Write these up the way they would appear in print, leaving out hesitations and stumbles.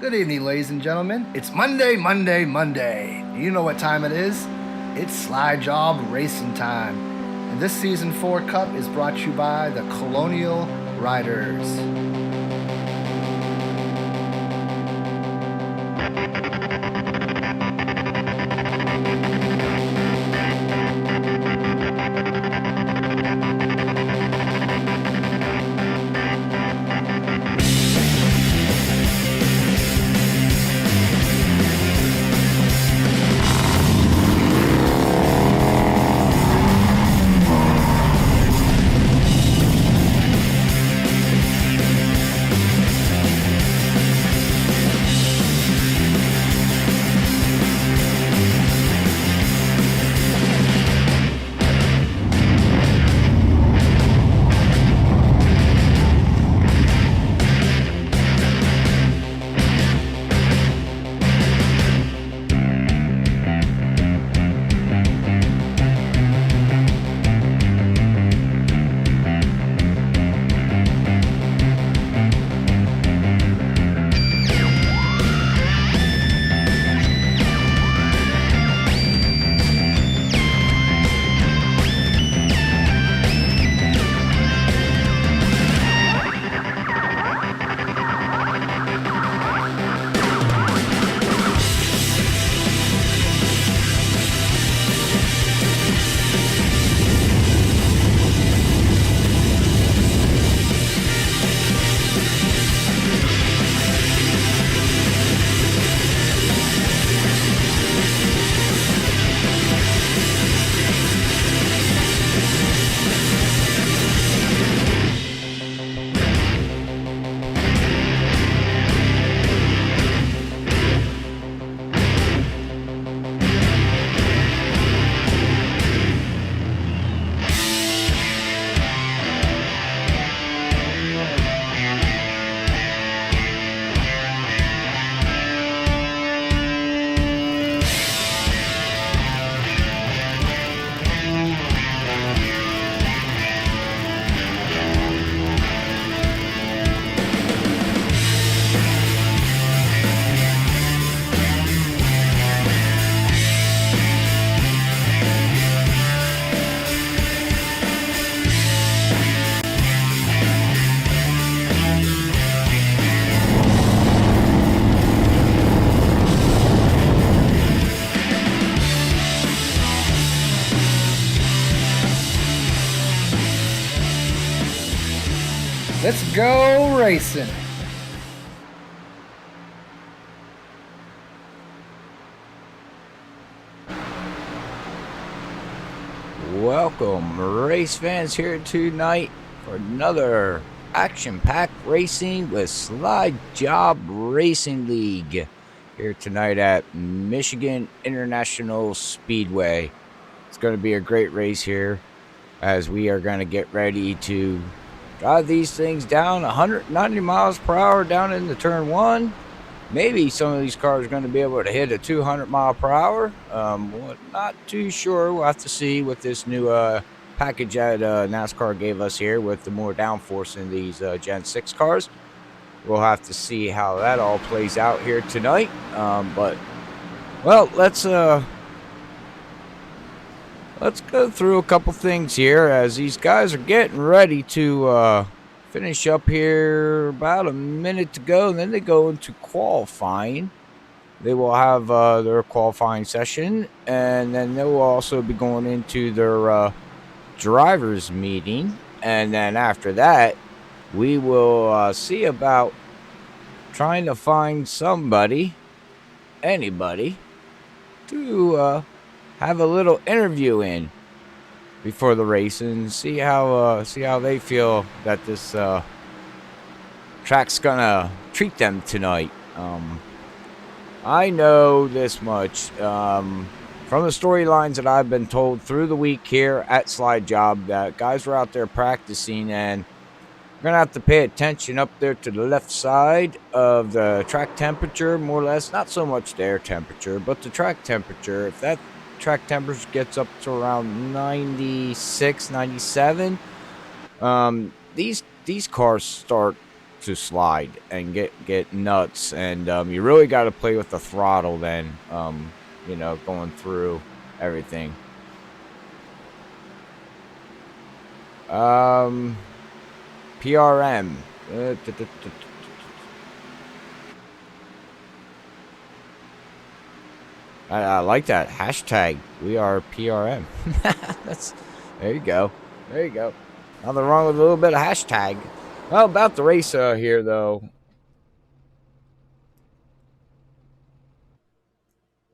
Good evening, ladies and gentlemen. It's Monday, Monday, Monday. You know what time it is? It's SlideJawb Racing time. And this Season 4 Cup is brought to you by the Colonial Riders. Let's go racing. Welcome, race fans, here tonight for another action-packed racing with SlideJawb Racing League here tonight at Michigan International Speedway. It's going to be a great race here as we are going to get ready to drive these things down 190 miles per hour down into turn one. Maybe some of these cars are going to be able to hit a 200 mile per hour. Not too sure. We'll have to see with this new package that NASCAR gave us here with the more downforce in these Gen 6 cars. We'll have to see how that all plays out here tonight. Let's go through a couple things here as these guys are getting ready to finish up here. About a minute to go, and then they go into qualifying. They will have their qualifying session, and then they will also be going into their drivers meeting. And then after that, we will see about trying to find anybody, to have a little interview in before the race and see how they feel that this track's gonna treat them tonight. I know this much from the storylines that I've been told through the week here at SlideJawb that guys were out there practicing, and we're gonna have to pay attention up there to the left side of the track temperature, more or less. Not so much the air temperature, but the track temperature. If that track temperature gets up to around 96, 97, these cars start to slide and get nuts, and you really got to play with the throttle then, going through everything. PRM. I like that hashtag. We are PRM. There you go. Nothing wrong with a little bit of hashtag. Well, about the race here though.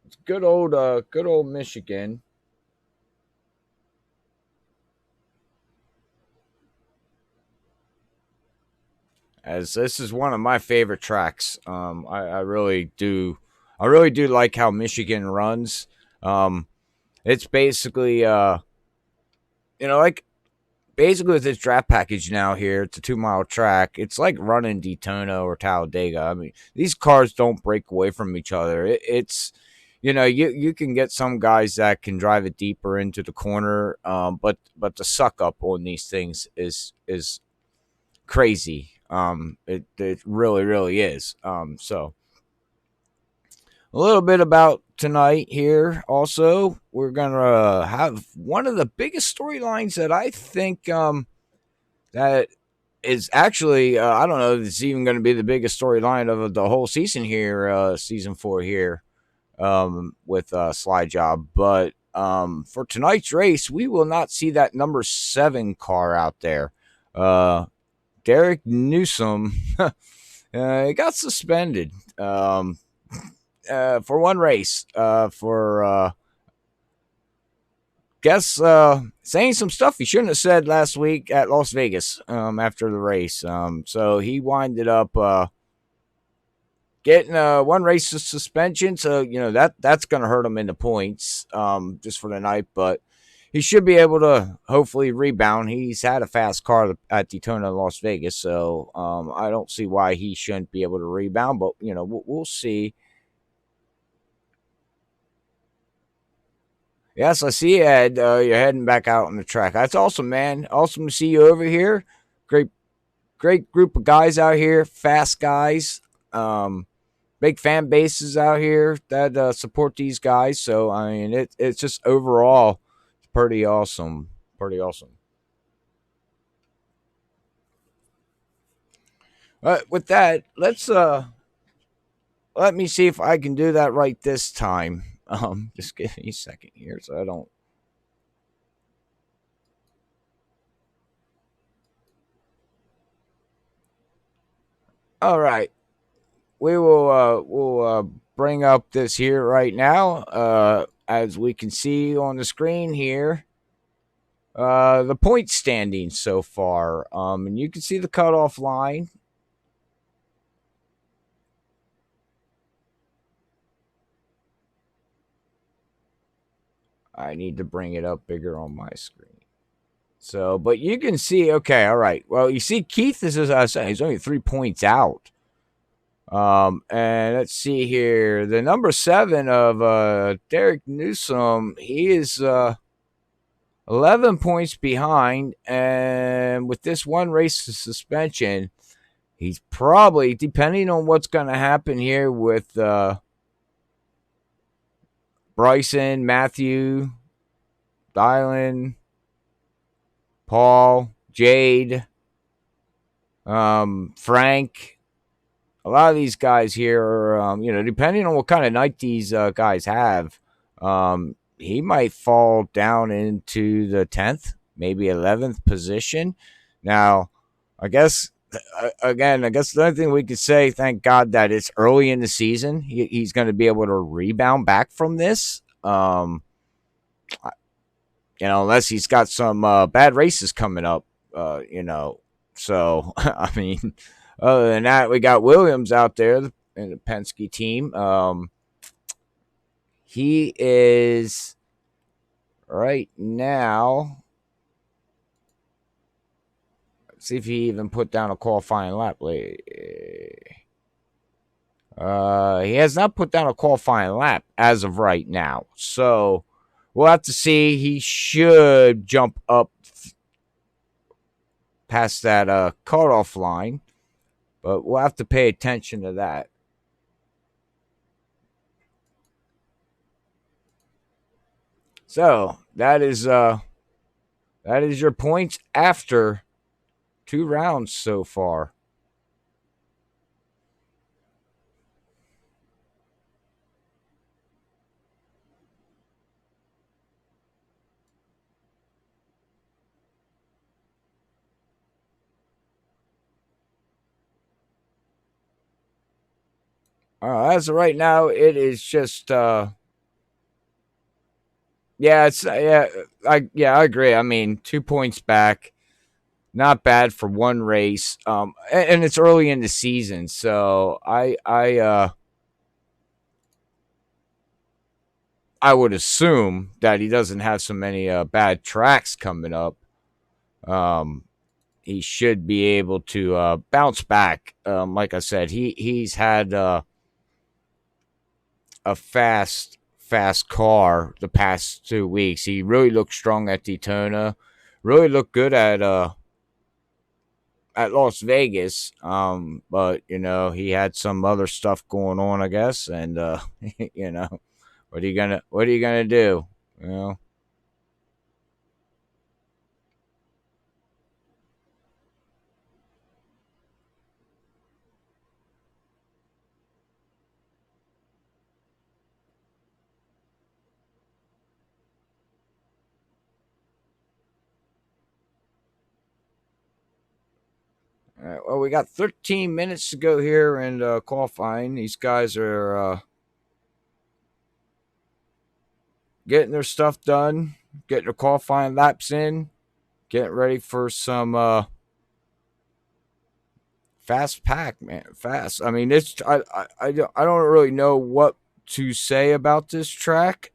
It's good old Michigan. As this is one of my favorite tracks. I really do like how Michigan runs. It's basically basically with this draft package now here, it's a 2-mile track. It's like running Daytona or Talladega. I mean, these cars don't break away from each other. It's you can get some guys that can drive it deeper into the corner, but the suck up on these things is crazy. It really is. So a little bit about tonight here. Also, we're gonna have one of the biggest storylines that I think that is actually I don't know if it's even going to be the biggest storyline of the whole season here, season 4 here, with SlideJawb. But for tonight's race, we will not see that number 7 car out there. Derek Newsom he got suspended for one race for saying some stuff he shouldn't have said last week at Las Vegas after the race. So he winded up getting one race suspension. So that's going to hurt him in the points just for the night, but he should be able to hopefully rebound. He's had a fast car at Daytona and Las Vegas, so I don't see why he shouldn't be able to rebound. But we'll see. Yes, I see you, Ed. You're heading back out on the track. That's awesome, man. Awesome to see you over here. Great group of guys out here. Fast guys. Big fan bases out here that support these guys. So I mean, it's just overall pretty awesome. With that, let me see if I can do that right this time. Just give me a second here so I don't. All right, we'll bring up this here right now. As we can see on the screen here, the point standings so far. And you can see the cutoff line. I need to bring it up bigger on my screen. So, but you can see, okay, all right. Well, you see Keith is, as I was saying, he's only 3 points out. And let's see here. The number 7 of Derek Newsom, he is 11 points behind. And with this one race of suspension, he's probably, depending on what's going to happen here with Bryson, Matthew, Dylan, Paul, Jade, Frank. A lot of these guys here are, depending on what kind of night these guys have, he might fall down into the 10th, maybe 11th position. Now, I guess the only thing we could say, thank God that it's early in the season. He's going to be able to rebound back from this. Unless he's got some bad races coming up, So, I mean, other than that, we got Williams out there in the Penske team. He is right now. Let's see if he even put down a qualifying lap. He has not put down a qualifying lap as of right now. So we'll have to see. He should jump up past that cutoff line. but we'll have to pay attention to that. So that is your points after 2 rounds so far. As of right now, it is just I agree. I mean, 2 points back, not bad for one race. And it's early in the season, so I would assume that he doesn't have so many bad tracks coming up. He should be able to bounce back. Like I said, he's had a fast car the past 2 weeks. He really looked strong at Daytona. Really looked good at Las Vegas. But he had some other stuff going on, I guess, and what are you gonna do? You know. All right, well, we got 13 minutes to go here in qualifying. These guys are getting their stuff done, getting their qualifying laps in, getting ready for some fast pack, man. Fast. I mean, don't really know what to say about this track.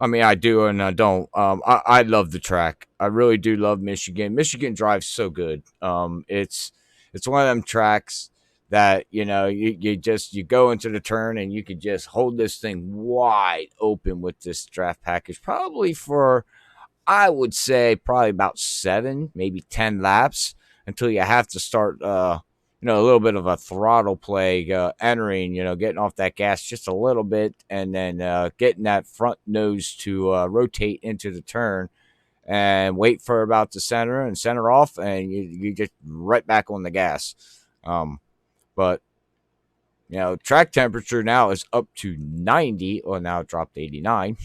I mean, I do and I don't. I love the track. I really do love Michigan. Michigan drives so good. It's one of them tracks that you go into the turn and you could just hold this thing wide open with this draft package. Probably for, I would say, probably about 7, maybe 10 laps until you have to start a little bit of a throttle play, entering, getting off that gas just a little bit, and then getting that front nose to rotate into the turn and wait for about the center off, and you get right back on the gas. But track temperature now is up to 90. Well, now it dropped to 89.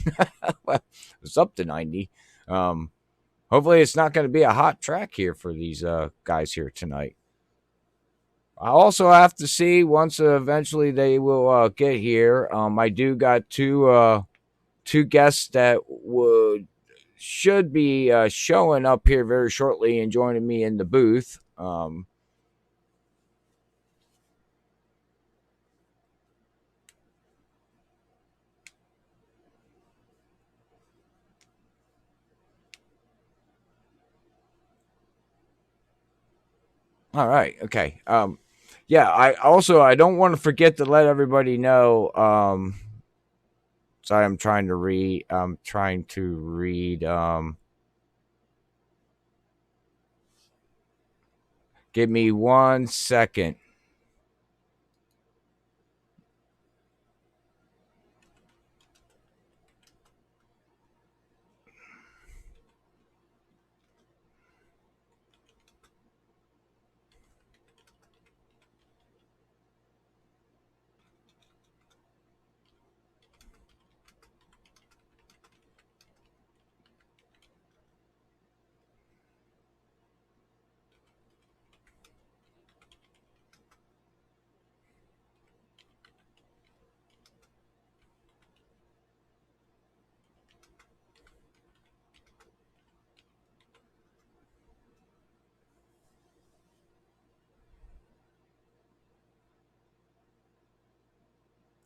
Well, it's up to 90. Hopefully it's not going to be a hot track here for these guys here tonight. I also have to see once eventually they will get here. I do got two guests that should be showing up here very shortly and joining me in the booth. All right. Okay. Yeah. I don't want to forget to let everybody know. Sorry, I'm trying to read. Give me 1 second.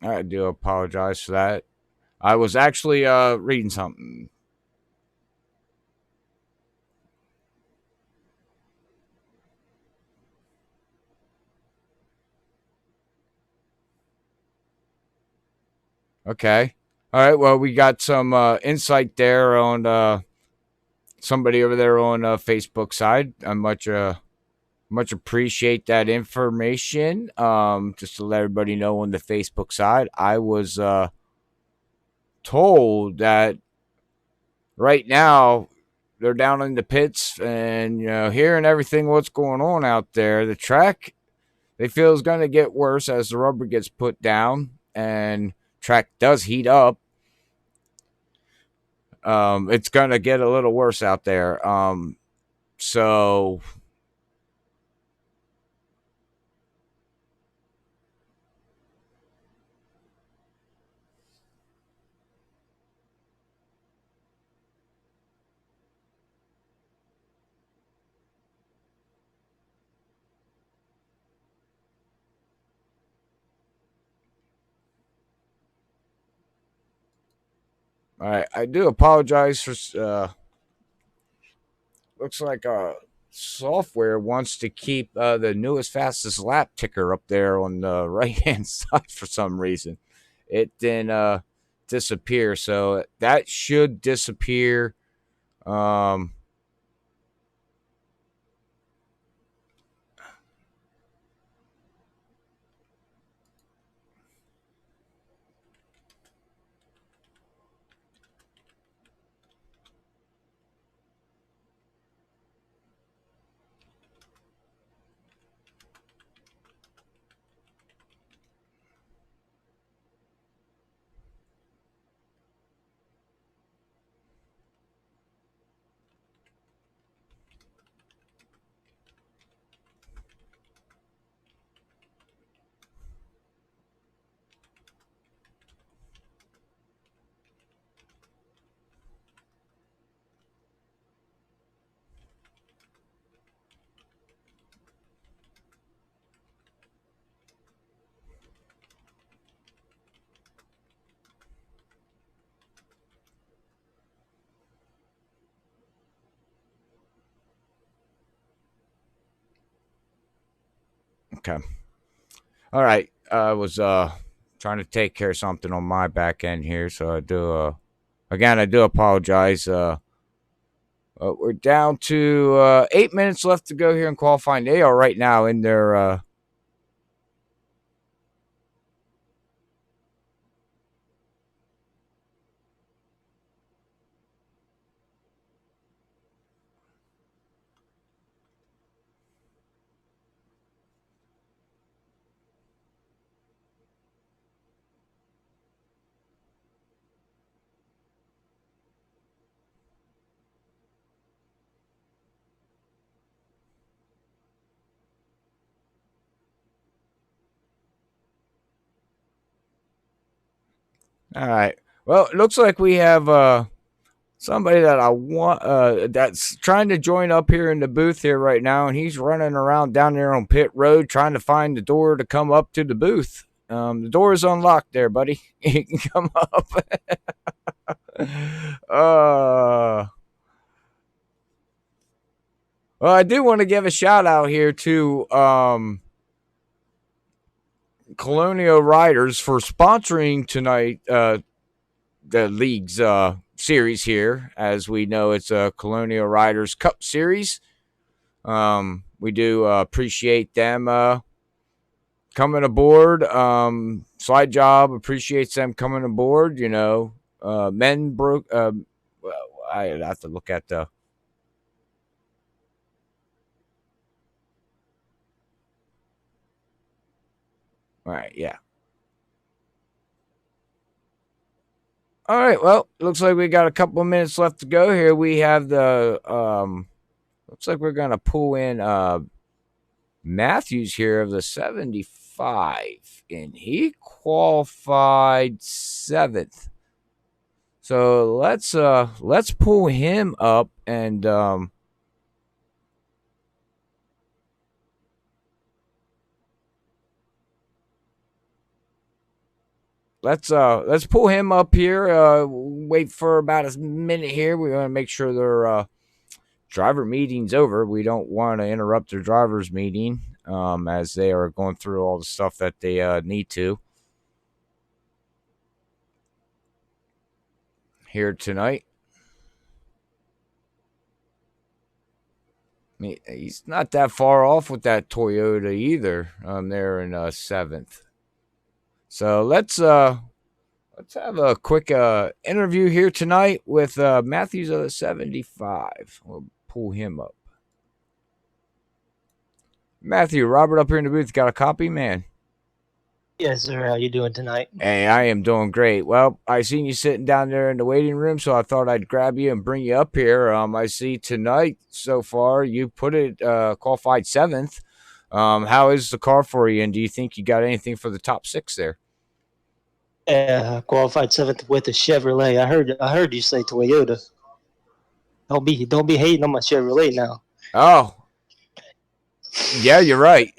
I do apologize for that. I was actually reading something. Okay. All right. Well, we got some insight there on somebody over there on Facebook side. I'm much Much appreciate that information. Just to let everybody know on the Facebook side, I was told that right now they're down in the pits and hearing everything what's going on out there. The track they feel is going to get worse as the rubber gets put down and track does heat up. It's going to get a little worse out there. So I do apologize for. Looks like software wants to keep the newest fastest lap ticker up there on the right hand side for some reason. It didn't disappear, so that should disappear. Um, okay. All right. I was trying to take care of something on my back end here, so I do again I do apologize. We're down to 8 minutes left to go here in qualifying. They are right now in their all right. Well, it looks like we have somebody that I want that's trying to join up here in the booth here right now, and he's running around down there on pit road trying to find the door to come up to the booth. The door is unlocked there, buddy. You can come up. Well, I do want to give a shout out here to Colonial Riders for sponsoring tonight the league's series here. As we know, it's a Colonial Riders Cup series. We do appreciate them coming aboard. SlideJawb appreciates them coming aboard. Men broke. Well, I have to look at the. All right, yeah. All right, well, looks like we got a couple of minutes left to go here. We have the looks like we're gonna pull in Matthews here of the 75, and he qualified 7th. So let's pull him up and let's pull him up here. Wait for about a minute here. We want to make sure their driver meeting's over. We don't want to interrupt their driver's meeting as they are going through all the stuff that they need to here tonight. He's not that far off with that Toyota either. There in 7th. So let's have a quick interview here tonight with Matthews of the 75. We'll pull him up. Matthew, Robert up here in the booth. Got a copy, man? Yes, sir. How you doing tonight? Hey, I am doing great. Well, I seen you sitting down there in the waiting room, so I thought I'd grab you and bring you up here. I see tonight so far you put it qualified 7th. How is the car for you, and do you think you got anything for the top 6 there? Qualified 7th with a Chevrolet. I heard you say Toyota. Don't be hating on my Chevrolet now. Oh, yeah, you're right.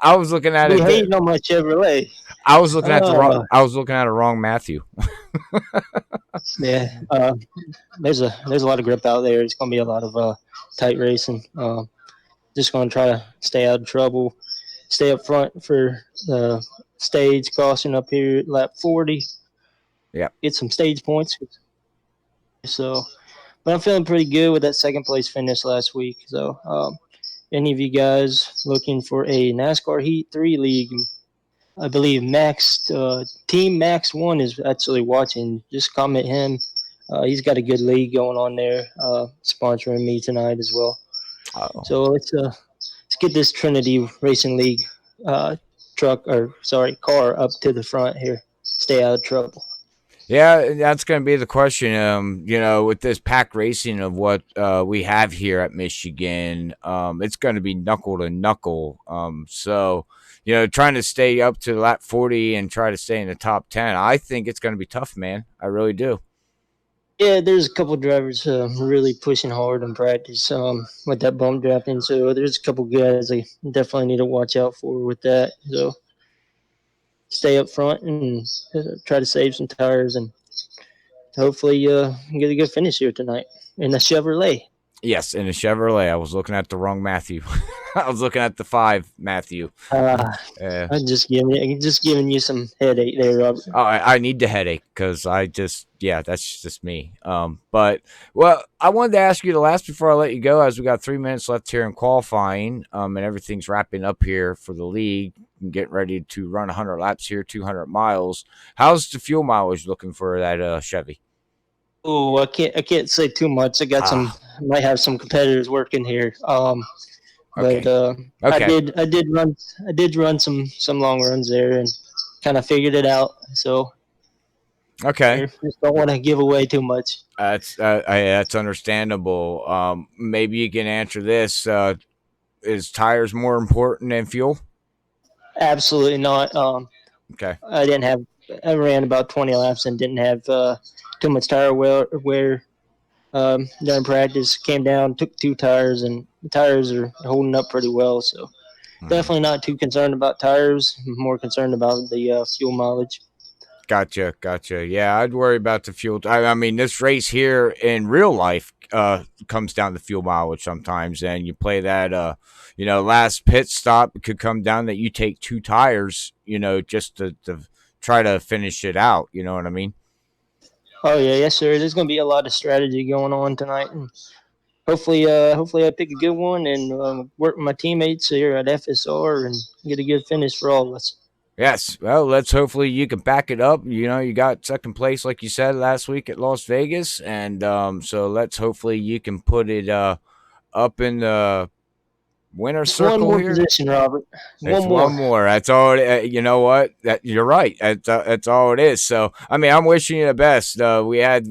I was looking at it. Hating on my Chevrolet. I was looking at the wrong Matthew. Yeah. There's a lot of grip out there. It's gonna be a lot of tight racing. Just gonna try to stay out of trouble. Stay up front for the stage crossing up here at lap 40. Yeah. Get some stage points. So, but I'm feeling pretty good with that second place finish last week. So, any of you guys looking for a NASCAR Heat 3 league, I believe Team Max 1 is actually watching. Just comment him. He's got a good league going on there, sponsoring me tonight as well. Oh. So let's get this Trinity Racing League car up to the front here. Stay out of trouble. Yeah, that's going to be the question. With this pack racing of what we have here at Michigan, it's going to be knuckle to knuckle. So, trying to stay up to lap 40 and try to stay in the top 10, I think it's going to be tough, man. I really do. Yeah, there's a couple drivers really pushing hard in practice with that bump drafting. So there's a couple guys I definitely need to watch out for with that. So stay up front and try to save some tires and hopefully get a good finish here tonight in the Chevrolet. Yes, in a Chevrolet. I was looking at the wrong Matthew. I was looking at the 5 Matthew. I'm just giving you some headache there, Robert. Oh, I need the headache because that's just me. But I wanted to ask you the last before I let you go, as we got 3 minutes left here in qualifying, and everything's wrapping up here for the league and getting ready to run 100 laps here, 200 miles. How's the fuel mileage looking for that Chevy? Oh, I can't say too much. I got might have some competitors working here. Okay. But okay. I did run some long runs there and kind of figured it out. So okay, just don't want to give away too much. That's understandable. Maybe you can answer this: is tires more important than fuel? Absolutely not. Okay. I ran about 20 laps and didn't have too much tire wear during practice. Came down, took 2 tires, and the tires are holding up pretty well. So definitely not too concerned about tires. More concerned about the fuel mileage. Gotcha. Yeah, I'd worry about the fuel. I mean, this race here in real life comes down to fuel mileage sometimes, and you play that. Last pit stop, it could come down that you take 2 tires. Just to try to finish it out. You know what I mean? Oh yeah, yes sir. There's going to be a lot of strategy going on tonight, and hopefully I pick a good one and work with my teammates here at FSR and get a good finish for all of us. Yes. Well, hopefully you can back it up. You got second place, like you said, last week at Las Vegas, and so let's hopefully you can put it up in the winner circle one more here. Position, Robert. One more. That's all. You know what? You're right. That's all it is. So, I mean, I'm wishing you the best. We had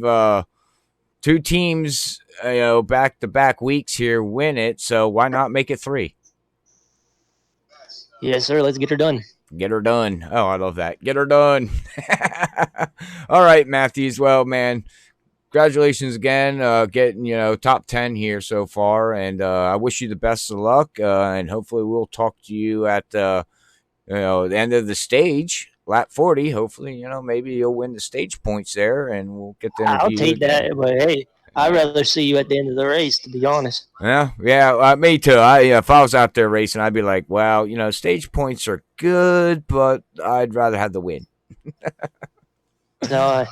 2 teams, back-to-back weeks here win it. So why not make it 3? Yes, sir. Let's get her done. Get her done. Oh, I love that. Get her done. All right, Matthews. Well, man, congratulations again, getting top 10 here so far, and I wish you the best of luck. And hopefully, we'll talk to you at the end of the stage, lap 40. Hopefully, maybe you'll win the stage points there, and we'll get the interview. I'll take that, but hey, I'd rather see you at the end of the race, to be honest. Yeah, me too. If I was out there racing, I'd be like, well, stage points are good, but I'd rather have the win. So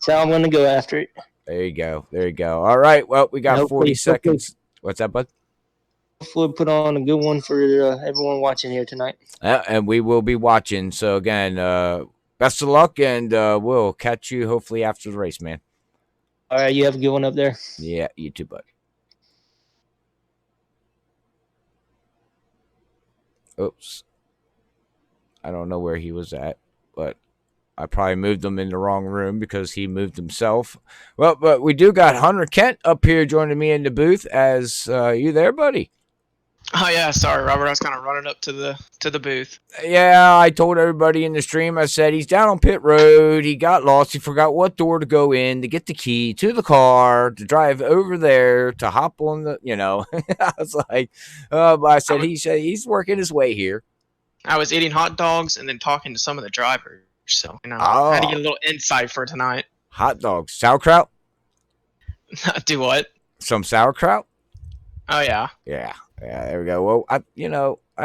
I'm going to go after it. There you go. All right. Well, we got 40 seconds. What's that, bud? hopefully put on a good one for everyone watching here tonight. And we will be watching. So again, best of luck, and we'll catch you hopefully after the race, man. All right, you have a good one up there. Yeah, you too, bud. Oops. I don't know where he was at, but I probably moved him in the wrong room because he moved himself. Well, but we do got Hunter Kent up here joining me in the booth. As you there, buddy? Oh yeah, sorry, Robert. I was kind of running up to the booth. Yeah, I told everybody in the stream. I said he's down on pit road. He got lost. He forgot what door to go in to get the key to the car to drive over there to hop on the. I was like, but I said he's working his way here. I was eating hot dogs and then talking to some of the drivers, so I had to get a little insight for tonight. Hot dogs, sauerkraut. Do what? Some sauerkraut. Oh yeah. Yeah, there we go. Well, I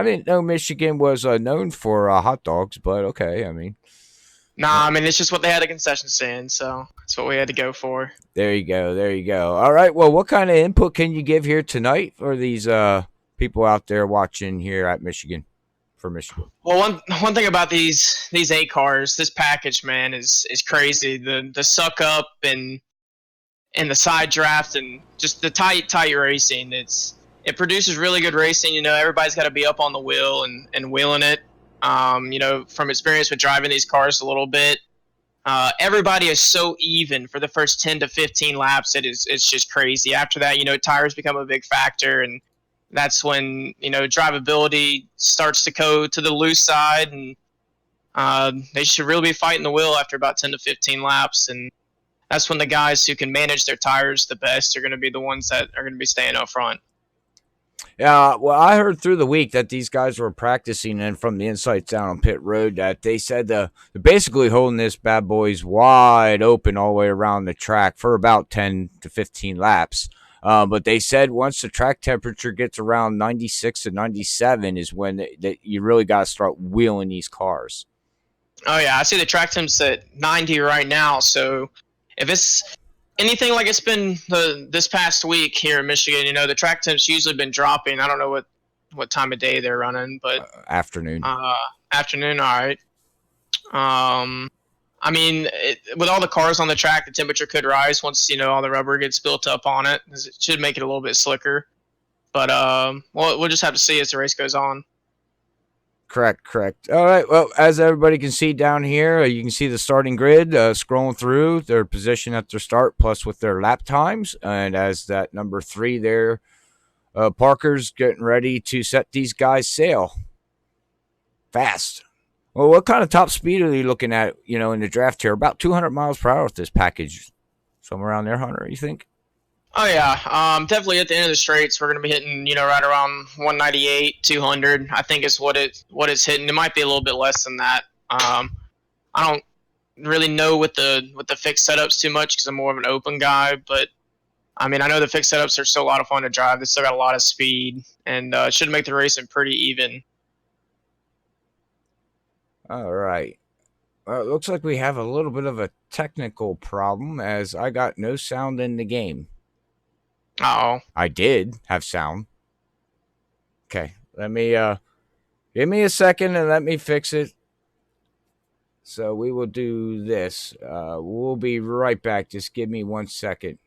didn't know Michigan was known for hot dogs, but okay. I mean, nah, it's just what they had a concession stand, so that's what we had to go for. There you go. All right. Well, what kind of input can you give here tonight for these people out there watching here at Michigan? For Michigan. Well, one thing about these 8 cars, this package, man, is crazy. The suck up and the side draft and just the tight racing. It produces really good racing. Everybody's got to be up on the wheel and wheeling it. From experience with driving these cars a little bit, everybody is so even for the first 10 to 15 laps. It's just crazy. After that, tires become a big factor, and that's when drivability starts to go to the loose side, and they should really be fighting the wheel after about 10 to 15 laps. And that's when the guys who can manage their tires the best are going to be the ones that are going to be staying up front. Yeah, well, I heard through the week that these guys were practicing, and from the insights down on pit road, that they said they're basically holding this bad boys wide open all the way around the track for about 10 to 15 laps. But they said once the track temperature gets around 96 to 97 is when you really got to start wheeling these cars. Oh, yeah. I see the track temps at 90 right now. So if it's anything like it's been this past week here in Michigan, the track temps usually been dropping. I don't know what time of day they're running, but afternoon. Afternoon, all right. With all the cars on the track, the temperature could rise once, all the rubber gets built up on it. It should make it a little bit slicker. But we'll just have to see as the race goes on. Correct. All right. Well, as everybody can see down here, you can see the starting grid scrolling through their position at their start, plus with their lap times. And as that number 3 there, Parker's getting ready to set these guys sail. Fast. Well, what kind of top speed are you looking at, in the draft here? About 200 miles per hour with this package. Somewhere around there, Hunter, you think? Oh, yeah. Definitely at the end of the straights, we're going to be hitting, right around 198, 200, I think is what it's hitting. It might be a little bit less than that. I don't really know with the fixed setups too much because I'm more of an open guy, but I know the fixed setups are still a lot of fun to drive. They still got a lot of speed, and should make the racing pretty even. All right. Well, it looks like we have a little bit of a technical problem as I got no sound in the game. Uh-oh. I did have sound. Okay. Let me, give me a second and let me fix it. So we will do this. We'll be right back. Just give me 1 second.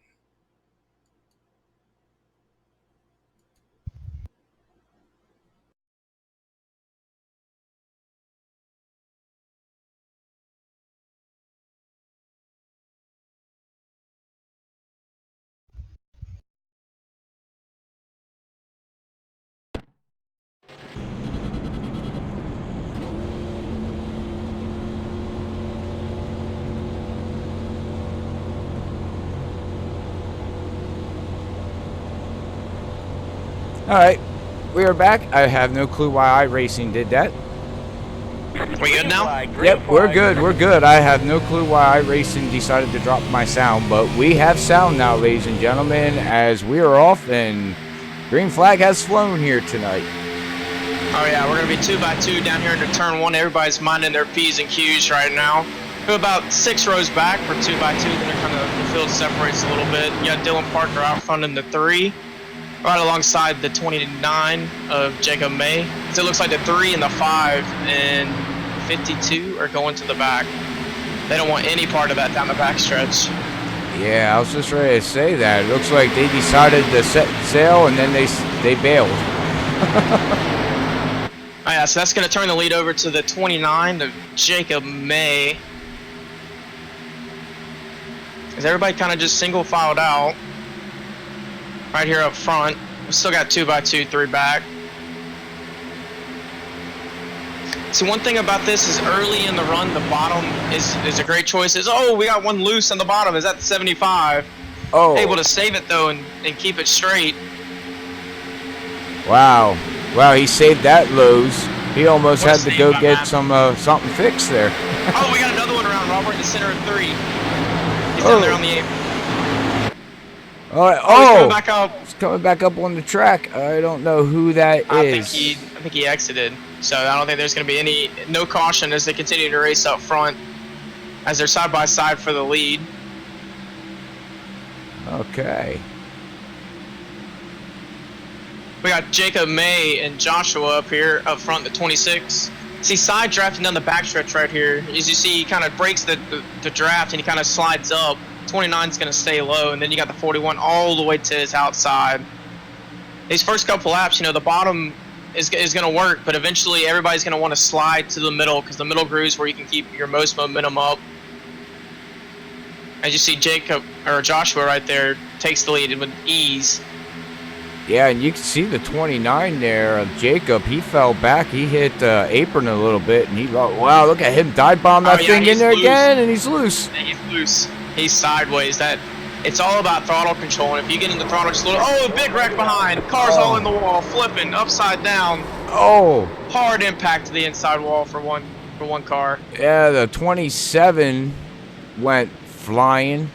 All right, we are back. I have no clue why Iracing did that. We good now? Yep, we're good. I have no clue why Iracing decided to drop my sound, but we have sound now, ladies and gentlemen, as we are off and green flag has flown here tonight. Oh yeah, we're going to be 2x2 down here into turn 1. Everybody's minding their P's and Q's right now. We're about 6 rows back for 2x2, then the field separates a little bit. You got Dylan Parker out front in the 3. right alongside the 29 of Jacob May. So it looks like the 3 and the 5 and 52 are going to the back. They don't want any part of that down the back stretch. Yeah, I was just ready to say that. It looks like they decided to set sail and then they bailed. Oh, yeah, so that's going to turn the lead over to the 29 of Jacob May. As everybody kind of just single filed out right here up front. We still got 2x2, 3 back. So one thing about this is early in the run, the bottom is a great choice. Oh, we got one loose on the bottom. Is that the 75? Oh. Able to save it though and keep it straight. Wow. Wow, he saved that lose. He almost had to go get some something fixed there. Oh, we got another one around Robert in the center of 3. He's down there on the 8. All right. He's coming back up. He's coming back up on the track. I don't know who that is. I think he exited. So I don't think there's going to be no caution as they continue to race up front as they're side by side for the lead. Okay. We got Jacob May and Joshua up here up front, the 26. See, side drafting down the backstretch right here. As you see, he kind of breaks the draft and he kind of slides up. 29 is going to stay low, and then you got the 41 all the way to his outside. These first couple laps, the bottom is going to work, but eventually everybody's going to want to slide to the middle because the middle grooves where you can keep your most momentum up. As you see, Joshua right there takes the lead with ease. Yeah, and you can see the 29 there of Jacob. He fell back. He hit the apron a little bit, and wow, look at him dive bomb that thing in there loose. Again, and he's loose. And he's loose. He's sideways. It's all about throttle control, and if you get in the throttle just a little, big wreck behind. Car's all in the wall, flipping upside down. Oh, hard impact to the inside wall for one car. Yeah, the 27 went flying.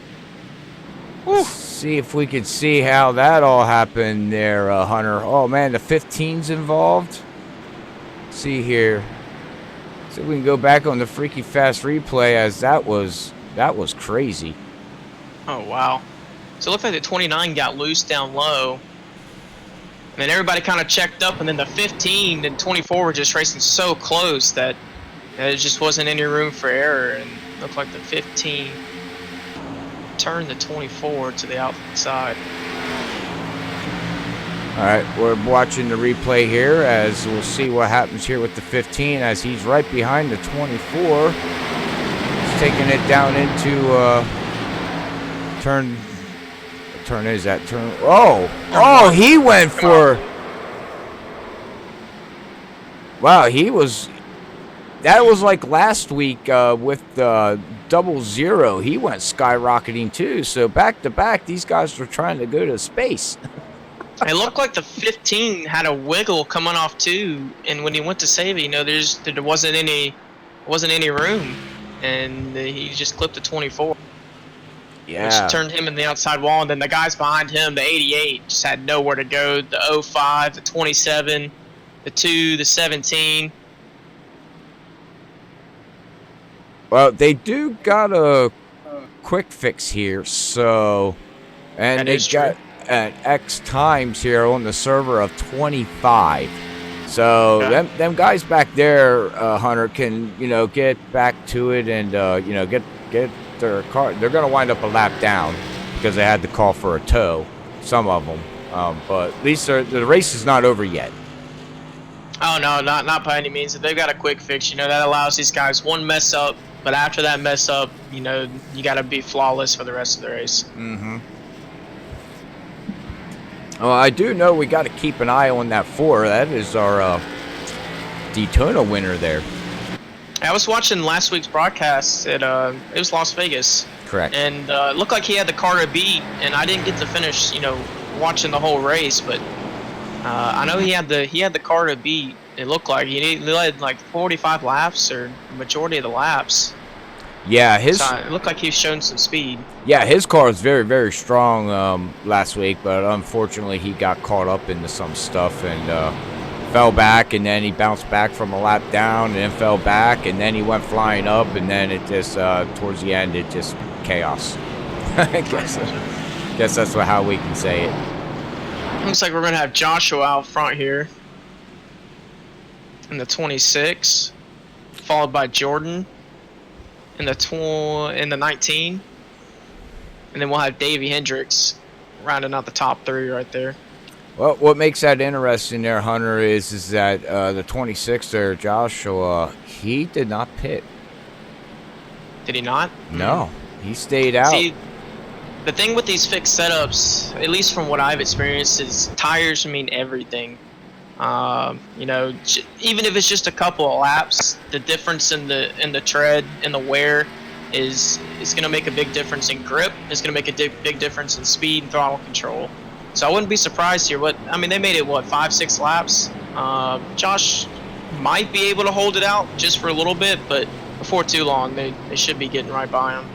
Whew. See if we could see how that all happened there, Hunter. Oh man, the 15's involved. Let's see here. See if we can go back on the freaky fast replay, as that was crazy. Oh wow. So it looked like the 29 got loose down low. And then everybody kind of checked up, and then the 15 and 24 were just racing so close that there just wasn't any room for error, and it looked like the 15 turned the 24 to the outside. All right, we're watching the replay here as we'll see what happens here with the 15 as he's right behind the 24. He's taking it down into turn. What turn is that? Turn. Oh, he went for. Wow, that was like last week with the 00. He went skyrocketing too. So back to back, these guys were trying to go to space. It looked like the 15 had a wiggle coming off too, and when he went to save it, there wasn't any room, and he just clipped the 24. Yeah. Which turned him in the outside wall, and then the guys behind him, the 88, just had nowhere to go. The 05, the 27, the 2, the 17. Well, they do got a quick fix here, so, and they got an X times here on the server of 25. So them guys back there, Hunter, can get back to it and get their car. They're gonna wind up a lap down because they had to call for a tow, some of them. But at least the race is not over yet. Oh no, not by any means. If they've got a quick fix, that allows these guys one mess up. But after that mess up, you got to be flawless for the rest of the race. Mm-hmm. Well, I do know we got to keep an eye on that 4. That is our Daytona winner there. I was watching last week's broadcast. It was Las Vegas. Correct. And it looked like he had the car to beat, and I didn't get to finish, watching the whole race. But I know he had the car to beat. It looked like he led like 45 laps or the majority of the laps. Yeah, it looked like he's shown some speed. Yeah, his car is very, very strong last week, but unfortunately he got caught up into some stuff and fell back, and then he bounced back from a lap down and then fell back, and then he went flying up, and then it just towards the end it just chaos. I guess that's how we can say it. Looks like we're going to have Joshua out front here in the 26, followed by Jordan in the 19, and then we'll have Davey Hendricks rounding out the top 3 right there. Well, what makes that interesting there, Hunter, is that the 26 there, Joshua, he did not pit. Did he not? No, he stayed out. See, the thing with these fixed setups, at least from what I've experienced, is tires mean everything. You know, even if it's just a couple of laps, the difference in the tread and the wear is going to make a big difference in grip. It's going to make a big difference in speed and throttle control. So I wouldn't be surprised here. I mean, they made it, what, 5-6 laps? Josh might be able to hold it out just for a little bit, but before too long, they should be getting right by him.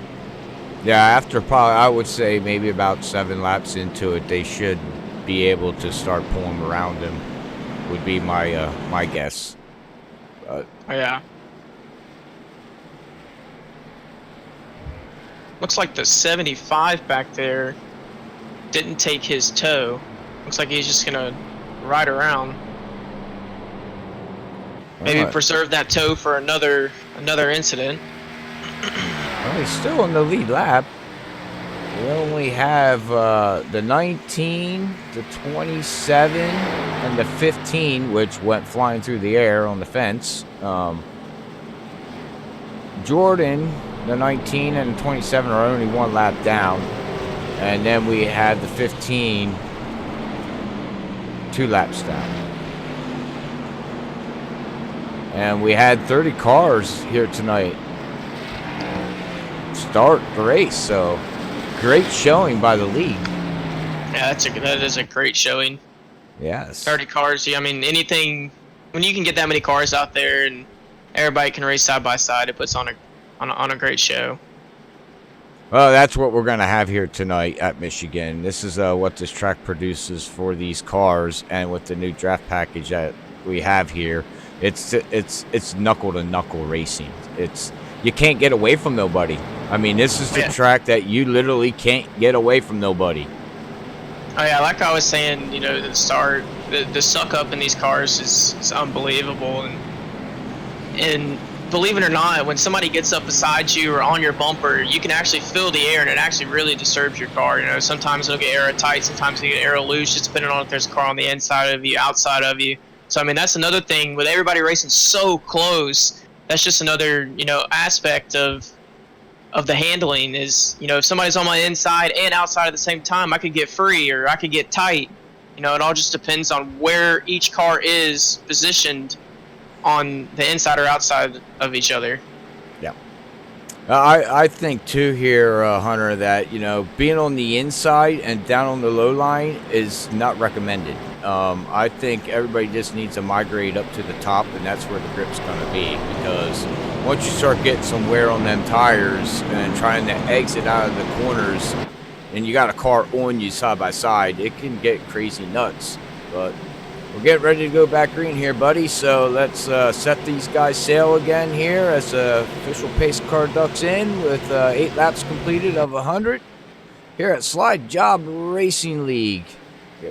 Yeah, after probably, I would say maybe about 7 laps into it, they should be able to start pulling around him, would be my my guess. Oh, yeah. Looks like the 75 back there didn't take his toe. Looks like he's just gonna ride around. Maybe preserve that toe for another incident. Well, he's still in the lead lap. We only have the 19, the 27, and the 15, which went flying through the air on the fence. Jordan, the 19 and the 27 are only 1 lap down. And then we had the 15, 2 laps down. And we had 30 cars here tonight start the race, so great showing by the league. Yeah, that is a great showing. Yes. 30 cars. I mean, anything, when you can get that many cars out there and everybody can race side by side, it puts on a great show. Well, that's what we're going to have here tonight at Michigan. This is what this track produces for these cars, and with the new draft package that we have here, it's knuckle to knuckle racing. You can't get away from nobody. I mean, this is the track that you literally can't get away from nobody. Oh yeah, like I was saying, you know, at the start, the suck up in these cars is unbelievable, and believe it or not, when somebody gets up beside you or on your bumper, you can actually feel the air, and it actually really disturbs your car. You know, sometimes it'll get aero tight, sometimes it'll get aero loose, just depending on if there's a car on the inside of you, outside of you. So I mean, that's another thing with everybody racing so close. That's just another, you know, aspect of the handling is, you know, if somebody's on my inside and outside at the same time, I could get free or I could get tight. You know, it all just depends on where each car is positioned on the inside or outside of each other. Yeah. I think too here, Hunter, that, you know, being on the inside and down on the low line is not recommended. I think everybody just needs to migrate up to the top, and that's where the grip's going to be, because once you start getting some wear on them tires and trying to exit out of the corners and you got a car on you side by side, it can get crazy nuts. But we're getting ready to go back green here, buddy, so let's set these guys sail again here as the official pace car ducks in with 8 laps completed of 100 here at SlideJawb Racing League.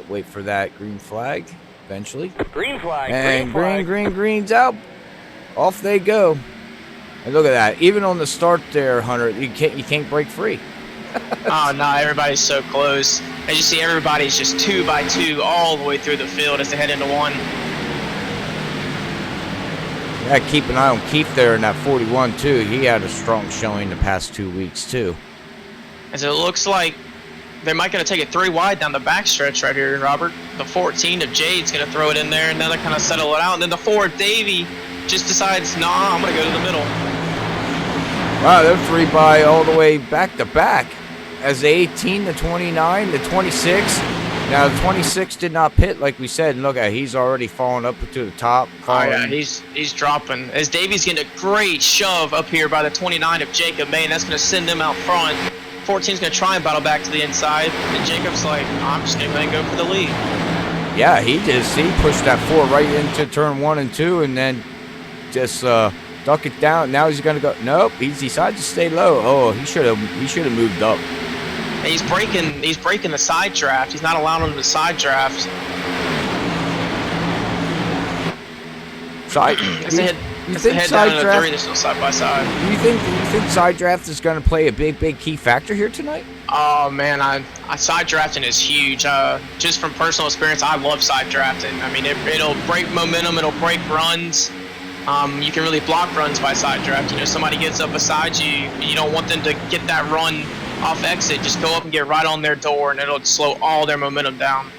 Wait for that green flag eventually. Green flag. And green's out. Off they go. And look at that. Even on the start there, Hunter, you can't break free. Oh no, everybody's so close. As you see, everybody's just 2 by 2 all the way through the field as they head into 1. Yeah, keep an eye on Keith there in that 41 too. He had a strong showing the past 2 weeks too. As it looks like they might going to take it 3 wide down the backstretch right here, Robert. The 14 of Jade's going to throw it in there, and then they kind of settle it out. And then the 4 of Davey just decides, nah, I'm going to go to the middle. Wow, they're 3 by all the way back to back. As the 18, the 29, the 26. Now, the 26 did not pit, like we said. And look at, he's already fallen up to the top. Oh, yeah, he's dropping. As Davey's getting a great shove up here by the 29 of Jacob May, and that's going to send them out front. 14's going to try and battle back to the inside, and Jacob's like, I'm just going to go for the lead. Yeah, he pushed that 4 right into turn 1 and 2, and then just duck it down. Now he's going to go. Nope, he decided to stay low. Oh, he should have moved up. And he's breaking the side draft. He's not allowing him to side draft. You think side draft? They're still side by side. You think side draft is going to play a big key factor here tonight? Oh man, I side drafting is huge. Just from personal experience, I love side drafting. I mean, it'll break momentum, it'll break runs. You can really block runs by side draft. You know, somebody gets up beside you, you don't want them to get that run off exit. Just go up and get right on their door, and it'll slow all their momentum down.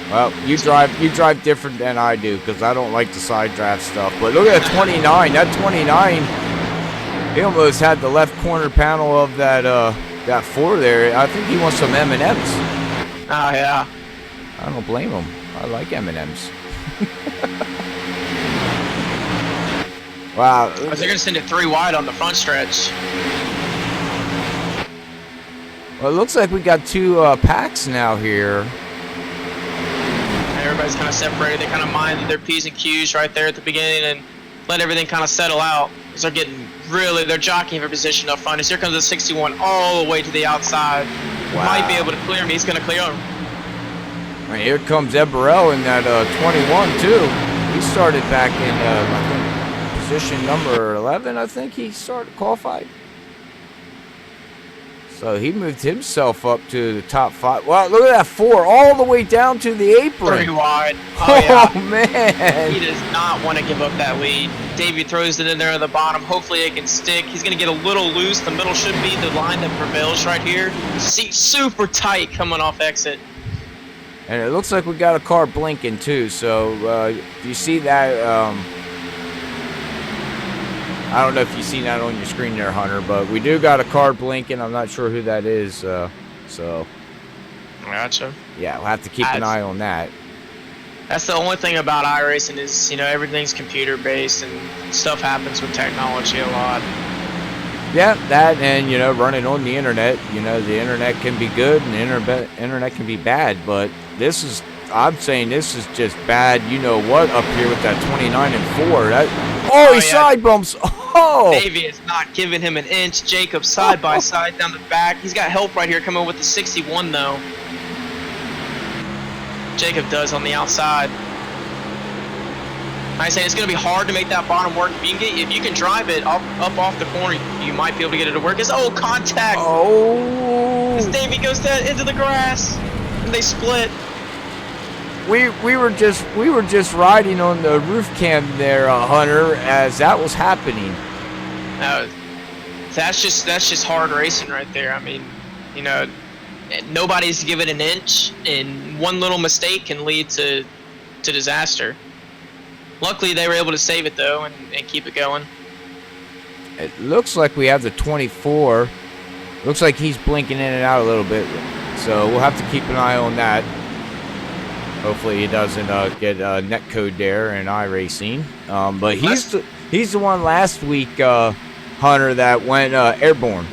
Well, you drive different than I do because I don't like the side draft stuff. But look at that 29. That 29, he almost had the left corner panel of that 4 there. I think he wants some M&Ms. Oh yeah. I don't blame him. I like M&Ms. Wow. They're gonna send it 3 wide on the front stretch. Well, it looks like we got 2 packs now here. Everybody's kind of separated. They kind of minded their P's and Q's right there at the beginning and let everything kind of settle out. Because they're jockeying for position up front. As here comes the 61 all the way to the outside. Wow. Might be able to clear him. He's going to clear him. And here comes Ed Burrell in that 21 too. He started back in I think position number 11. I think he started qualified. So he moved himself up to the top 5. Wow, look at that 4 all the way down to the apron. 3 wide. Oh, yeah. Oh, man. He does not want to give up that lead. Davey throws it in there at the bottom. Hopefully it can stick. He's going to get a little loose. The middle should be the line that prevails right here. See, super tight coming off exit. And it looks like we got a car blinking too. So do you see that? I don't know if you see that on your screen there, Hunter, but we do got a car blinking. I'm not sure who that is. So Gotcha. yeah, we'll have to keep an eye on that. That's the only thing about iRacing is, you know, everything's computer based and stuff happens with technology a lot. Yeah, that and, you know, running on the internet. You know, the internet can be good and the internet can be bad, but I'm saying this is just bad. You know what, up here with that 29 and 4. He side bumps. Oh! Davey is not giving him an inch. Jacob side by side down the back. He's got help right here coming with the 61 though. Jacob does on the outside. I say it's going to be hard to make that bottom work. If you can drive it up off the corner, you might be able to get it to work. Contact! Oh! As Davey goes into the grass, and they split. We were just riding on the roof cam there, Hunter, as that was happening. That's just hard racing right there. I mean, you know, nobody's given an inch, and one little mistake can lead to disaster. Luckily, they were able to save it though and keep it going. It looks like we have the 24. Looks like he's blinking in and out a little bit, so we'll have to keep an eye on that. Hopefully he doesn't get net code there in iRacing. But he's the one last week, Hunter, that went airborne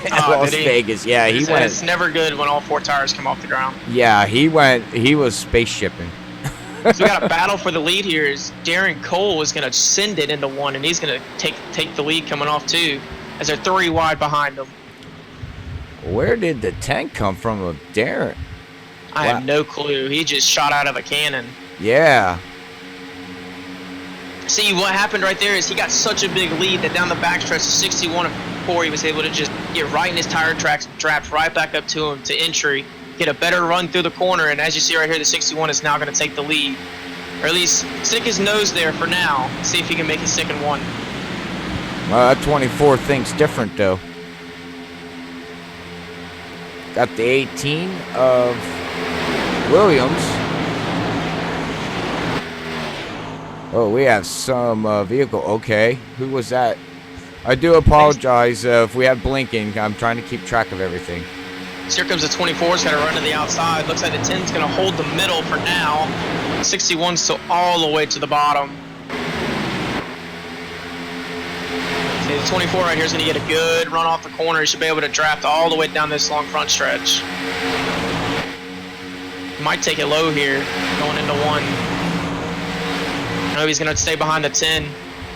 at Las Vegas. Yeah, he went. It's never good when all 4 tires come off the ground. Yeah, he was spaceshipping. So we got a battle for the lead here. Is Darren Cole is going to send it into 1, and he's going to take the lead coming off 2, as they're 3 wide behind him. Where did the tank come from of Darren? I have no clue. He just shot out of a cannon. Yeah. See, what happened right there is he got such a big lead that down the backstretch of 61 and 4, he was able to just get right in his tire tracks, draft right back up to him to entry, get a better run through the corner, and as you see right here, the 61 is now going to take the lead. Or at least stick his nose there for now. See if he can make his second 1. Well, that 24 thinks different, though. Got the 18 of Williams. Oh, we have some vehicle. Okay, who was that? I do apologize if we have blinking. I'm trying to keep track of everything. So here comes the 24. It's got to run to the outside. Looks like the 10's going to hold the middle for now. 61's still all the way to the bottom. See, the 24 right here is going to get a good run off the corner. He should be able to draft all the way down this long front stretch. Might take it low here, going into 1. I know he's going to stay behind the 10.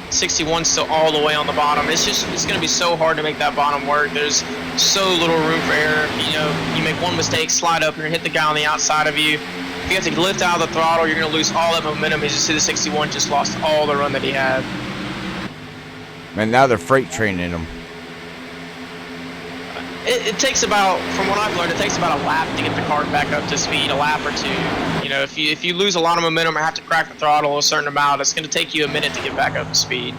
61's still all the way on the bottom. It's going to be so hard to make that bottom work. There's so little room for error. You know, you make one mistake, slide up, you're going to hit the guy on the outside of you. If you have to lift out of the throttle, you're going to lose all that momentum. As you see, the 61 just lost all the run that he had. Man, now they're freight training him. It takes about, from what I've learned, it takes about a lap to get the car back up to speed, a lap or two. You know, if you lose a lot of momentum or have to crack the throttle a certain amount, it's going to take you a minute to get back up to speed.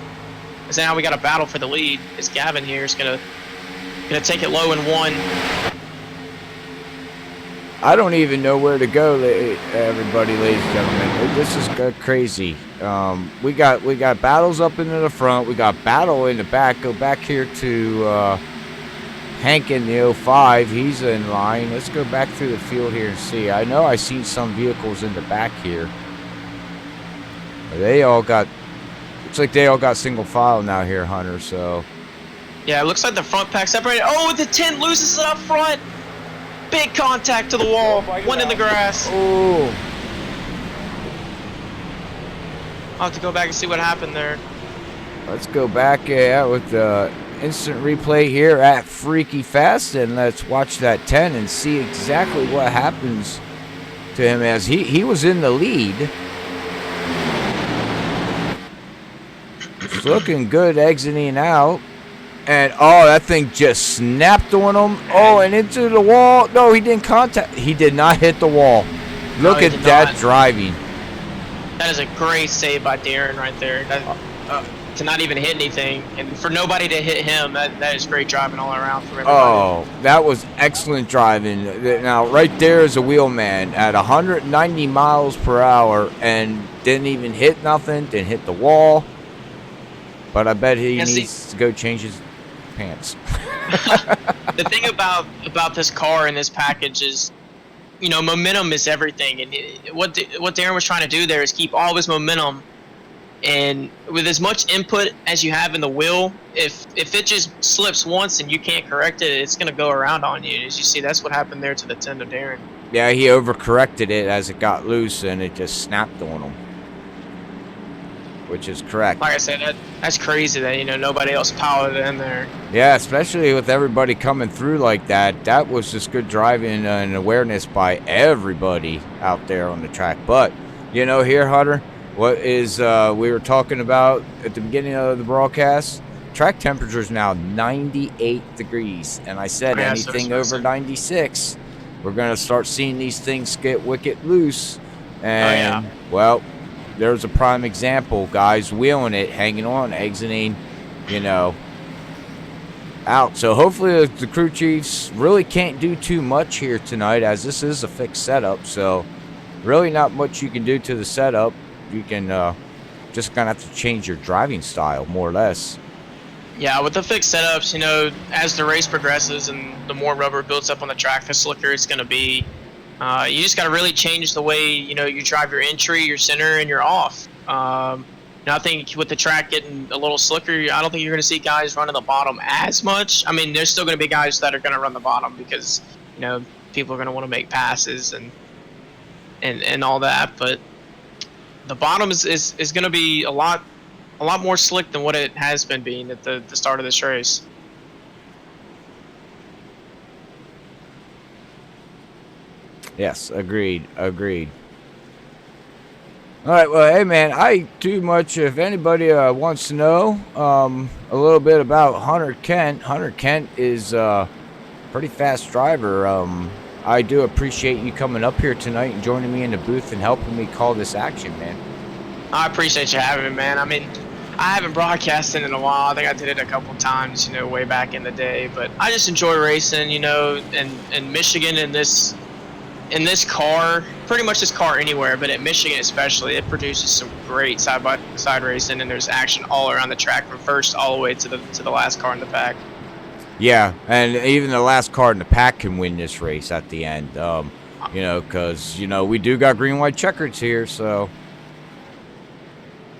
So now we got a battle for the lead. It's Gavin here is going to take it low in one. I don't even know where to go, everybody, ladies and gentlemen. This is crazy. We got battles up into the front. We got battle in the back. Go back here to Hank in the 05. He's in line. Let's go back through the field here and see. I know I seen some vehicles in the back here. They all got, looks like they all got single file now here, Hunter. So yeah, it looks like the front pack separated. Oh, the 10 loses it up front. Big contact to the wall. One in the grass. Oh. I'll have to go back and see what happened there. Let's go back with the instant replay here at Freaky Fast, and let's watch that 10 and see exactly what happens to him as he was in the lead. It's looking good exiting out. And, oh, that thing just snapped on him. Oh, and into the wall. No, he didn't contact. He did not hit the wall. Look at that driving. That is a great save by Darren right there. To not even hit anything. And for nobody to hit him, that is great driving all around for everybody. Oh, that was excellent driving. Now, right there is a wheelman at 190 miles per hour and didn't even hit nothing, didn't hit the wall. But I bet he needs to go change his pants. The thing about this car and this package is, you know, momentum is everything. And what Darren was trying to do there is keep all of his momentum. And with as much input as you have in the wheel, if it just slips once and you can't correct it, it's going to go around on you. As you see, that's what happened there to the 10 of Darren. Yeah, he overcorrected it as it got loose and it just snapped on him. Which is correct. Like I said, that's crazy that, you know, nobody else powered it in there. Yeah, especially with everybody coming through like that. That was just good driving and awareness by everybody out there on the track. But, you know, here, Hunter, what is we were talking about at the beginning of the broadcast, track temperature is now 98 degrees. And I said anything over 96, we're going to start seeing these things get wicked loose. And, well, there's a prime example, guys wheeling it, hanging on, exiting, you know, out. So hopefully the crew chiefs really can't do too much here tonight, as this is a fixed setup. So really not much you can do to the setup. You can just kind of have to change your driving style, more or less. Yeah, with the fixed setups, you know, as the race progresses and the more rubber builds up on the track, the slicker it's going to be. You just got to really change the way, you know, you drive your entry, your center, and your off. Now I think with the track getting a little slicker, I don't think you're going to see guys running the bottom as much. I mean, there's still going to be guys that are going to run the bottom because, you know, people are going to want to make passes and all that. But the bottom is going to be a lot more slick than what it has been being at the start of this race. Yes, agreed. All right, well, hey, man, if anybody wants to know a little bit about Hunter Kent is a pretty fast driver. I do appreciate you coming up here tonight and joining me in the booth and helping me call this action, man. I appreciate you having me, man. I mean, I haven't broadcasted in a while. I think I did it a couple times, you know, way back in the day. But I just enjoy racing, you know, in Michigan in this car, pretty much this car anywhere, but at Michigan especially, it produces some great side-by-side racing, and there's action all around the track from first all the way to the last car in the pack. Yeah, and even the last car in the pack can win this race at the end, you know, because, you know, we do got green-white checkers here, so.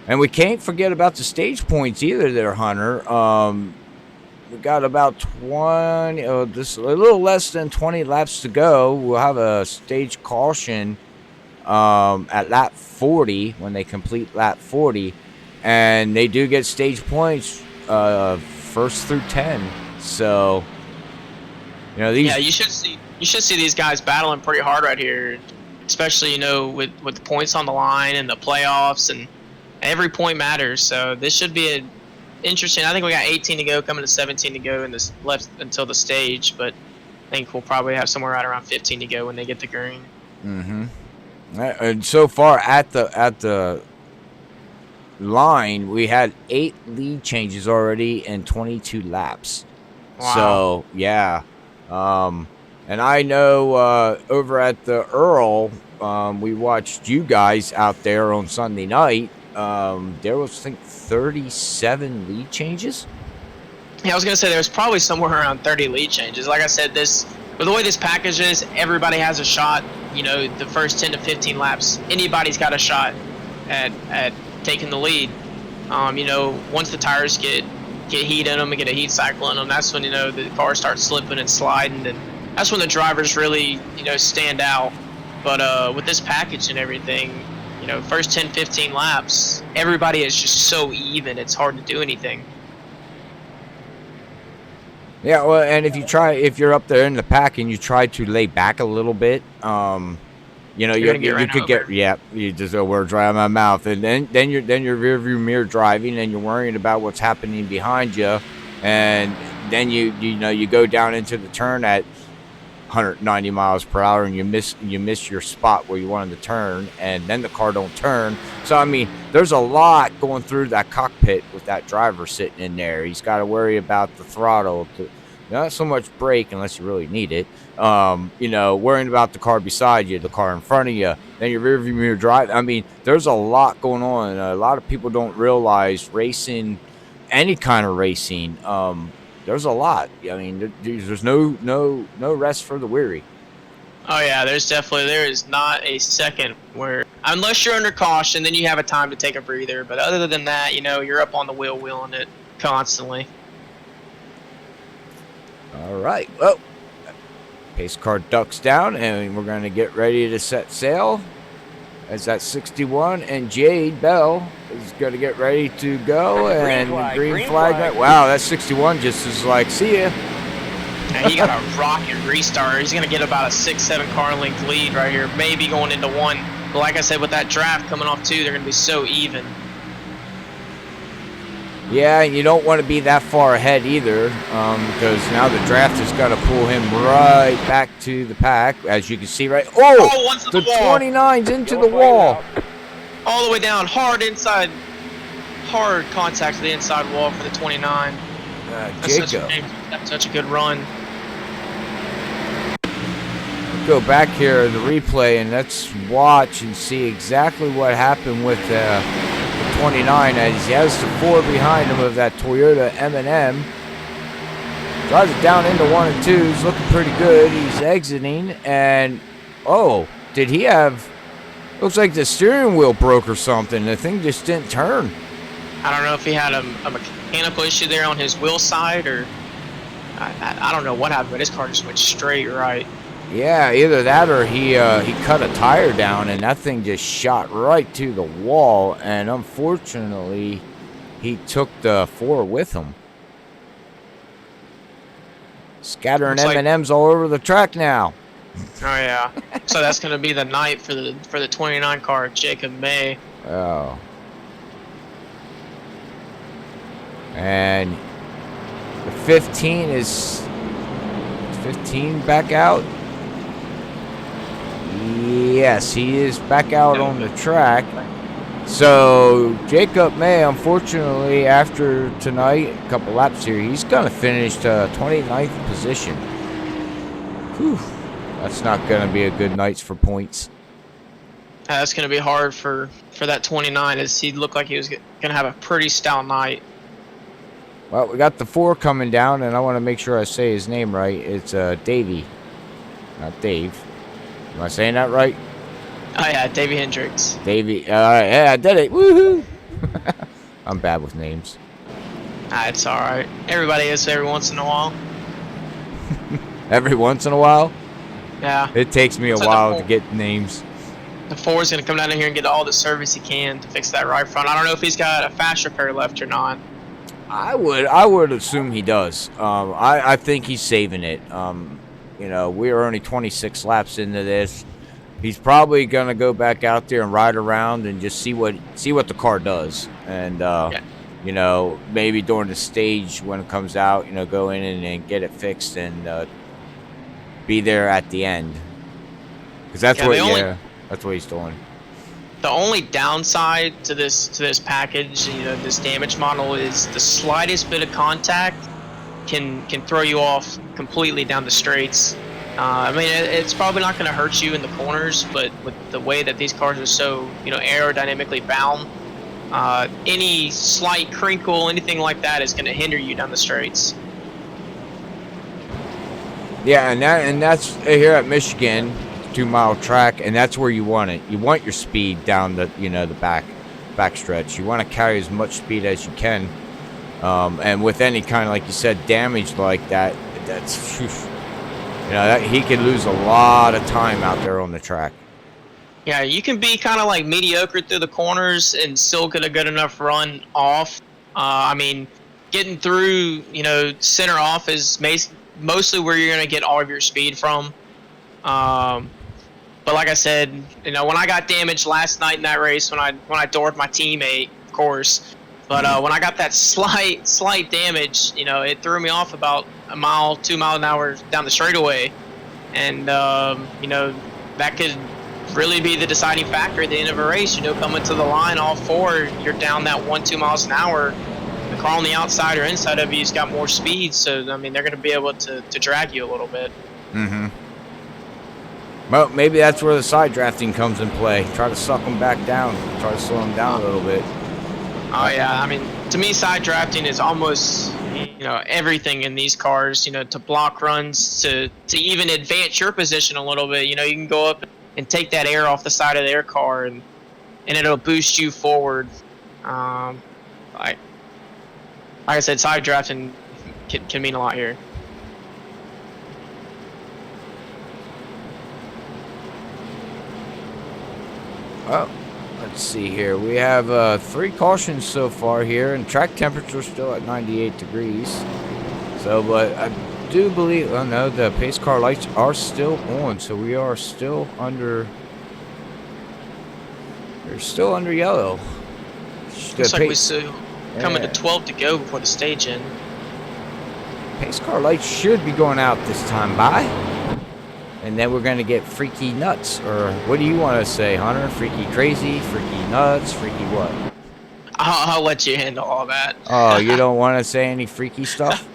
And we can't forget about the stage points either there, Hunter. We got about 20, just a little less than 20 laps to go. We'll have a stage caution at lap 40 when they complete lap 40. and they do get stage points first through 10. So, you know, these. Yeah, you should see these guys battling pretty hard right here, especially, you know, with the points on the line and the playoffs, and every point matters. So this should be interesting. I think we got 18 to go, coming to 17 to go in this left until the stage, but I think we'll probably have somewhere right around 15 to go when they get the green. And so far at the line, we had 8 lead changes already in 22 laps. Wow. So yeah, and I know over at the Earl, we watched you guys out there on Sunday night. There was, I think, 37 lead changes. Yeah, I was gonna say there was probably somewhere around 30 lead changes. Like I said, with the way this package is, everybody has a shot. You know, the first 10 to 15 laps, anybody's got a shot at taking the lead. You know, once the tires get heat in them and get a heat cycle in them, that's when, you know, the car starts slipping and sliding, and that's when the drivers really, you know, stand out. But with this package and everything, you know, first 10, 15 laps, everybody is just so even, it's hard to do anything. Yeah, well, and if you're up there in the pack and you try to lay back a little bit, you know, you could get, you just a word dry out my mouth, and then you're rear view mirror driving, and you're worrying about what's happening behind you, and then you know you go down into the turn at 190 miles per hour, and you miss your spot where you wanted to turn, and then the car don't turn. So I mean, there's a lot going through that cockpit with that driver sitting in there. He's got to worry about the throttle, not so much brake unless you really need it. You know, worrying about the car beside you, the car in front of you, then your rear view mirror drive. I mean, there's a lot going on. A lot of people don't realize racing, any kind of racing. There's a lot. I mean, there's no rest for the weary. Oh yeah, there is not a second where, unless you're under caution, then you have a time to take a breather. But other than that, you know, you're up on the wheel wheeling it constantly. All right. Well, pace car ducks down, and we're going to get ready to set sail. As that 61 and Jade Bell is going to get ready to go, and green flag. Wow, that 61 just is like, see ya. And he got a rocket restart. He's going to get about a 6-7 car length lead right here, maybe going into 1. But like I said, with that draft coming off 2, they're going to be so even. Yeah, and you don't want to be that far ahead either, because now the draft has got to pull him right back to the pack, as you can see right. Oh, the 29's into the wall. All the way down, hard contact to the inside wall for the 29. Jacob. That's such a good run. Go back here to the replay, and let's watch and see exactly what happened with the 29 as he has the 4 behind him of that Toyota M&M. Drives it down into 1 and 2. He's looking pretty good. He's exiting, and did he have? Looks like the steering wheel broke or something. The thing just didn't turn. I don't know if he had a mechanical issue there on his wheel side, or I don't know what happened, but his car just went straight right. Yeah, either that or he cut a tire down, and that thing just shot right to the wall, and unfortunately he took the 4 with him. Scattering M&Ms all over the track now. Oh yeah. So that's going to be the night for the 29 car, Jacob May. Oh. And the 15 is 15 back out. Yes, he is back out on the track. So Jacob May, unfortunately, after tonight, a couple laps here, he's going to finish 29th position. Whew. That's not going to be a good night for points. That's going to be hard for that 29, as he looked like he was going to have a pretty stout night. Well, we got the 4 coming down, and I want to make sure I say his name right. It's Davey, not Dave. Am I saying that right? Oh yeah, Davey Hendricks. Davey, yeah, I did it. Woohoo! I'm bad with names. It's all right. Everybody is every once in a while. Every once in a while? Yeah. It takes me a while to get names. The 4 is going to come down in here and get all the service he can to fix that right front. I don't know if he's got a fast repair left or not. I would assume he does. I think he's saving it. You know, we're only 26 laps into this. He's probably gonna go back out there and ride around and just see what the car does, and you know, maybe during the stage when it comes out, you know, go in and get it fixed and be there at the end, because that's that's what he's doing. The only downside to this package, you know, this damage model, is the slightest bit of contact can throw you off completely down the straights. I mean, it's probably not going to hurt you in the corners, but with the way that these cars are so, you know, aerodynamically bound, any slight crinkle, anything like that is going to hinder you down the straights. Yeah, and that's here at Michigan, 2-mile track, and that's where you want it. You want your speed down the, you know, the back stretch. You want to carry as much speed as you can, and with any kind of, like you said, damage like that, that's, you know, that he could lose a lot of time out there on the track. Yeah, you can be kind of like mediocre through the corners and still get a good enough run off. I mean, getting through, you know, center off is mostly where you're going to get all of your speed from. But like I said, you know, when I got damaged last night in that race, when I doored my teammate, of course, but when I got that slight damage, you know, it threw me off about 1 mile, 2 miles an hour down the straightaway, and you know, that could really be the deciding factor at the end of a race. You know, coming to the line all 4, you're down that 1-2 miles an hour. The car on the outside or inside of you's got more speed, so I mean, they're going to be able to drag you a little bit. Mm-hmm. Well, maybe that's where the side drafting comes in play. Try to suck them back down. Try to slow them down a little bit. Oh yeah, I mean, to me, side drafting is almost, you know, everything in these cars. You know, to block runs, to even advance your position a little bit. You know, you can go up and take that air off the side of their car, and it'll boost you forward. Like I said, side drafting can mean a lot here. Well, let's see here. We have 3 cautions so far here, and track temperature still at 98 degrees. So, but I do believe, oh no, the pace car lights are still on, so we are still under. We're still under yellow. Looks like we still coming to 12 to go before the stage end. Pace car lights should be going out this time by. And then we're going to get freaky nuts, or what do you want to say, Hunter? Freaky crazy, freaky nuts, freaky what? I'll let you handle all that. Oh, you don't want to say any freaky stuff?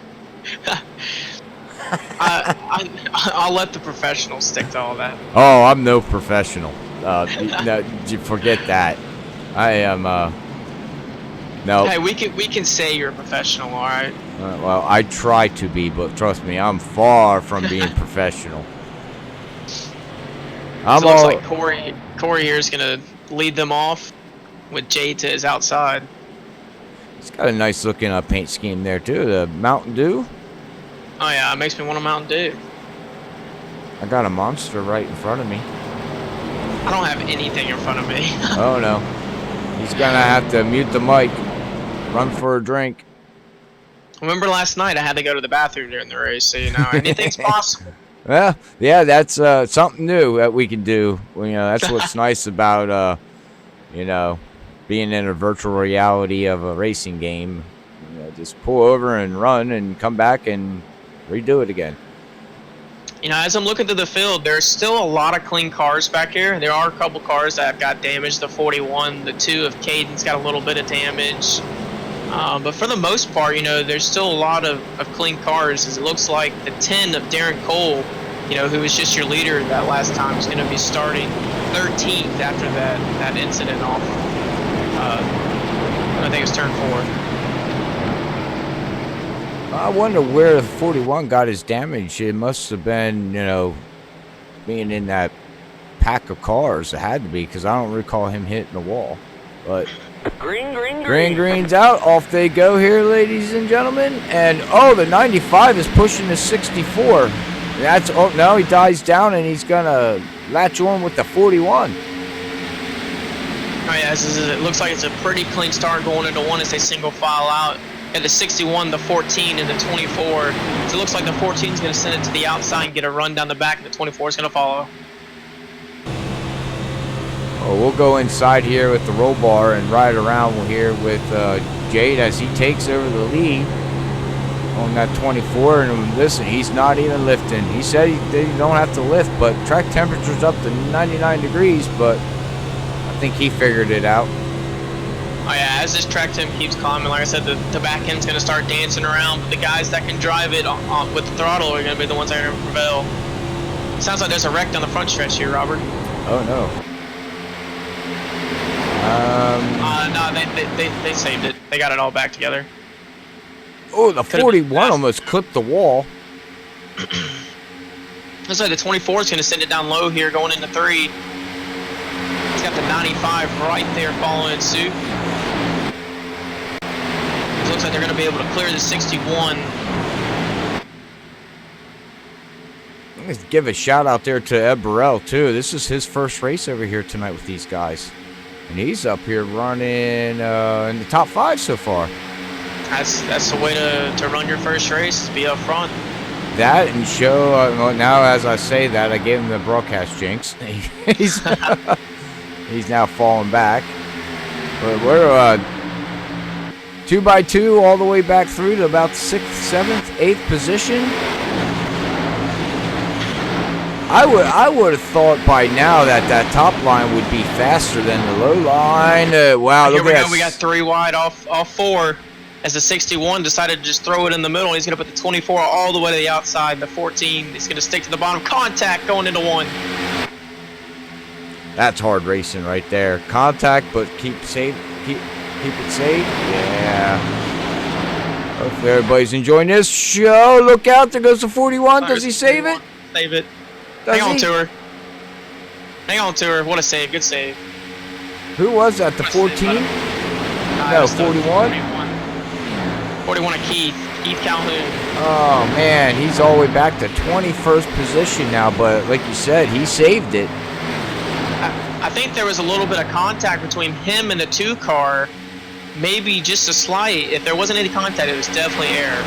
I'll let the professionals stick to all that. Oh, I'm no professional. No, you forget that. I am, no. Hey, we can say you're a professional, all right? Well, I try to be, but trust me, I'm far from being professional. So it looks like Corey here is going to lead them off with Jay to his outside. It's got a nice looking paint scheme there too. The Mountain Dew. Oh yeah, it makes me want a Mountain Dew. I got a Monster right in front of me. I don't have anything in front of me. Oh no. He's going to have to mute the mic. Run for a drink. Remember last night I had to go to the bathroom during the race, so you know, anything's possible. Well, yeah, that's something new that we can do. Well, you know, that's what's nice about, you know, being in a virtual reality of a racing game. You know, just pull over and run and come back and redo it again. You know, as I'm looking through the field, there's still a lot of clean cars back here. There are a couple cars that have got damaged. The 41, the 2 of Caden's got a little bit of damage. But for the most part, you know, there's still a lot of clean cars. As it looks like the 10 of Darren Cole, you know, who was just your leader that last time, is going to be starting 13th after that incident off. I think it was turn 4. I wonder where the 41 got his damage. It must have been, you know, being in that pack of cars. It had to be, because I don't recall him hitting the wall. But green's out. Off they go here, ladies and gentlemen. And oh, the 95 is pushing the 64. That's, oh no, he dies down and he's gonna latch on with the 41. Oh yeah, it looks like it's a pretty clean start going into one as they single file out. At the 61, the 14, and the 24. So it looks like the 14 is going to send it to the outside and get a run down the back, and the 24 is going to follow. Oh, we'll go inside here with the roll bar and ride around here with Jade as he takes over the lead on that 24. And listen, he's not even lifting. He said they don't have to lift, but track temperature's up to 99 degrees, but I think he figured it out. Oh yeah, as this track temp keeps climbing, like I said, the back end's going to start dancing around, but the guys that can drive it with the throttle are going to be the ones that are going to prevail. Sounds like there's a wreck down the front stretch here, Robert. Oh no. No, they saved it. They got it all back together. Oh, the 41 almost clipped the wall. Looks like the 24 is going to send it down low here going into 3. He's got the 95 right there following suit. It looks like they're going to be able to clear the 61. Let's give a shout out there to Ed Burrell too. This is his first race over here tonight with these guys. And he's up here running in the top 5 so far. That's the way to run your first race, be up front. That and show, now as I say that, I gave him the broadcast jinx. He's now falling back. But we're 2x2 all the way back through to about 6th, 7th, 8th position. I would have thought by now that top line would be faster than the low line. Wow, Here look we at go. that. We got 3 wide off 4. As the 61 decided to just throw it in the middle. He's going to put the 24 all the way to the outside. The 14 is going to stick to the bottom. Contact going into 1. That's hard racing right there. Contact, but keep it safe. Keep it safe. Yeah. Hopefully everybody's enjoying this show. Look out! There goes the 41. Does he save it? Save it. Does Hang on he? to her. Hang on to her. What a save. Good save. Who was that? The 14? No, 41. 41 of Keith Calhoun. Oh man, he's all the way back to 21st position now. But like you said, he saved it. I think there was a little bit of contact between him and the 2 car. Maybe just a slight. If there wasn't any contact, it was definitely air.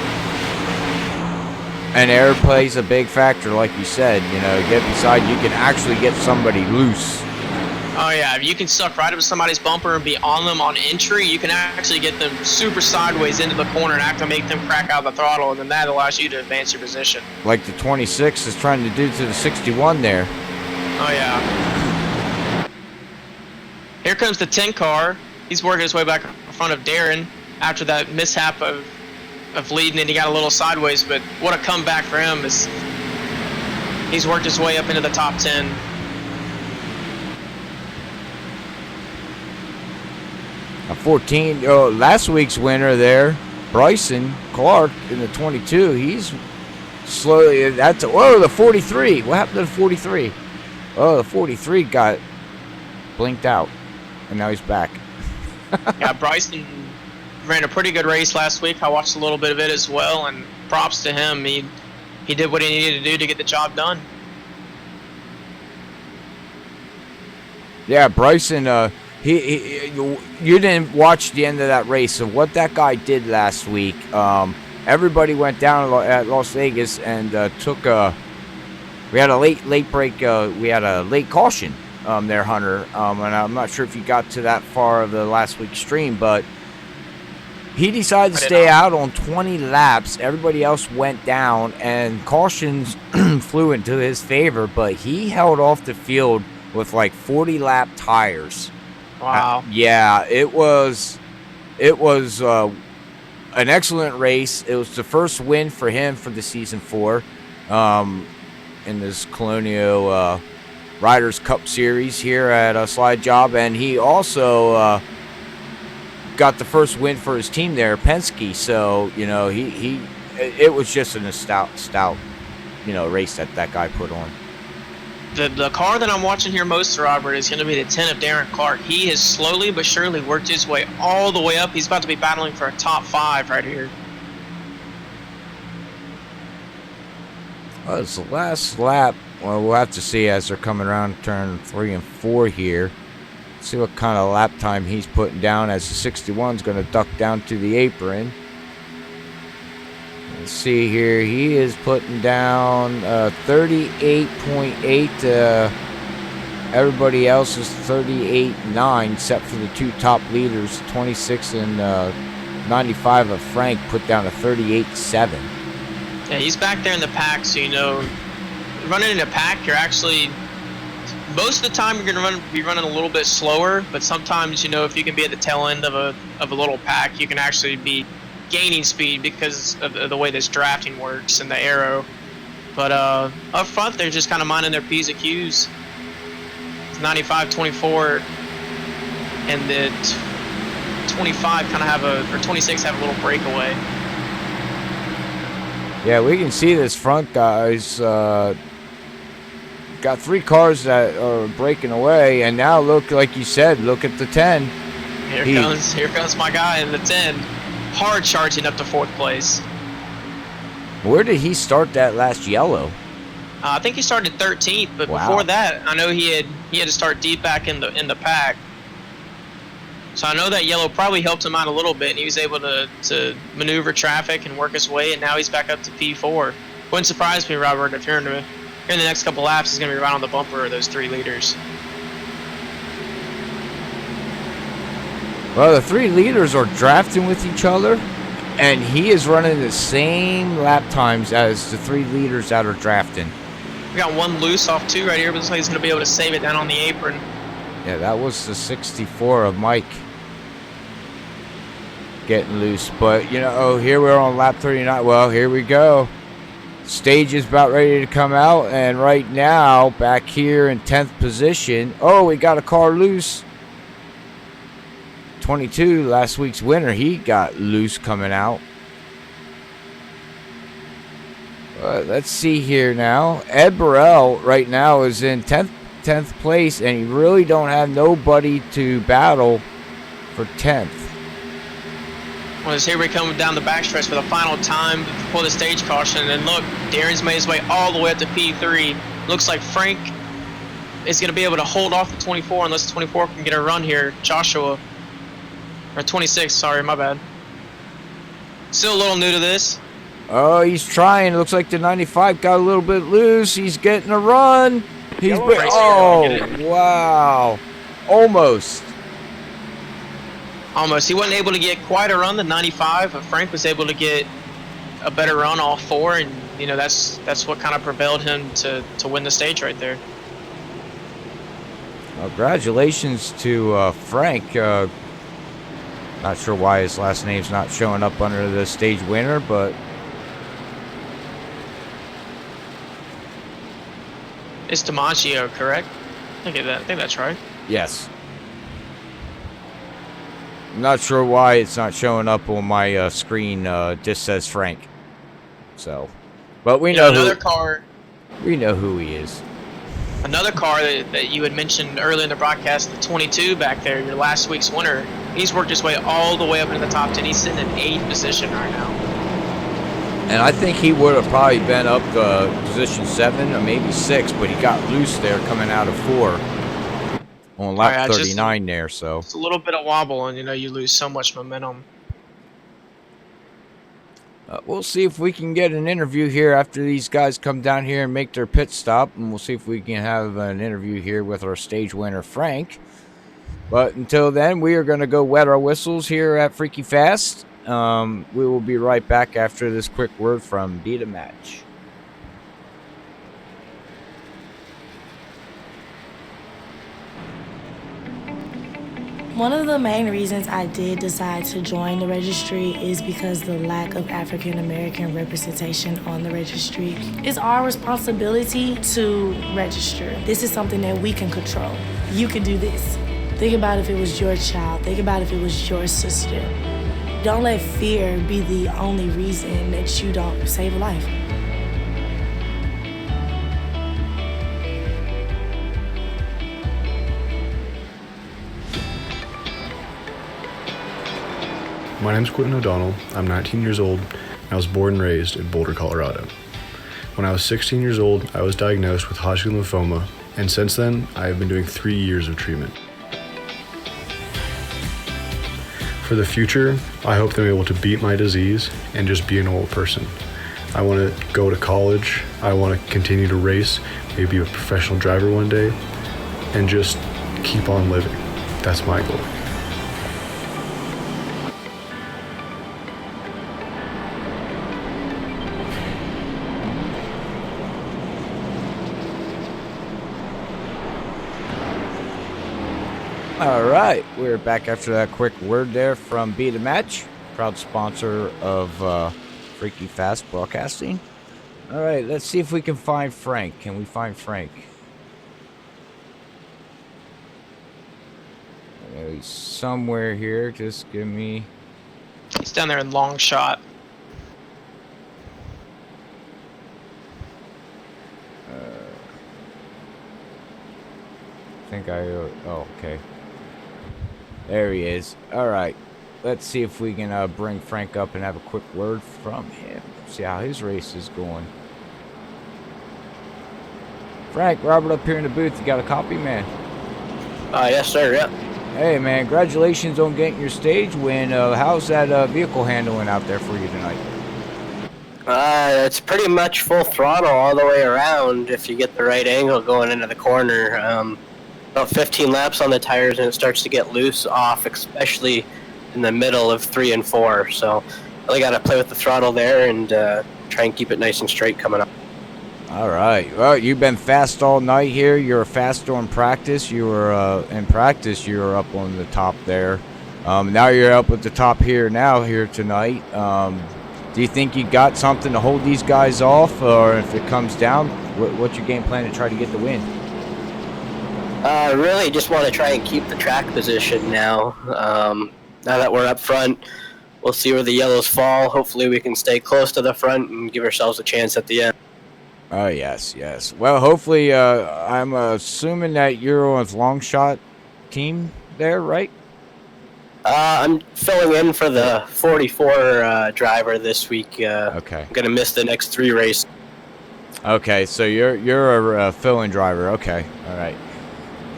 And air plays a big factor, like you said. You know, get beside, you can actually get somebody loose. Oh yeah, if you can suck right up to somebody's bumper and be on them on entry, you can actually get them super sideways into the corner and have to make them crack out the throttle, and then that allows you to advance your position. Like the 26 is trying to do to the 61 there. Oh yeah. Here comes the 10 car. He's working his way back in front of Darren after that mishap of leading, and he got a little sideways, but what a comeback for him. Is he's worked his way up into the top 10. A 14, last week's winner there, Bryson Clark in the 22. He's slowly, the 43. What happened to the 43? Oh, the 43 got blinked out, and now he's back. Yeah, Bryson ran a pretty good race last week. I watched a little bit of it as well, and props to him. He did what he needed to do to get the job done. Yeah, Bryson, you didn't watch the end of that race. So what that guy did last week, everybody went down at Las Vegas and we had a late break. We had a late caution there, Hunter. And I'm not sure if you got to that far of the last week's stream, but he decided to stay out on 20 laps. Everybody else went down, and cautions flew into his favor, but he held off the field with like 40 lap tires. Wow. Yeah, it was an excellent race. It was the first win for him for the season 4 in this Colonial Riders Cup Series here at SlideJawb, and he also got the first win for his team there, Penske. So you know it was just a stout race that guy put on. The car that I'm watching here most, Robert, is going to be the 10 of Darren Clark. He has slowly but surely worked his way all the way up. He's about to be battling for a top 5 right here. Well, it's the last lap. Well, we'll have to see as they're coming around turn 3 and 4 here. See what kind of lap time he's putting down as the 61 is going to duck down to the apron. Let's see here. He is putting down 38.8. Everybody else is 38.9 except for the two top leaders, 26 and 95 of Frank, put down a 38.7. Yeah, he's back there in the pack, so you know, running in a pack, you're actually, most of the time you're going to be running a little bit slower, but sometimes, you know, if you can be at the tail end of a little pack, you can actually be gaining speed because of the way this drafting works and the arrow. But up front, they're just kind of minding their P's and Q's. 95, 24, and the 25 kind of have or 26 have a little breakaway. Yeah, we can see this front guys got 3 cars that are breaking away, and now look, like you said, look at the 10. Here comes my guy in the 10, hard charging up to 4th place. Where did he start that last yellow? I think he started 13th, but wow. Before that, I know he had to start deep back in the pack. So I know that yellow probably helped him out a little bit, and he was able to maneuver traffic and work his way, and now he's back up to P4. Wouldn't surprise me, Robert, if here in the next couple laps, he's going to be right on the bumper of those 3 leaders. Well, the 3 leaders are drafting with each other, and he is running the same lap times as the 3 leaders that are drafting. We got one loose off 2 right here, but looks like he's going to be able to save it down on the apron. Yeah, that was the 64 of Mike getting loose. But, you know, here we're on lap 39. Well, here we go. Stage is about ready to come out, and right now, back here in 10th position. Oh, we got a car loose. 22, last week's winner, he got loose coming out. Let's see here now. Ed Burrell right now is in 10th place, and you really don't have nobody to battle for 10th. Well, as here we come down the backstretch for the final time before the stage caution, and look, Darren's made his way all the way up to P3. Looks like Frank is going to be able to hold off the 24 unless the 24 can get a run here. Joshua, or 26, sorry, my bad. Still a little new to this. Oh, he's trying. Looks like the 95 got a little bit loose. He's getting a run. He's wow. Almost. He wasn't able to get quite a run, the 95, but Frank was able to get a better run all 4, and you know that's what kind of propelled him to win the stage right there. Well, congratulations to Frank. Not sure why his last name's not showing up under the stage winner, but it's Dimaggio, correct? I think that's right. Yes. I'm not sure why it's not showing up on my screen. Just says Frank. So, but we know we know who he is. Another car that you had mentioned earlier in the broadcast, the 22 back there, your last week's winner. He's worked his way all the way up into the top 10. He's sitting in 8th position right now. And I think he would have probably been up to position 7 or maybe 6, but he got loose there coming out of 4 on lap 39 there. So it's a little bit of wobble, and you know you lose so much momentum. We'll see if we can get an interview here after these guys come down here and make their pit stop, and we'll see if we can have an interview here with our stage winner, Frank. But until then, we are going to go wet our whistles here at Freaky Fast. We will be right back after this quick word from Be The Match. One of the main reasons I did decide to join the registry is because the lack of African American representation on the registry. It's our responsibility to register. This is something that we can control. You can do this. Think about if it was your child. Think about if it was your sister. Don't let fear be the only reason that you don't save a life. My name's Quentin O'Donnell. I'm 19 years old, and I was born and raised in Boulder, Colorado. When I was 16 years old, I was diagnosed with Hodgkin lymphoma, and since then, I have been doing 3 years of treatment. For the future, I hope that I'm able to beat my disease and just be a normal person. I want to go to college. I want to continue to race, maybe be a professional driver one day, and just keep on living. That's my goal. All right, we're back after that quick word there from Be The Match, proud sponsor of Freaky Fast Broadcasting. All right, let's see if we can find Frank. Can we find Frank? He's somewhere here. Just give me... He's down there in long shot. I think oh, okay. There he is. All right. Let's see if we can bring Frank up and have a quick word from him. See how his race is going. Frank, Robert up here in the booth. You got a copy, man? Yes, sir. Yep. Hey, man. Congratulations on getting your stage win. How's that vehicle handling out there for you tonight? It's pretty much full throttle all the way around if you get the right angle going into the corner. About 15 laps on the tires and it starts to get loose off, especially in the middle of 3 and 4. So really got to play with the throttle there and try and keep it nice and straight coming up. All right. Well, you've been fast all night here. You were fast in practice. You were in practice. You were up on the top there. Now you're up at the top here tonight. Do you think you got something to hold these guys off, or if it comes down, what's your game plan to try to get the win? Really just want to try and keep the track position now. Now that we're up front, we'll see where the yellows fall. Hopefully we can stay close to the front and give ourselves a chance at the end. Oh, yes. Well, hopefully, I'm assuming that you're on a long shot team there, right? I'm filling in for the 44 driver this week. Okay. I'm gonna miss the next 3 races. Okay, so you're a fill-in driver. Okay, all right.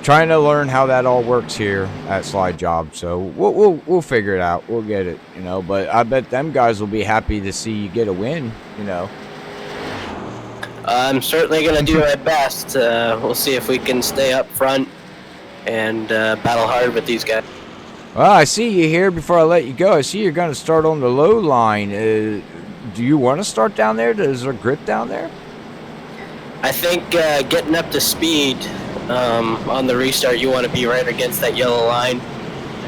Trying to learn how that all works here at SlideJawb, so we'll figure it out. We'll get it, you know. But I bet them guys will be happy to see you get a win, you know. I'm certainly gonna do my best. We'll see if we can stay up front and battle hard with these guys. Well, I see you here. Before I let you go, I see you're going to start on the low line. Do you want to start down there? Is there grip down there? I think getting up to speed on the restart, you want to be right against that yellow line.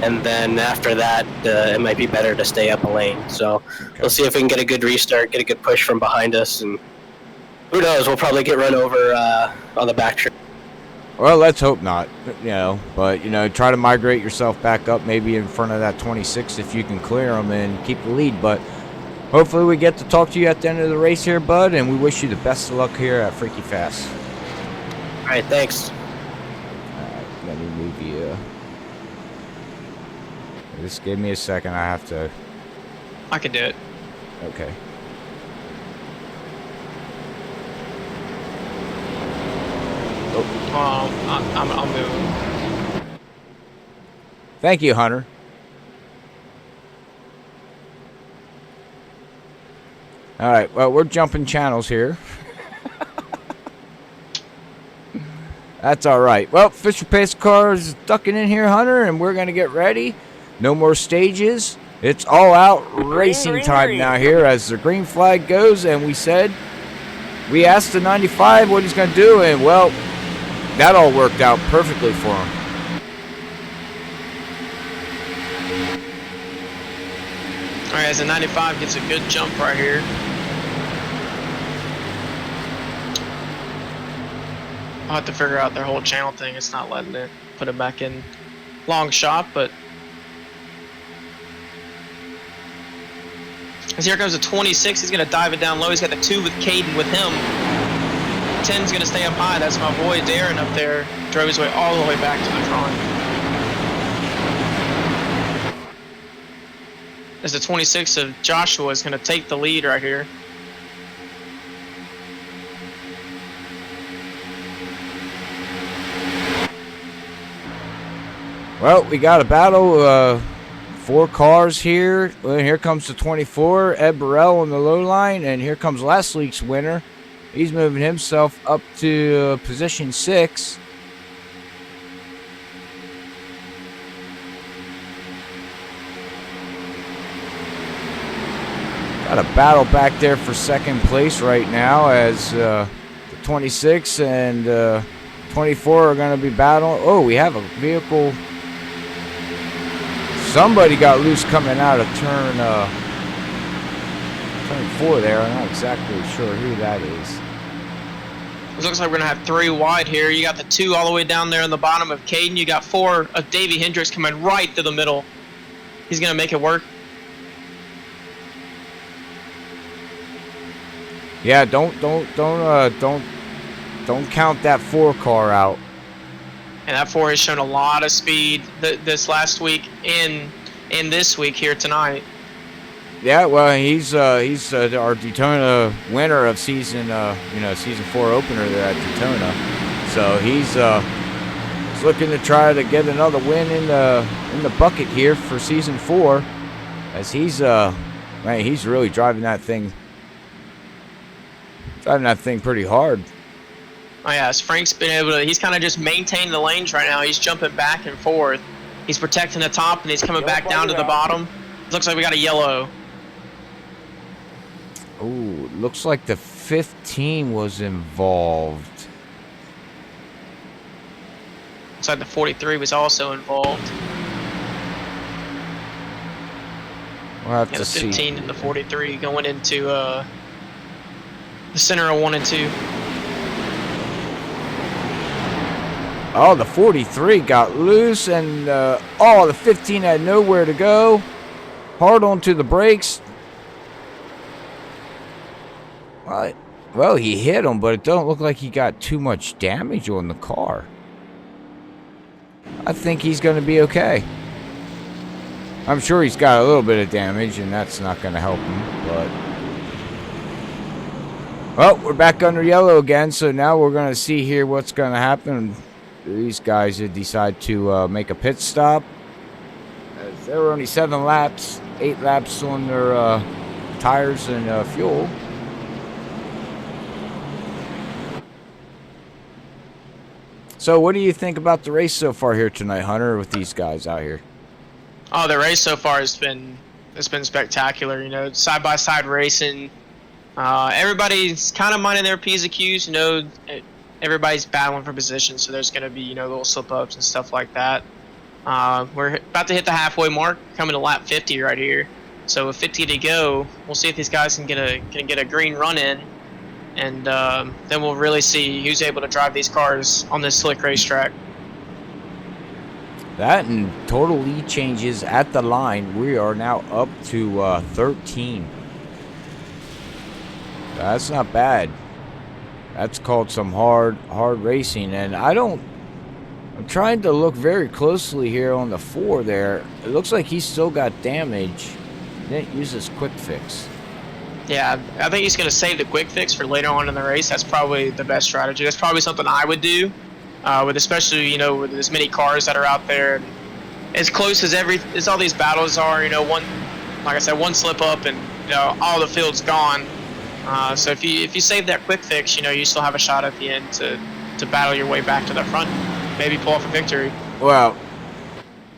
And then after that, it might be better to stay up a lane. So okay. We'll see if we can get a good restart, get a good push from behind us. And who knows, we'll probably get run over on the back trip. Well, let's hope not, you know. But, you know, try to migrate yourself back up maybe in front of that 26 if you can clear them and keep the lead. But hopefully we get to talk to you at the end of the race here, bud, and we wish you the best of luck here at Freaky Fast. All right, thanks. All right, let me move you. Just give me a second. I have to... I can do it. Okay. I'll move. Thank you, Hunter. All right, well, we're jumping channels here. That's all right. Well, Fisher Pace car is ducking in here, Hunter, and we're going to get ready. No more stages. It's all out racing time now here as the green flag goes, and we asked the 95 what he's going to do, and, well, that all worked out perfectly for him. All right, as the 95 gets a good jump right here. I'll have to figure out their whole channel thing. It's not letting it put it back in long shot, but as here comes a 26, he's gonna dive it down low. He's got the 2 with Caden with him. 10's gonna stay up high. That's my boy Darren up there. Drove his way all the way back to the front. As the 26 of Joshua is gonna take the lead right here. Well, we got a battle 4 cars here. Well, here comes the 24, Ed Burrell on the low line, and here comes last week's winner. He's moving himself up to position 6. Got a battle back there for second place right now as the 26 and 24 are going to be battling. Oh, we have a vehicle. Somebody got loose coming out of turn 4 there. I'm not exactly sure who that is. It looks like we're going to have 3 wide here. You got the 2 all the way down there on the bottom of Caden. You got 4 of Davey Hendricks coming right through the middle. He's going to make it work. Yeah, don't count that 4 car out. And that 4 has shown a lot of speed this last week and this week here tonight. Yeah, well, he's our Daytona winner of season 4 opener there at Daytona. So he's looking to try to get another win in the bucket here for season 4, as he's really driving that thing pretty hard. Oh yeah, as Frank's been able to, he's kind of just maintaining the lanes right now. He's jumping back and forth. He's protecting the top and he's coming back down to the bottom. Looks like we got a yellow. Oh, looks like the 15 was involved. Looks like the 43 was also involved. We'll have to the see. 15 and the 43 going into the center of 1 and 2. Oh, the 43 got loose, and the 15 had nowhere to go. Hard onto the brakes. Well, he hit him, but it don't look like he got too much damage on the car. I think he's going to be okay. I'm sure he's got a little bit of damage, and that's not going to help him, but... Well, we're back under yellow again, so now we're going to see here what's going to happen. These guys decide to make a pit stop. There were only 7 laps, 8 laps on their tires and fuel. So what do you think about the race so far here tonight, Hunter, with these guys out here? Oh, the race so far has been spectacular. You know, side by side racing. Everybody's kind of minding their P's and Q's. You know, everybody's battling for position, so there's going to be little slip ups and stuff like that. We're about to hit the halfway mark, coming to lap 50 right here. So with 50 to go, we'll see if these guys can get a green run in, and then we'll really see who's able to drive these cars on this slick racetrack. That and total lead changes at the line. We are now up to 13. That's not bad. That's called some hard racing, and I'm trying to look very closely here on the 4 there. It looks like he's still got damage. Didn't use his quick fix. Yeah, I think he's going to save the quick fix for later on in the race. That's probably the best strategy. That's probably something I would do, with especially with as many cars that are out there, as close as all these battles are. Like I said, one slip up and all the field's gone. So if you save that quick fix, you still have a shot at the end to battle your way back to the front, maybe pull off a victory. Well,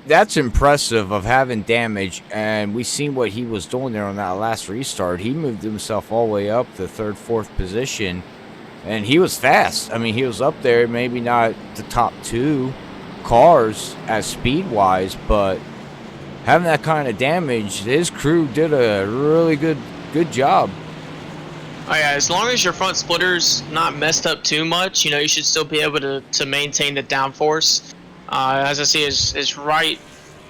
that's impressive of having damage, and we seen what he was doing there on that last restart. He moved himself all the way up to 3rd, 4th position, and he was fast. I mean, he was up there, maybe not the top 2 cars as speed-wise, but having that kind of damage, his crew did a really good job. Oh yeah, as long as your front splitter's not messed up too much, you should still be able to maintain the downforce. As I see, his right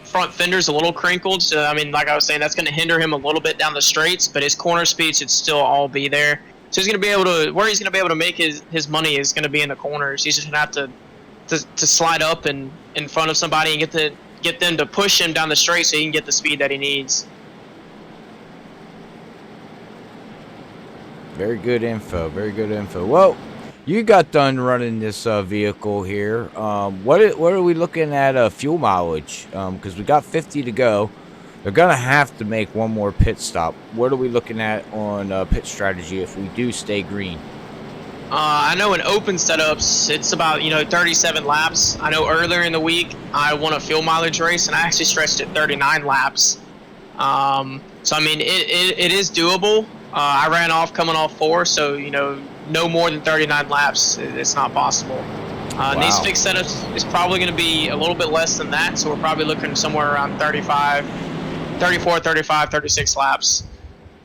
front fender's a little crinkled, so I mean, like I was saying, that's going to hinder him a little bit down the straights, but his corner speed should still all be there. So he's going to be able to, where he's going to be able to make his money is going to be in the corners. He's just going to have to slide up in front of somebody and get them to push him down the straight so he can get the speed that he needs. Very good info. Very good info. Well, you got done running this vehicle here. What are we looking at fuel mileage? Because we got 50 to go. They're going to have to make one more pit stop. What are we looking at on pit strategy if we do stay green? I know in open setups, it's about, 37 laps. I know earlier in the week, I won a fuel mileage race, and I actually stretched it 39 laps. So, I mean, it is doable. I ran off coming off 4, so, no more than 39 laps. It's not possible. Wow. These fixed setups is probably going to be a little bit less than that, so we're probably looking somewhere around 34, 35, 36 laps.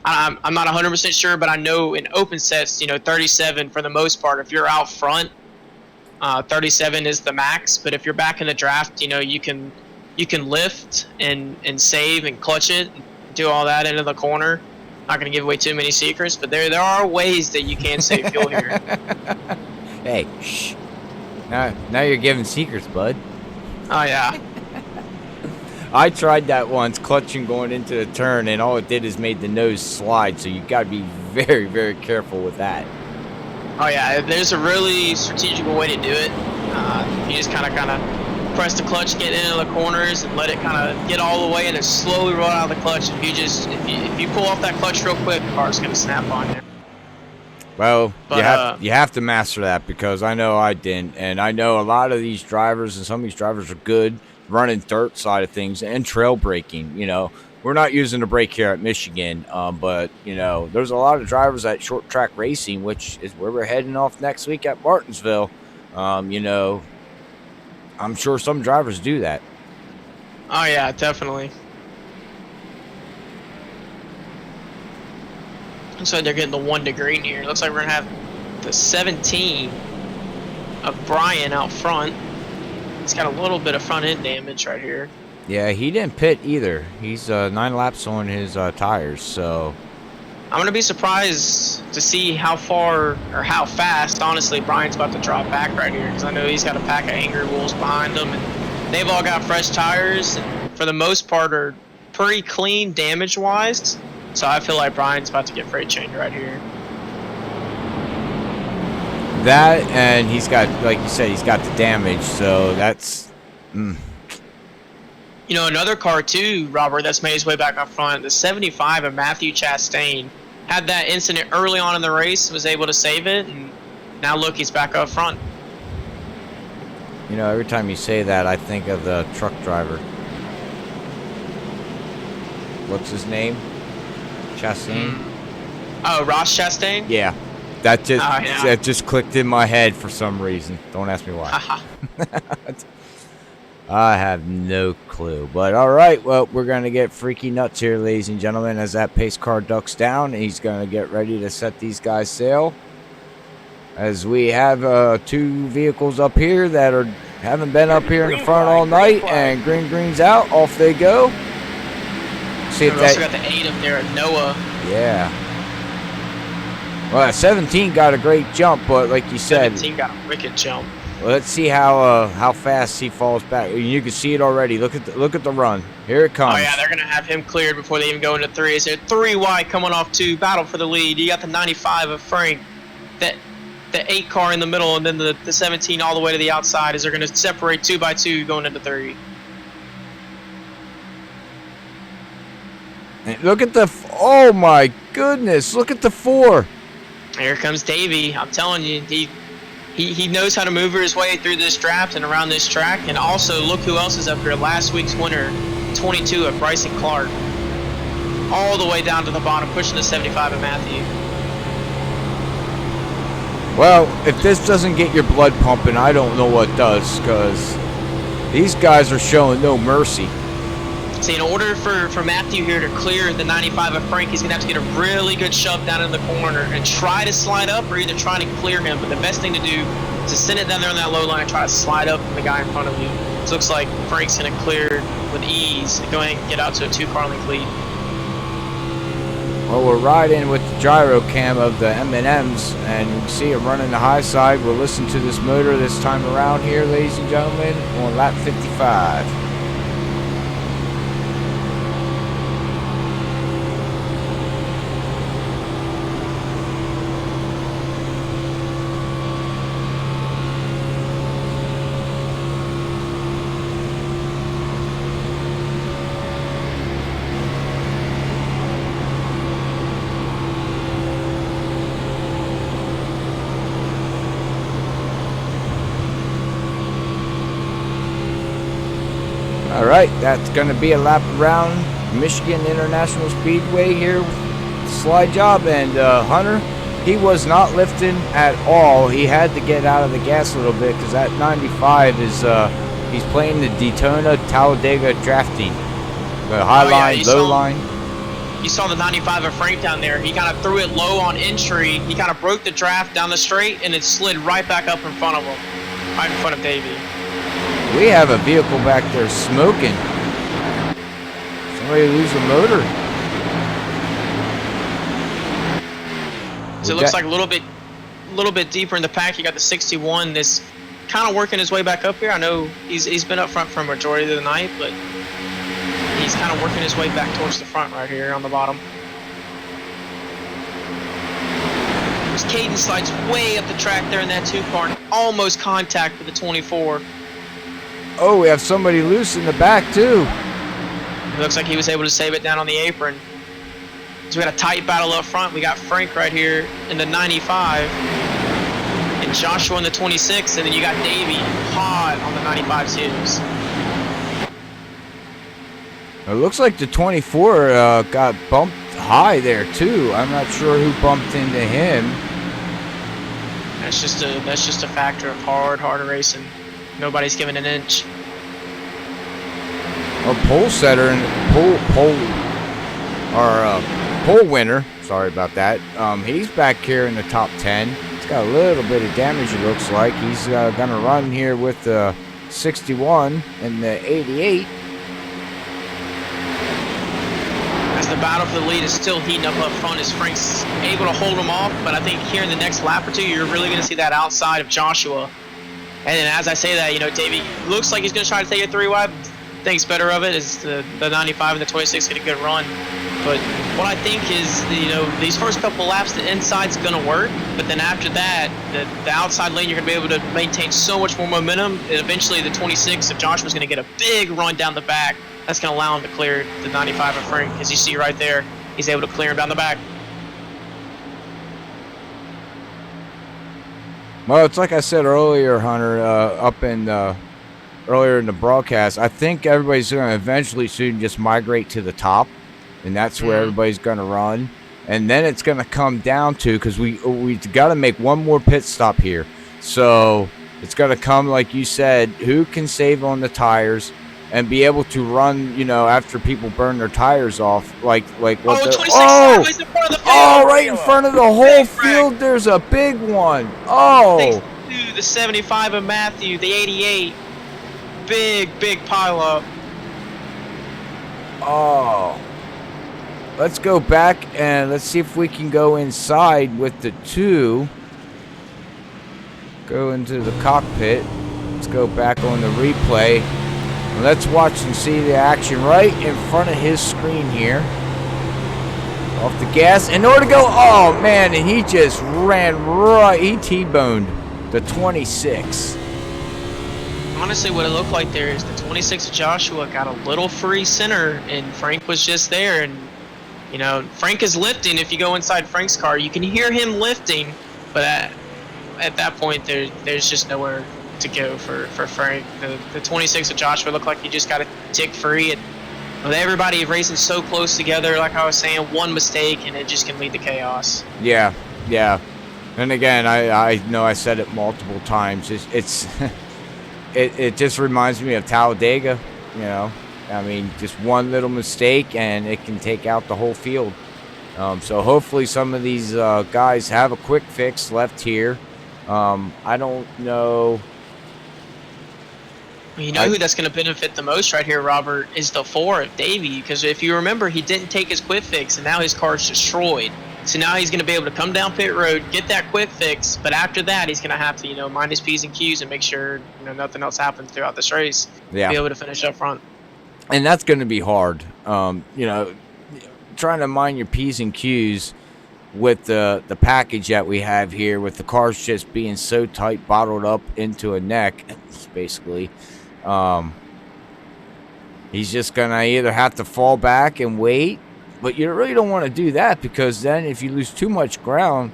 I'm not 100% sure, but I know in open sets, 37 for the most part. If you're out front, 37 is the max. But if you're back in the draft, you can lift and save and clutch it, and do all that into the corner. Not going to give away too many secrets, but there are ways that you can save fuel here. Hey, shh. Now you're giving secrets, bud. Oh yeah. I tried that once, clutching going into the turn, and all it did is made the nose slide, so you got to be very, very careful with that. Oh yeah, there's a really strategical way to do it. You just kind of press the clutch, get into the corners, and let it kind of get all the way, and then slowly roll out of the clutch. If you pull off that clutch real quick, the car's going to snap on you. Well, you have to master that, because I know I didn't, and I know a lot of these drivers, and some of these drivers are good running dirt side of things and trail braking. We're not using the brake here at Michigan, but there's a lot of drivers at short track racing, which is where we're heading off next week at Martinsville. I'm sure some drivers do that. Oh yeah, definitely. Looks like they're getting the 1 to green here. Looks like we're gonna have the 17 of Brian out front. He's got a little bit of front end damage right here. Yeah, he didn't pit either. He's 9 laps on his tires, so I'm gonna be surprised to see how far or how fast, honestly, Brian's about to drop back right here, because I know he's got a pack of Angry Wolves behind him, and they've all got fresh tires, and for the most part are pretty clean damage-wise. So I feel like Brian's about to get freight chained right here. that, and he's got, like you said, he's got the damage, so that's... Another car too, Robert, that's made his way back up front, the 75 of Matthew Chastain, had that incident early on in the race, was able to save it, and now look, he's back up front. Every time you say that, I think of the truck driver. What's his name? Chastain? Oh, Ross Chastain? Yeah. That just clicked in my head for some reason. Don't ask me why. I have no clue. But all right, well, we're going to get freaky nuts here, ladies and gentlemen, as that pace car ducks down. He's going to get ready to set these guys sail. As we have 2 vehicles up here that haven't been up here in the front all night, and green's out. Off they go. See if we also got the 8 up there at Noah. Yeah. Well, 17 got a great jump, but like you said, 17 got a wicked jump. Well, let's see how fast he falls back. You can see it already. Look at the run. Here it comes. Oh yeah, they're gonna have him cleared before they even go into 3. Is there 3 wide coming off 2? Battle for the lead. You got the 95 of Frank, the 8 car in the middle, and then the 17 all the way to the outside. Is they're gonna separate 2 by 2 going into 3. And look at oh my goodness! Look at the 4. Here comes Davey. I'm telling you, he knows how to maneuver his way through this draft and around this track. And also, look who else is up here. Last week's winner, 22 of Bryson Clark. All the way down to the bottom, pushing the 75 of Matthew. Well, if this doesn't get your blood pumping, I don't know what does, because these guys are showing no mercy. See, in order for Matthew here to clear the 95 of Frank, he's going to have to get a really good shove down in the corner and try to slide up, or either try to clear him. But the best thing to do is to send it down there on that low line and try to slide up from the guy in front of you. So it looks like Frank's going to clear with ease and go ahead and get out to a 2-car length lead. Well, we're riding with the gyro cam of the M&Ms, and you can see it running the high side. We'll listen to this motor this time around here, ladies and gentlemen, on lap 55. All right, that's going to be a lap around Michigan International Speedway here. Slide job, and Hunter, he was not lifting at all. He had to get out of the gas a little bit because that 95 is he's playing the Daytona Talladega drafting, the high line, low line. You saw the 95 of Frank down there. He kind of threw it low on entry. He kind of broke the draft down the straight, and it slid right back up in front of him, right in front of Davey. We have a vehicle back there smoking. Somebody lose a motor. So it looks like a little bit deeper in the pack. You got the 61 that's kind of working his way back up here. I know he's been up front for a majority of the night, but he's kind of working his way back towards the front right here on the bottom. Caden slides way up the track there in that 2-car and almost contact with the 24. Oh, we have somebody loose in the back too. It looks like he was able to save it down on the apron. So we got a tight battle up front. We got Frank right here in the 95 and Joshua in the 26, and then you got Davey hot on the 95's heels. It looks like the 24 got bumped high there too. I'm not sure who bumped into him. That's just a factor of hard racing. Nobody's giving an inch. Our pole setter and pole winner. Sorry about that. He's back here in the top 10. He's got a little bit of damage. It looks like he's gonna run here with the 61 and the 88. As the battle for the lead is still heating up front, as Frank's able to hold him off, but I think here in the next lap or two, you're really going to see that outside of Joshua. And then as I say that, you know, Davey looks like he's going to try to take a 3-wide. Thinks better of it as the 95 and the 26 get a good run. But what I think is, you know, these first couple laps, the inside's going to work, but then after that, the outside lane, you're going to be able to maintain so much more momentum, and eventually the 26 of Joshua's going to get a big run down the back. That's going to allow him to clear the 95 of Frank. As you see right there, he's able to clear him down the back. Well, it's like I said earlier, Hunter, earlier in the broadcast, I think everybody's going to eventually soon just migrate to the top, and that's where everybody's going to run. And then it's going to come down to, because we got to make one more pit stop here. So it's going to come, like you said, who can save on the tires and be able to run, you know, after people burn their tires off, like what the 26 sideways in front of the field. Oh, right in front of the whole field, there's a big one. Oh, the 75 of Matthew, the 88, big pile up. Oh, let's go back and let's see if we can go inside with the 2. Go into the cockpit. Let's go back on the replay. Let's watch and see the action right in front of his screen here. Off the gas. In order to go, oh man, and he just ran right. He T-boned the 26. Honestly, what it looked like there is the 26 of Joshua got a little free center, and Frank was just there. And, you know, Frank is lifting. If you go inside Frank's car, you can hear him lifting, but at that point, there's just nowhere to go for Frank. The 26 of Joshua looked like he just got a tick free, and with everybody racing so close together, like I was saying, one mistake and it just can lead to chaos. Yeah. And again, I know I said it multiple times. It just reminds me of Talladega. You know, I mean, just one little mistake and it can take out the whole field. So hopefully some of these guys have a quick fix left here. I don't know. You know who that's going to benefit the most right here, Robert, is the 4 of Davey, because if you remember, he didn't take his quick fix, and now his car's destroyed. So now he's going to be able to come down pit road, get that quick fix, but after that, he's going to have to, you know, mind his P's and Q's and make sure, you know, nothing else happens throughout this race. Yeah. Be able to finish up front. And that's going to be hard. You know, trying to mind your P's and Q's with the package that we have here, with the cars just being so tight, bottled up into a neck, basically. He's just gonna either have to fall back and wait, but you really don't want to do that, because then if you lose too much ground,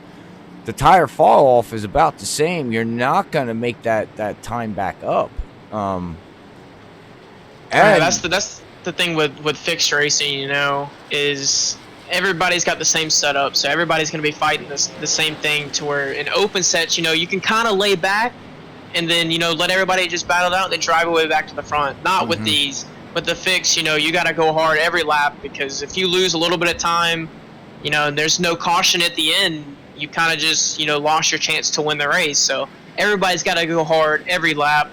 the tire fall off is about the same. You're not gonna make that time back up. And And that's the thing with fixed racing, you know, is everybody's got the same setup, so everybody's going to be fighting the same thing. To where in open sets, you know, you can kind of lay back and then, you know, let everybody just battle it out and then drive away back to the front. Not with these. With the fix, you know, you got to go hard every lap, because if you lose a little bit of time, you know, and there's no caution at the end, you kind of just, you know, lost your chance to win the race. So everybody's got to go hard every lap.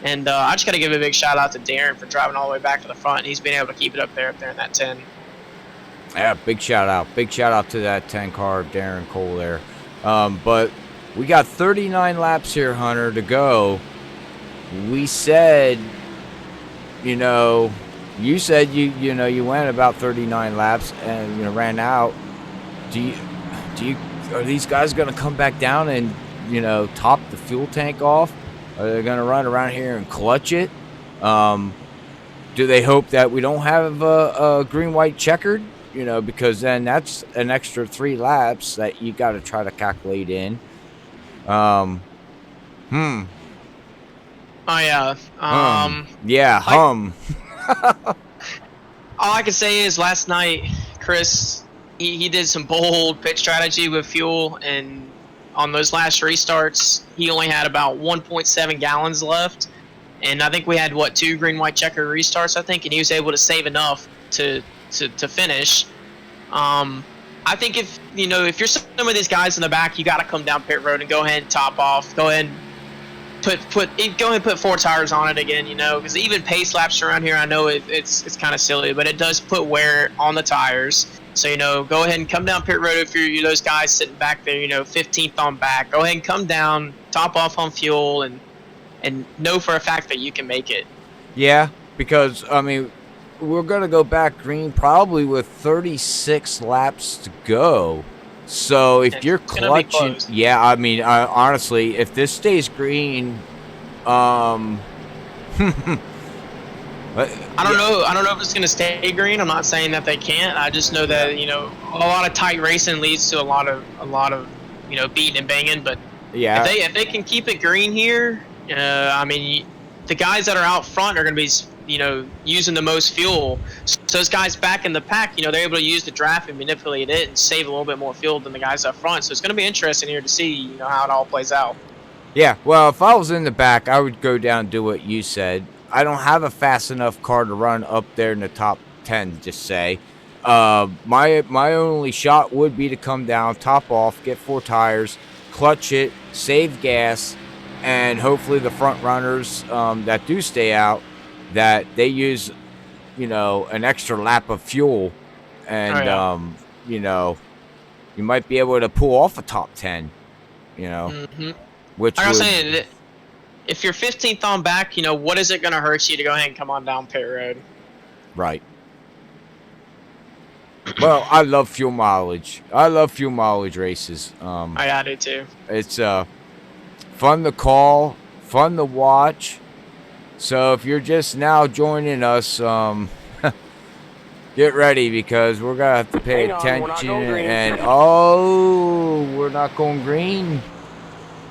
And I just got to give a big shout out to Darren for driving all the way back to the front. He's been able to keep it up there in that 10. Yeah, big shout out to that 10 car, Darren Cole there. But we got 39 laps here, Hunter, to go. We said, you know, you said you know you went about 39 laps and, you know, ran out. Are these guys going to come back down and, you know, top the fuel tank off? Are they going to run around here and clutch it? Do they hope that we don't have a green-white checkered? You know, because then that's an extra 3 laps that you got to try to calculate in. Oh yeah. All I can say is last night, Chris, he did some bold pit strategy with fuel, and on those last restarts, he only had about 1.7 gallons left, and I think we had 2 green white checker restarts, I think, and he was able to save enough to finish. I think if you're some of these guys in the back, you got to come down pit road and go ahead and top off. Go ahead and put 4 tires on it again, you know, because even pace laps around here, I know it's kind of silly, but it does put wear on the tires. So, you know, go ahead and come down pit road if you're those guys sitting back there, you know, 15th on back. Go ahead and come down, top off on fuel, and know for a fact that you can make it. Yeah, because, I mean, we're going to go back green probably with 36 laps to go. So if you're clutching, yeah, I mean, honestly, if this stays green, I don't know. I don't know if it's going to stay green. I'm not saying that they can't. I just know that, you know, a lot of tight racing leads to a lot of you know, beating and banging. But yeah, if they can keep it green here, I mean, the guys that are out front are going to be, you know, using the most fuel. So those guys back in the pack, you know, they're able to use the draft and manipulate it and save a little bit more fuel than the guys up front. So it's going to be interesting here to see, you know, how it all plays out. Yeah, well, if I was in the back, I would go down and do what you said. I don't have a fast enough car to run up there in the top 10, just say. My only shot would be to come down, top off, get 4 tires, clutch it, save gas, and hopefully the front runners that do stay out, that they use, you know, an extra lap of fuel, and you know, you might be able to pull off a top 10, you know. Which like I was saying, if you're 15th on back, you know, what is it going to hurt you to go ahead and come on down pit road? Right. Well, I love fuel mileage. I love fuel mileage races. I do too. It's fun to call, fun to watch. So if you're just now joining us, get ready, because we're gonna have to pay attention. And we're not going green.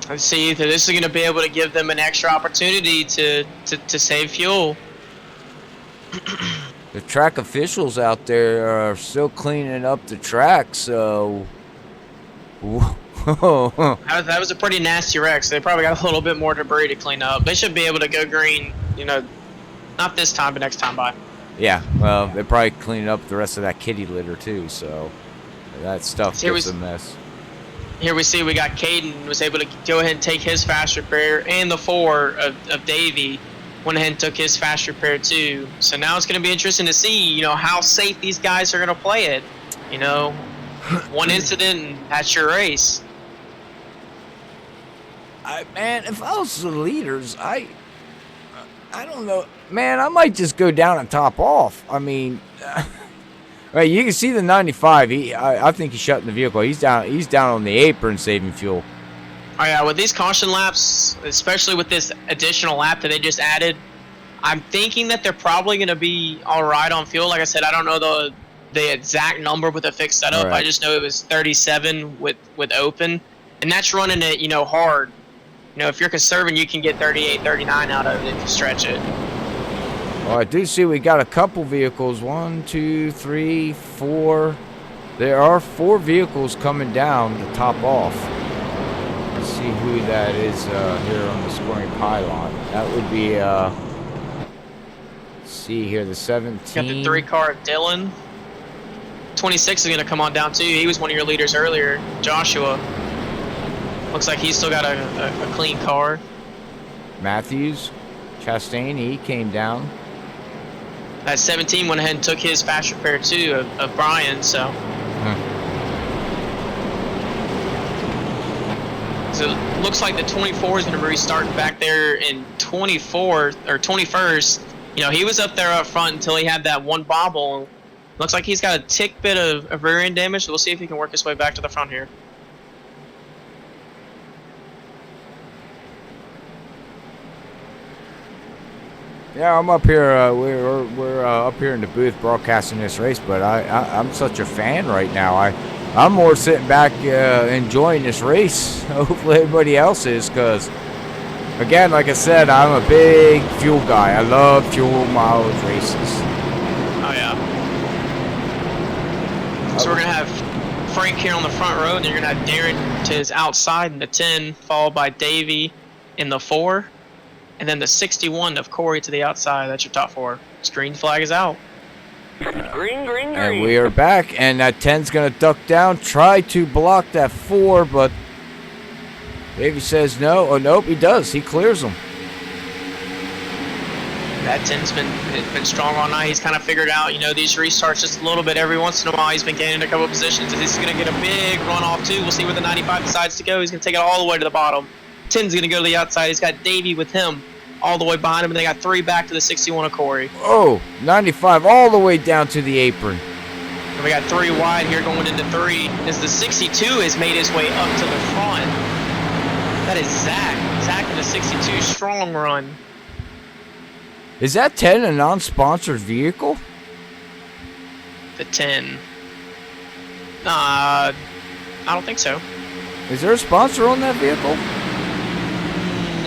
Let's see if this is going to be able to give them an extra opportunity to save fuel. The track officials out there are still cleaning up the track, so. That was a pretty nasty wreck, so they probably got a little bit more debris to clean up. They should be able to go green, you know, not this time, but next time by. Yeah, well, they're probably cleaning up the rest of that kitty litter too, so that stuff gets a mess. Here we see we got Caden was able to go ahead and take his fast repair, and the 4 of Davey went ahead and took his fast repair too. So now it's going to be interesting to see, you know, how safe these guys are going to play it. You know, one incident and that's your race. Man, if I was the leaders, I don't know. Man, I might just go down and top off. I mean, right, you can see the 95. I think he's shutting the vehicle. He's down on the apron saving fuel. Oh yeah, with these caution laps, especially with this additional lap that they just added, I'm thinking that they're probably going to be all right on fuel. Like I said, I don't know the exact number with the fixed setup. Right. I just know it was 37 with open, and that's running it, you know, hard. You know, if you're conserving, you can get 38, 39 out of it if you stretch it. Well, I do see we got a couple vehicles. 1, 2, 3, 4. There are 4 vehicles coming down to top off. Let's see who that is here on the scoring pylon. That would be, let's see here, the 17. Got the 3 car of Dylan. 26 is going to come on down too. He was one of your leaders earlier, Joshua. Looks like he's still got a clean car. Matthews, Chastain, he came down. That 17 went ahead and took his fast repair too of Brian, so. So it looks like the 24 is going to be restarting back there in 24 or 21st. You know, he was up there up front until he had that one bobble. Looks like he's got a tick bit of rear end damage. So we'll see if he can work his way back to the front here. Yeah, I'm up here. We're up here in the booth broadcasting this race, but I'm such a fan right now. I'm more sitting back enjoying this race. Hopefully everybody else is, because again, like I said, I'm a big fuel guy. I love fuel mileage races. Oh yeah. So we're gonna have Frank here on the front row, and then you're gonna have Darren to his outside in the 10, followed by Davey in the 4. And then the 61 of Corey to the outside. That's your top 4. Green flag is out. Green. And we are back, and that 10's going to duck down, try to block that 4, but Davey says no. Oh, nope, he does. He clears them. That 10's been strong all night. He's kind of figured out, you know, these restarts just a little bit every once in a while. He's been gaining a couple of positions. He's going to get a big run off, too. We'll see where the 95 decides to go. He's going to take it all the way to the bottom. 10's going to go to the outside. He's got Davey with him all the way behind him, and they got 3 back to the 61 of Corey. Oh, 95 all the way down to the apron. And we got 3 wide here going into 3 as the 62 has made his way up to the front. That is Zach. Zach in the 62, strong run. Is that 10 a non-sponsored vehicle? The 10. I don't think so. Is there a sponsor on that vehicle?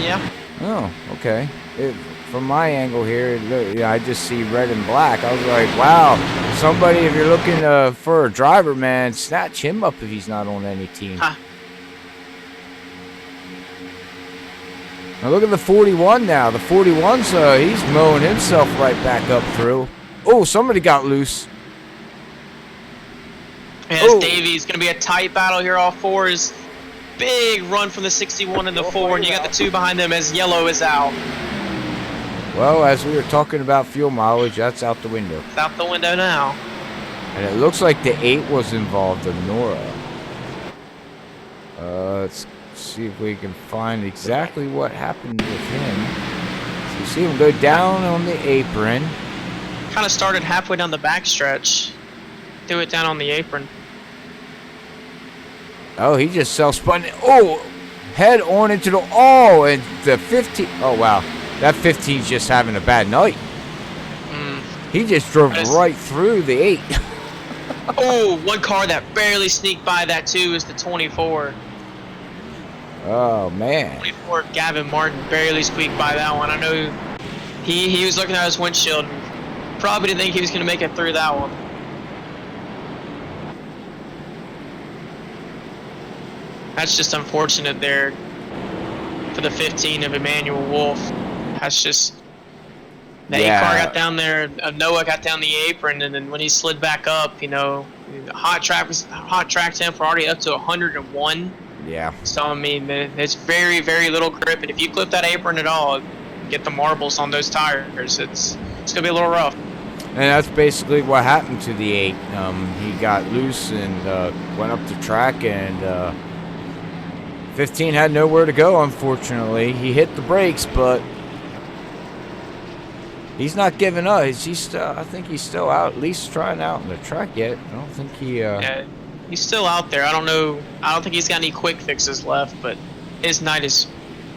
Yeah. Oh, okay. From my angle here, I just see red and black. I was like, wow, somebody, if you're looking for a driver, man, snatch him up if he's not on any team. Huh. Now look at the 41 now. The 41's, he's mowing himself right back up through. Oh, somebody got loose. As Davey's going to be a tight battle here, all 4s. Big run from the 61 and the 4, and you got the 2 behind them as yellow is out. Well, as we were talking about fuel mileage, that's out the window. It's out the window now. And it looks like the 8 was involved in Nora. Let's see if we can find exactly what happened with him. So you see him go down on the apron. Kind of started halfway down the backstretch. Do it down on the apron. Oh, he just self-spun. Oh, head on into the... Oh, and the 15... Oh, wow. That 15's just having a bad night. He just drove right through the 8. Oh, one car that barely sneaked by that, too, is the 24. Oh, man. 24, Gavin Martin barely squeaked by that one. I know he was looking at his windshield. Probably didn't think he was going to make it through that one. That's just unfortunate there for the 15 of Emmanuel Wolf. That's just the car got down there. Noah got down the apron, and then when he slid back up, you know, hot track temp for already up to 101. Yeah. So I mean, it's very, very little grip, and if you clip that apron at all, get the marbles on those tires, it's gonna be a little rough. And that's basically what happened to the 8. He got loose and went up the track, and 15 had nowhere to go, unfortunately. He hit the brakes, but he's not giving up. He's still, I think he's still out, at least trying out on the track yet. I don't think he... Yeah, he's still out there. I don't know. I don't think he's got any quick fixes left, but his night is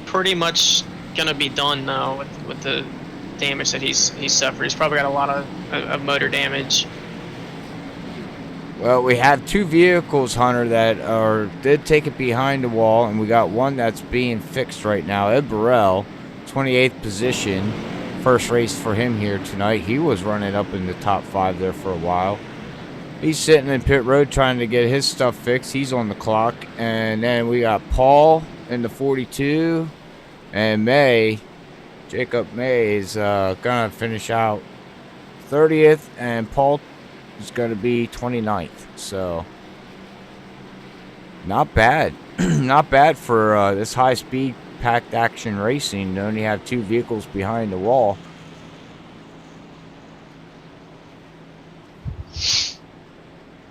pretty much going to be done now with the damage that he's suffered. He's probably got a lot of motor damage. Well, we have 2 vehicles, Hunter, that did take it behind the wall, and we got one that's being fixed right now. Ed Burrell, 28th position, First race for him here tonight. He was running up in the top 5 there for a while. He's sitting in pit road trying to get his stuff fixed. He's on the clock. And then we got Paul in the 42. And May, Jacob May, is going to finish out 30th. And Paul is going to be 29th. So, not bad. Not bad for this high-speed packed action racing to only have 2 vehicles behind the wall.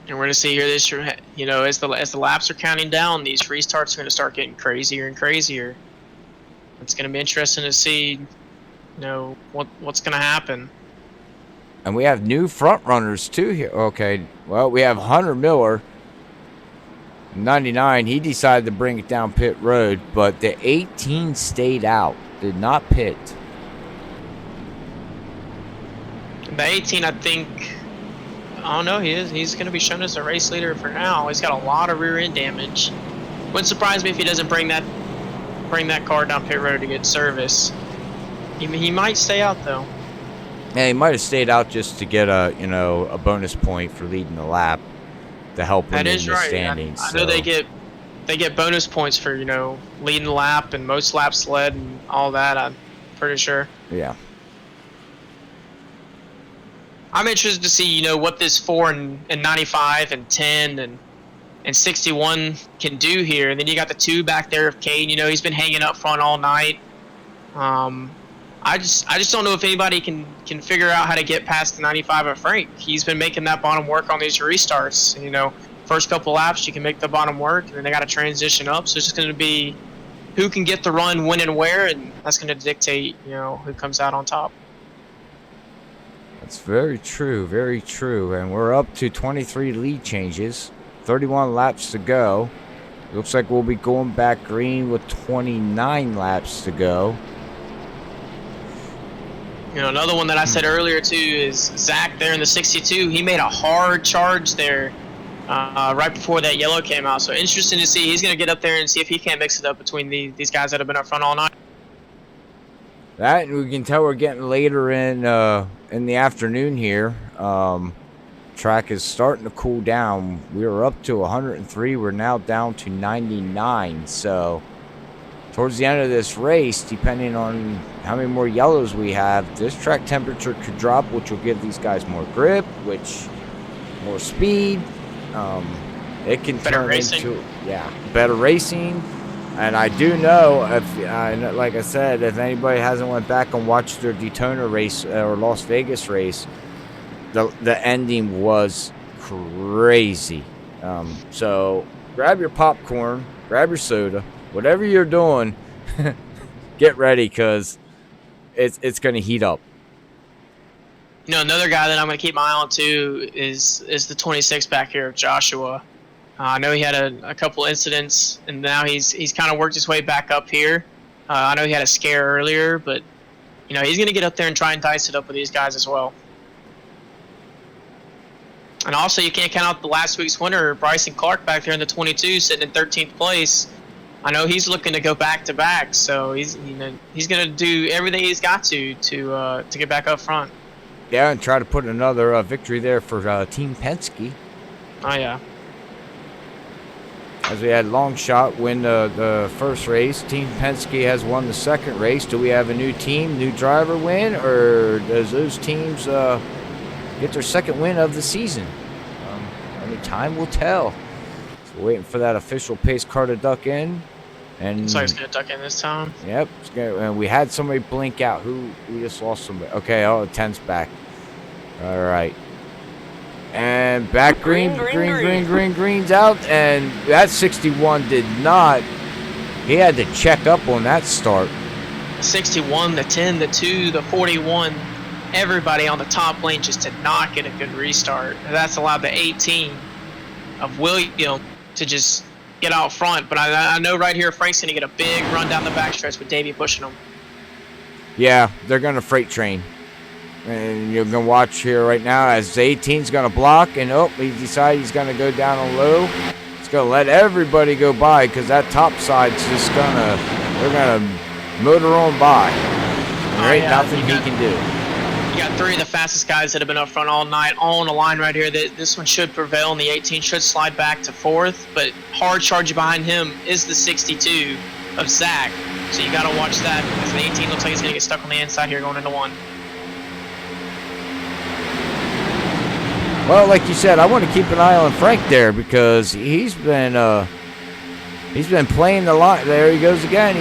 And we're going to see here this year, you know, as the laps are counting down, these restarts are going to start getting crazier and crazier. It's going to be interesting to see, you know, what's going to happen. And we have new front runners too here. Okay, well, we have Hunter Miller, 99. He decided to bring it down pit road, but the 18 stayed out, did not pit. The 18, I think, I don't know, he's going to be shown as a race leader for now. He's got a lot of rear end damage. Wouldn't surprise me if he doesn't bring that car down pit road to get service. He might stay out though. Yeah, he might have stayed out just to get a bonus point for leading the lap to help him in the standings. I know they get bonus points for, you know, leading the lap and most laps led and all that. I'm pretty sure. Yeah. I'm interested to see, you know, what this 4 and 95 and 10 and 61 can do here. And then you got the 2 back there of Cade. You know, he's been hanging up front all night. I just don't know if anybody can figure out how to get past the 95 of Frank. He's been making that bottom work on these restarts. And, you know, first couple laps you can make the bottom work, and then they got to transition up. So it's just going to be who can get the run, when and where, and that's going to dictate, you know, who comes out on top. That's very true, very true. And we're up to 23 lead changes, 31 laps to go. Looks like we'll be going back green with 29 laps to go. You know, another one that I said earlier too is Zach there in the 62. He made a hard charge there right before that yellow came out. So interesting to see. He's going to get up there and see if he can't mix it up between these guys that have been up front all night. That, and we can tell we're getting later in the afternoon here. Track is starting to cool down. We were up to 103. We're now down to 99. So towards the end of this race, depending on how many more yellows we have, this track temperature could drop, which will give these guys more grip, which more speed. It can turn into better racing. And I do know, like I said, if anybody hasn't went back and watched their Daytona race or Las Vegas race, the ending was crazy. So grab your popcorn, grab your soda, whatever you're doing, get ready, because it's going to heat up. You know, another guy that I'm going to keep my eye on too is the 26 back here of Joshua. I know he had a couple incidents, and now he's kind of worked his way back up here. I know he had a scare earlier, but you know he's going to get up there and try and dice it up with these guys as well. And also, you can't count out the last week's winner, Bryson Clark, back there in the 22, sitting in 13th place. I know he's looking to go back to back, so he's going to do everything he's got to get back up front. Yeah, and try to put another victory there for Team Penske. Oh yeah. As we had Longshot win the first race, Team Penske has won the second race. Do we have a new team, new driver win, or does those teams get their second win of the season? Only time will tell. So we're waiting for that official pace car to duck in. And looks like it's going to duck in this time. Yep. And we had somebody blink out. We just lost somebody. Okay, the 10's back. All right. And back green's out, and that 61 did not. He had to check up on that start. 61, the 10, the 2, the 41, everybody on the top lane just did not get a good restart. That's allowed the 18 of William to just get out front. But I know right here Frank's going to get a big run down the backstretch with Davey pushing him. Yeah, they're going to freight train. And you're going to watch here right now as the 18's going to block, and he decided he's going to go down on low. It's going to let everybody go by because that top side's just they're going to motor on by. There ain't nothing he can do. You got 3 of the fastest guys that have been up front all night, all on the line right here. This one should prevail, and the 18 should slide back to 4th. But hard charging behind him is the 62 of Zach. So you got to watch that, because the 18 looks like he's going to get stuck on the inside here going into 1. Well, like you said, I want to keep an eye on Frank there, because he's been playing the line. There he goes again.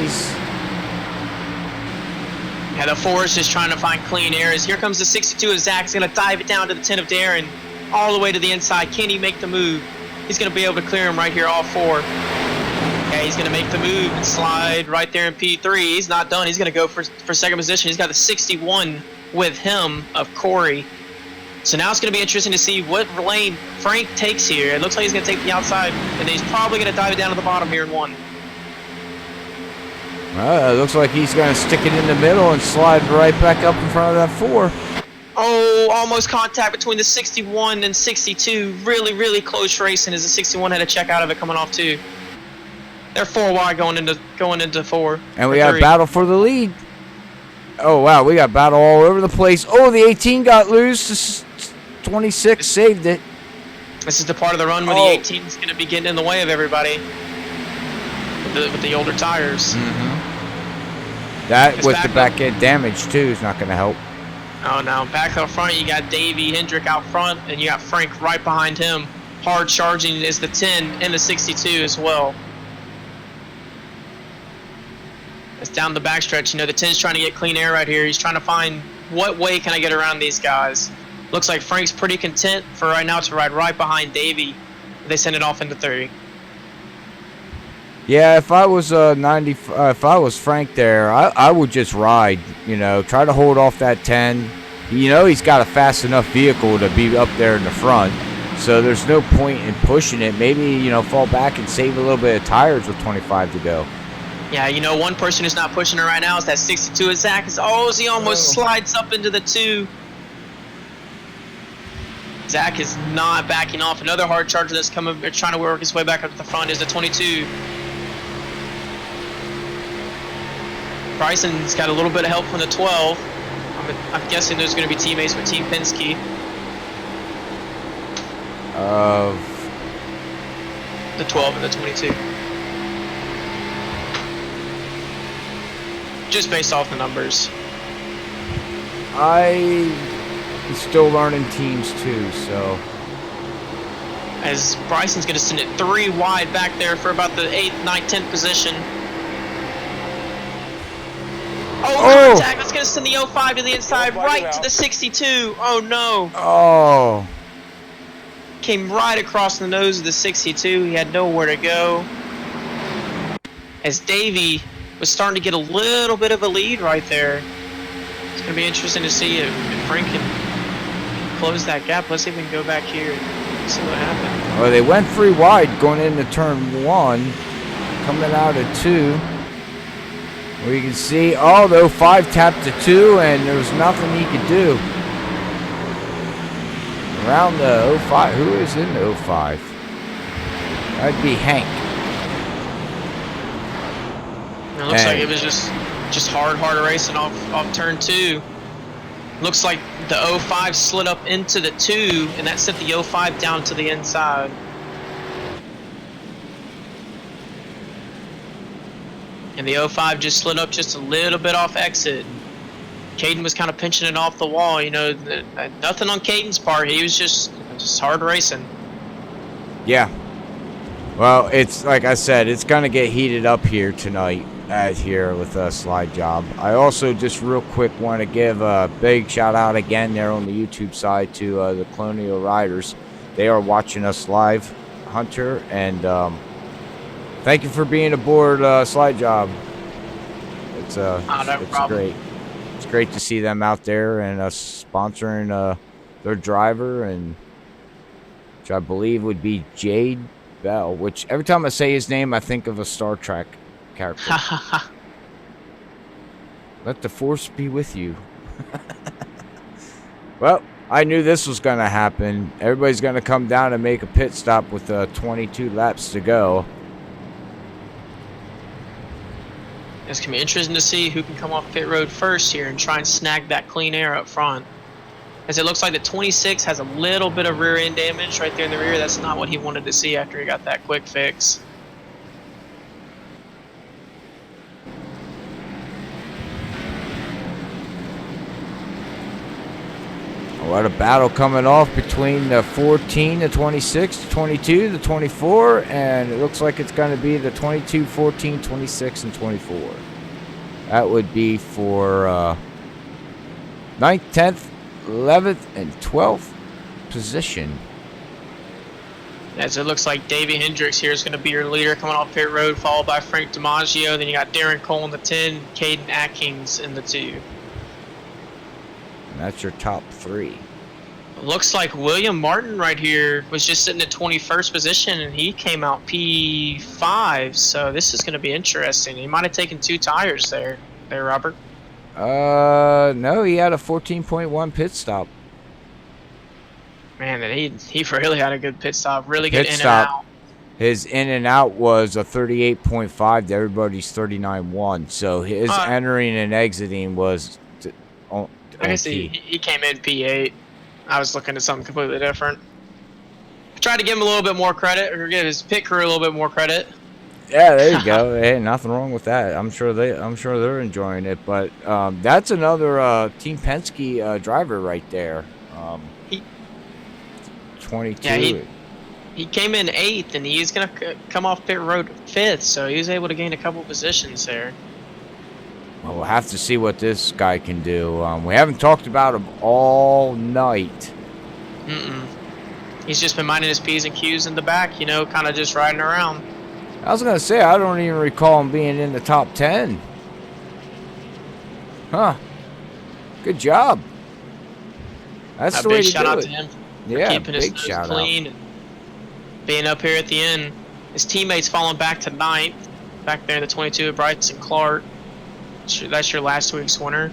Yeah, the 4 is just trying to find clean areas. Here comes the 62 of Zach. He's going to dive it down to the 10 of Darren, all the way to the inside. Can he make the move? He's going to be able to clear him right here, all 4. Okay, he's going to make the move and slide right there in P3. He's not done. He's going to go for second position. He's got the 61 with him of Corey. So now it's going to be interesting to see what lane Frank takes here. It looks like he's going to take the outside, and he's probably going to dive it down to the bottom here in 1. It looks like he's going to stick it in the middle and slide right back up in front of that 4. Oh, almost contact between the 61 and 62. Really, really close racing as the 61 had a check out of it coming off 2. They're 4 wide going into 4. And we got a battle for the lead. Oh, wow, we got battle all over the place. Oh, the 18 got loose. 26 saved it. This is the part of the run where the 18 is going to be getting in the way of everybody with the older tires. Mm-hmm. That with the back end damage too is not going to help. Oh no! Back up front, you got Davey Hendrick out front, and you got Frank right behind him. Hard charging is the 10 and the 62 as well. It's down the backstretch. You know, the 10's trying to get clean air right here. He's trying to find what way can I get around these guys. Looks like Frank's pretty content for right now to ride right behind Davey. They send it off into 30. Yeah, if I was if I was Frank there, I would just ride. You know, try to hold off that 10. You know, he's got a fast enough vehicle to be up there in the front, so there's no point in pushing it. Maybe, you know, fall back and save a little bit of tires with 25 to go. Yeah, you know, one person who's not pushing it right now is that 62 of Zach. He almost slides up into the 2. Zach is not backing off. Another hard charger that's coming, trying to work his way back up to the front is the 22. Bryson's got a little bit of help from the 12. I'm guessing there's going to be teammates with Team Penske. The 12 and the 22. Just based off the numbers. I'm still learning teams too, so. As Bryson's going to send it 3 wide back there for about the 8th, 9th, 10th position. Oh, contact. That's going to send the 05 to the inside, right to the 62. Oh, no. Oh. Came right across the nose of the 62. He had nowhere to go. As Davey was starting to get a little bit of a lead right there. It's going to be interesting to see if Frank can close that gap. Let's see if we can go back here and see what happened. Well, they went 3 wide going into turn 1, coming out of 2. We can see, the 05 tapped the 2, and there was nothing he could do. Around the 05, who is in the 05? That'd be Hank. It looks like it was just hard racing off turn 2. Looks like the 05 slid up into the 2, and that sent the 05 down to the inside. And the 05 just slid up just a little bit off exit. Caden was kind of pinching it off the wall, you know. Nothing on Caden's part. He was just hard racing. Yeah. Well, it's like I said, it's going to get heated up here tonight here with SlideJawb. I also just real quick want to give a big shout out again there on the YouTube side to the Colonial Riders. They are watching us live, Hunter, and thank you for being aboard SlideJawb. It's great. It's great to see them out there and us sponsoring their driver, and which I believe would be Jade Bell, which every time I say his name, I think of a Star Trek character. Let the force be with you. Well, I knew this was going to happen. Everybody's going to come down and make a pit stop with 22 laps to go. It's going to be interesting to see who can come off pit road first here and try and snag that clean air up front. As it looks like the 26 has a little bit of rear end damage right there in the rear. That's not what he wanted to see after he got that quick fix. What a battle coming off between the 14, the 26, the 22, the 24, and it looks like it's going to be the 22, 14, 26, and 24. That would be for 9th, 10th, 11th, and 12th position. As it looks like Davey Hendricks here is going to be your leader coming off pit road, followed by Frank DiMaggio. Then you got Darren Cole in the 10, Caden Atkins in the 2. And that's your top 3. Looks like William Martin right here was just sitting at 21st position, and he came out P5. So this is going to be interesting. He might have taken 2 tires there, Robert. No, he had a 14.1 pit stop. Man, he really had a good pit stop. Really good Pit in stop. and out. His in and out was a 38.5 to everybody's 39.1. So his entering and exiting was. I guess he came in P8. I was looking at something completely different. I tried to give him a little bit more credit, or give his pit crew a little bit more credit. Yeah, there you go. Hey, nothing wrong with that. I'm sure they're enjoying it. But that's another Team Penske driver right there. 22. Yeah, he came in 8th, and he's gonna come off pit road 5th, so he was able to gain a couple positions there. Well, we'll have to see what this guy can do. We haven't talked about him all night. He's just been minding his P's and Q's in the back, you know, kind of just riding around. I was going to say, I don't even recall him being in the top 10. Huh. Good job. That's the way to do it. Shout out to him for keeping his nose clean and being up here at the end. His teammates falling back to 9th. Back there in the 22, Bryson Clark. That's your last week's winner.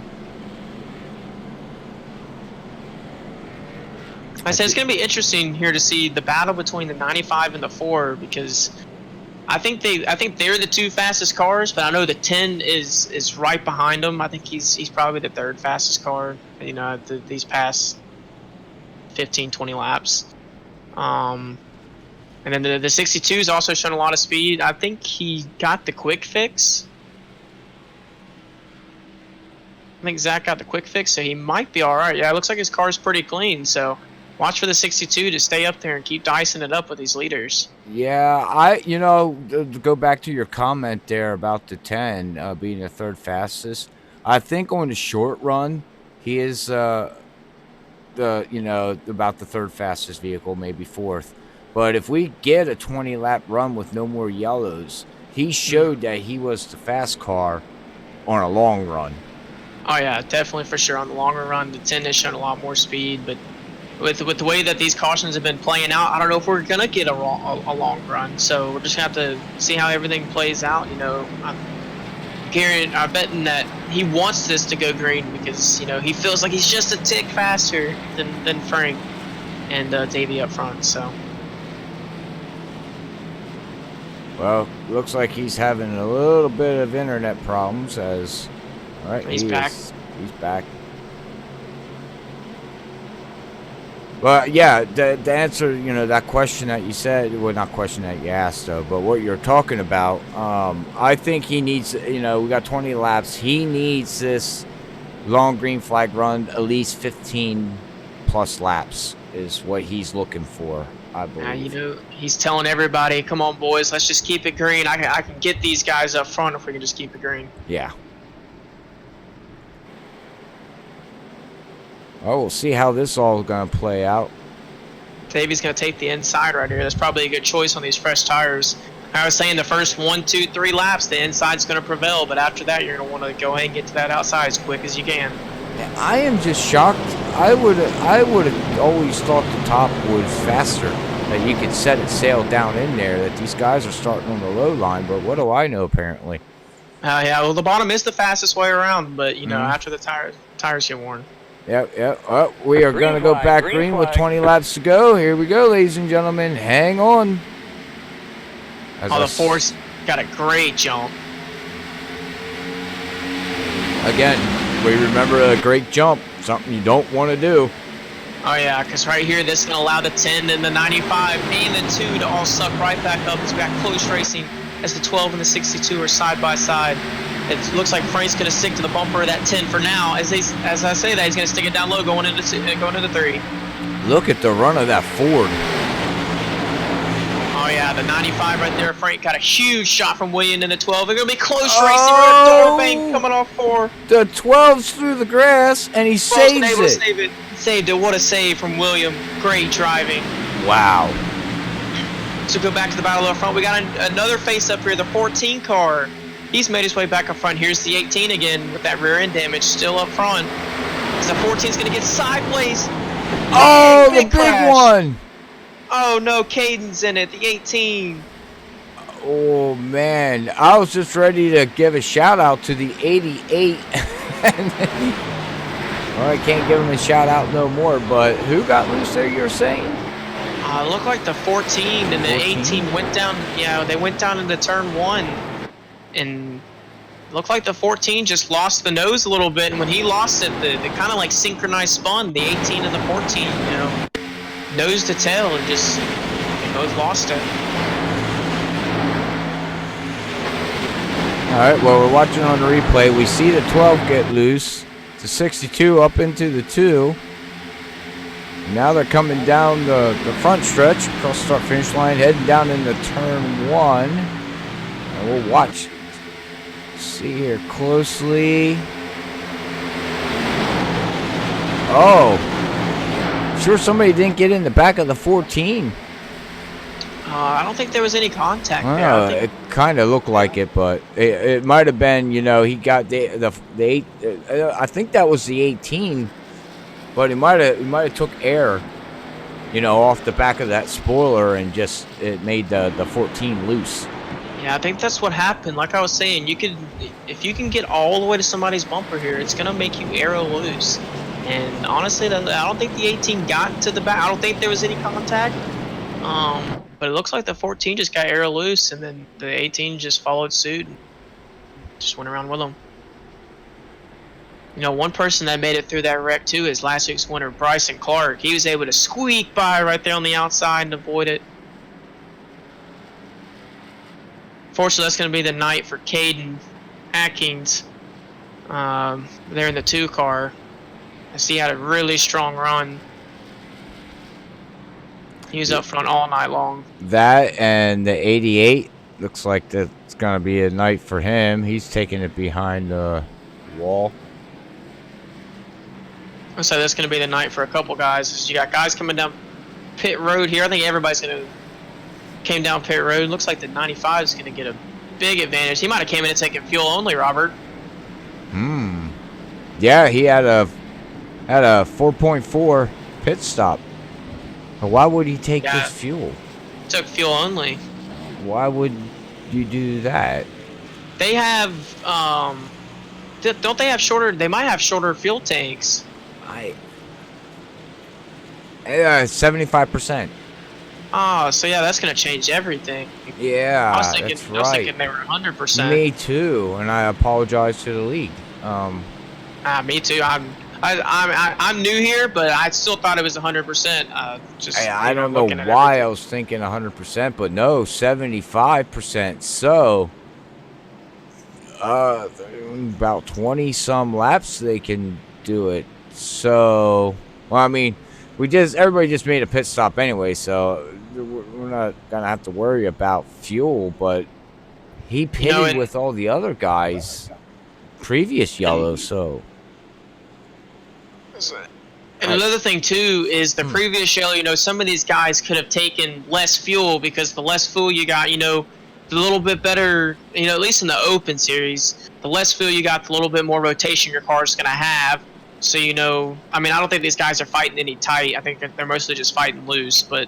I said it's going to be interesting here to see the battle between the 95 and the 4, because I think they're the 2 fastest cars, but I know the 10 is right behind them. I think he's probably the 3rd fastest car, you know, these past 15-20 laps. And then the 62 is also showing a lot of speed. I think he got the quick fix. I think Zach got the quick fix, so he might be all right. Yeah, it looks like his car's pretty clean, so watch for the 62 to stay up there and keep dicing it up with these leaders. Yeah, to go back to your comment there about the 10 being the 3rd fastest. I think on the short run, he is about the 3rd fastest vehicle, maybe 4th. But if we get a 20-lap run with no more yellows, he showed that he was the fast car on a long run. Oh yeah, definitely for sure. On the longer run, the 10 has shown a lot more speed, but with the way that these cautions have been playing out, I don't know if we're gonna get a long run. So we're just gonna have to see how everything plays out. You know, I'm betting that he wants this to go green because he feels like he's just a tick faster than Frank and Davey up front. So. Well, looks like he's having a little bit of internet problems as. All right, he's back. He's back. Well, yeah, the answer, that question that you said, well, not question that you asked, though, but what you're talking about, I think he needs, we got 20 laps. He needs this long green flag run at least 15-plus laps is what he's looking for, I believe. He's telling everybody, come on, boys, let's just keep it green. I can get these guys up front if we can just keep it green. Yeah. Well, we'll see how this all is going to play out. Davey's going to take the inside right here. That's probably a good choice on these fresh tires. I was saying the first 1, 2, 3 laps, the inside's going to prevail, but after that, you're going to want to go ahead and get to that outside as quick as you can. I am just shocked. I would have always thought the top was faster, that you could set it sail down in there, that these guys are starting on the low line, but what do I know, apparently? Yeah, well, the bottom is the fastest way around, but, after the tires get worn. Yep. Oh, we are going to go back green with 20 laps to go. Here we go, ladies and gentlemen. Hang on. The Force got a great jump. Again, we remember a great jump, something you don't want to do. Oh yeah, because right here, this is going to allow the 10 and the 95 and the 2 to all suck right back up. So we got close racing as the 12 and the 62 are side by side. It looks like Frank's going to stick to the bumper of that 10 for now. As I say that, he's going to stick it down low going into 3. Look at the run of that Ford. Oh yeah, the 95 right there. Frank got a huge shot from William in the 12. They're going to be close racing. We're going to door bank coming off 4. The 12's through the grass, and he saves it. Able to save it. Saved it. What a save from William. Great driving. Wow. So go back to the battle up front. We got another face up here, the 14 car. He's made his way back up front. Here's the 18 again with that rear end damage still up front. The 14's going to get sideways. Oh, the big crash. one. Oh no, Caden's in it, the 18. Oh man, I was just ready to give a shout out to the 88. Well, I can't give him a shout out no more, but who got loose there, you were saying? It looked like the 14 and the 18 went down. Yeah, they went down into turn 1. And looked like the 14 just lost the nose a little bit. And when he lost it, they kind of like synchronized spun, the 18 and the 14, you know, nose to tail, and just they both lost it. All right, well, we're watching on the replay. We see the 12 get loose. The 62 up into the 2. Now they're coming down the front stretch, across the start finish line, heading down into turn 1. And we'll watch. See here closely. Oh. Sure somebody didn't get in the back of the 14. I don't think there was any contact there. It kind of looked like it, but it might have been, you know, he got the 8. I think that was the 18, but he might have took air, you know, off the back of that spoiler, and just it made the 14 loose. Yeah, I think that's what happened. Like I was saying, if you can get all the way to somebody's bumper here, it's gonna make you aero loose. And honestly, I don't think the 18 got to the back. I don't think there was any contact. But it looks like the 14 just got aero loose, and then the 18 just followed suit and just went around with them. You know, one person that made it through that wreck too is last week's winner, Bryson Clark. He was able to squeak by right there on the outside and avoid it. Fortunately, that's going to be the night for Caden Atkins. They're in the 2 car. I see he had a really strong run. He was up front all night long. That and the 88 looks like that's going to be a night for him. He's taking it behind the wall. So that's going to be the night for a couple guys. You got guys coming down pit road here. I think everybody's going to came down pit road. Looks like the 95 is going to get a big advantage. He might have came in and taken fuel only, Robert. Yeah, he had a 4.4 pit stop. But why would he take this fuel? Took fuel only. Why would you do that? They have, don't they have shorter? They might have shorter fuel tanks. 75%. Oh, so yeah, that's gonna change everything. Yeah, I was thinking they were 100%. Me too, and I apologize to the league. Me too. I'm new here, but I still thought it was 100%. I don't know why I was thinking 100%, but no, 75%. So, about 20 some laps they can do it. So, well, I mean, everybody just made a pit stop anyway, so we're not gonna have to worry about fuel. But he pitted with all the other guys previous yellow, so. And another thing too is the previous yellow. You know, some of these guys could have taken less fuel, because the less fuel you got, you know, the little bit better. You know, at least in the open series, the less fuel you got, the little bit more rotation your car is gonna have. So, you know, I mean, I don't think these guys are fighting any tight. I think that they're mostly just fighting loose. But,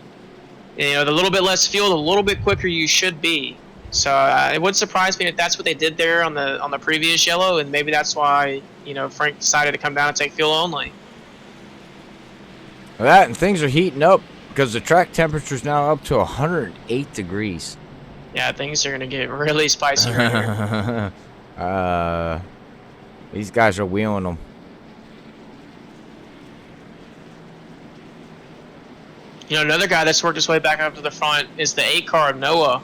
you know, the little bit less fuel, the little bit quicker you should be. So it wouldn't surprise me if that's what they did there on the previous yellow, and maybe that's why, you know, Frank decided to come down and take fuel only. That, and things are heating up because the track temperature is now up to 108 degrees. Yeah, things are going to get really spicy right here. These guys are wheeling them. You know, another guy that's worked his way back up to the front is the 8 car of Noah.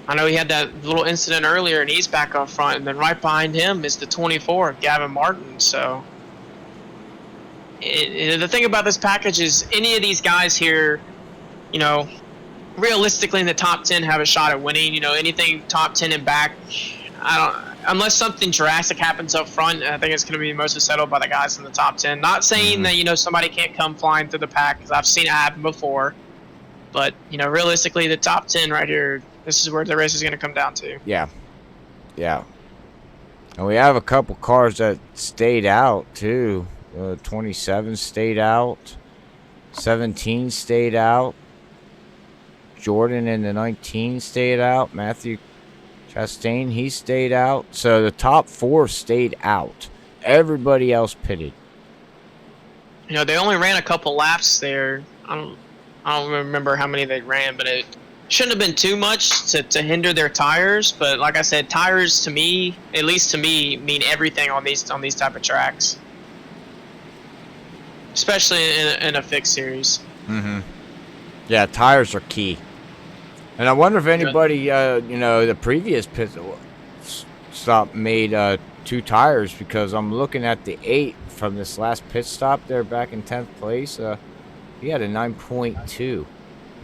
I know he had that little incident earlier, and he's back up front. And then right behind him is the 24 of Gavin Martin. So the thing about this package is any of these guys here, you know, realistically in the top 10 have a shot at winning. You know, anything top 10 and back, unless something drastic happens up front, I think it's going to be mostly settled by the guys in the top 10. Not saying that, you know, somebody can't come flying through the pack, because I've seen it happen before. But, you know, realistically, the top 10 right here, this is where the race is going to come down to. Yeah. Yeah. And we have a couple cars that stayed out, too. 27 stayed out. 17 stayed out. Jordan in the 19 stayed out. Matthew Chastain, he stayed out. So the top 4 stayed out. Everybody else pitted. You know, they only ran a couple laps there. I don't remember how many they ran, but it shouldn't have been too much to hinder their tires. But like I said, tires to me, at least to me, mean everything on these type of tracks, especially in a fixed series. Mm-hmm. Yeah, tires are key. And I wonder if anybody, you know, the previous pit stop made 2 tires, because I'm looking at the 8 from this last pit stop there back in 10th place. He had a 9.2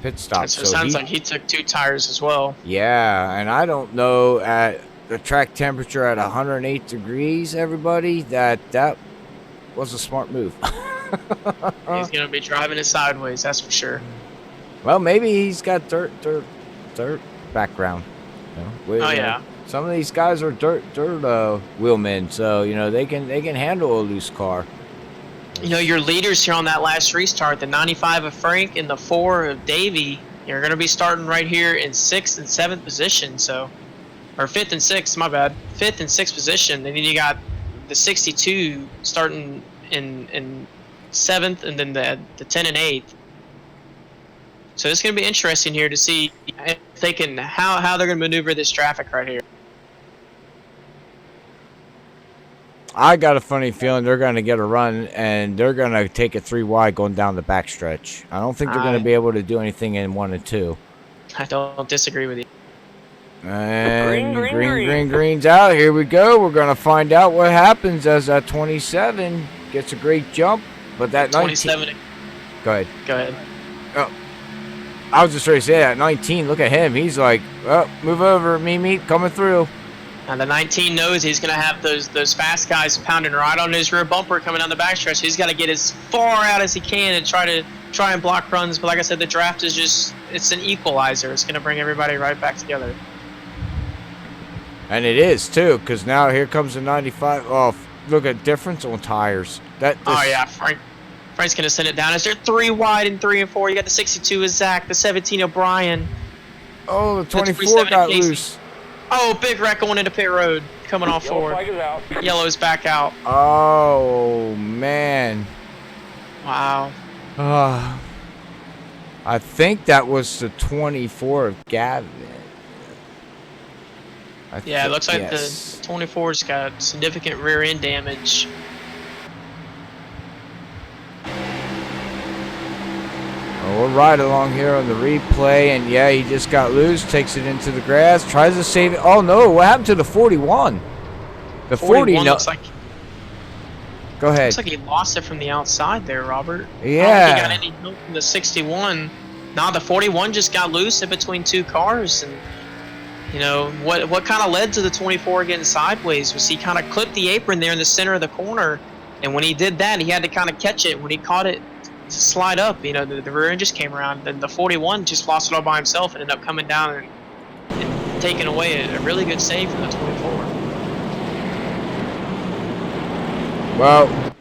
pit stop. So it sounds like he took 2 tires as well. Yeah, and I don't know, at the track temperature at 108 degrees, everybody, that was a smart move. He's going to be driving it sideways, that's for sure. Well, maybe he's got dirt background. You know, yeah. Some of these guys are dirt wheelmen, so you know they can handle a loose car. You know, your leaders here on that last restart, the 95 of Frank and the 4 of Davey, you're going to be starting right here in 6th and 7th position. So, or 5th and 6th, my bad, 5th and 6th position. And then you got the 62 starting in 7th, and then the 10 and 8th. So it's going to be interesting here to see if they can how they're going to maneuver this traffic right here. I got a funny feeling they're going to get a run, and they're going to take it 3 wide going down the backstretch. I don't think they're going to be able to do anything in 1 and 2. I don't disagree with you. And green's out. Here we go. We're going to find out what happens as that 27 gets a great jump, but that 27. Go ahead. Go ahead. Oh, I was just ready to say that 19. Look at him. He's like, oh, move over, Mimi, coming through. And the 19 knows he's going to have those fast guys pounding right on his rear bumper coming down the backstretch. He's got to get as far out as he can and try and block runs. But like I said, the draft is it's an equalizer. It's going to bring everybody right back together. And it is, too, because now here comes the 95. Oh, look at difference on tires. Oh, yeah, Frank's going to send it down. Is there 3 wide and 3 and 4? You got the 62 of Zach, the 17 of Brian. Oh, the 24 got loose. Oh, big wreck going into pit road, coming off forward. Yellow's back out. Oh, man. Wow. I think that was the 24 of Gavin. Yeah, it looks like the 24's got significant rear end damage. Well, we're right along here on the replay, and yeah, he just got loose, takes it into the grass, tries to save it. Oh no, what happened to the 41? The 40 looks like. Go ahead. Looks like he lost it from the outside there, Robert. Yeah. I don't think he got any help from the 61. Nah, the 41 just got loose in between 2 cars, and you know what kind of led to the 24 getting sideways was he kind of clipped the apron there in the center of the corner, and when he did that, he had to kind of catch it. When he caught it to slide up, you know, the rear end just came around, and the 41 just lost it all by himself and ended up coming down and taking away a really good save from the 24. Well,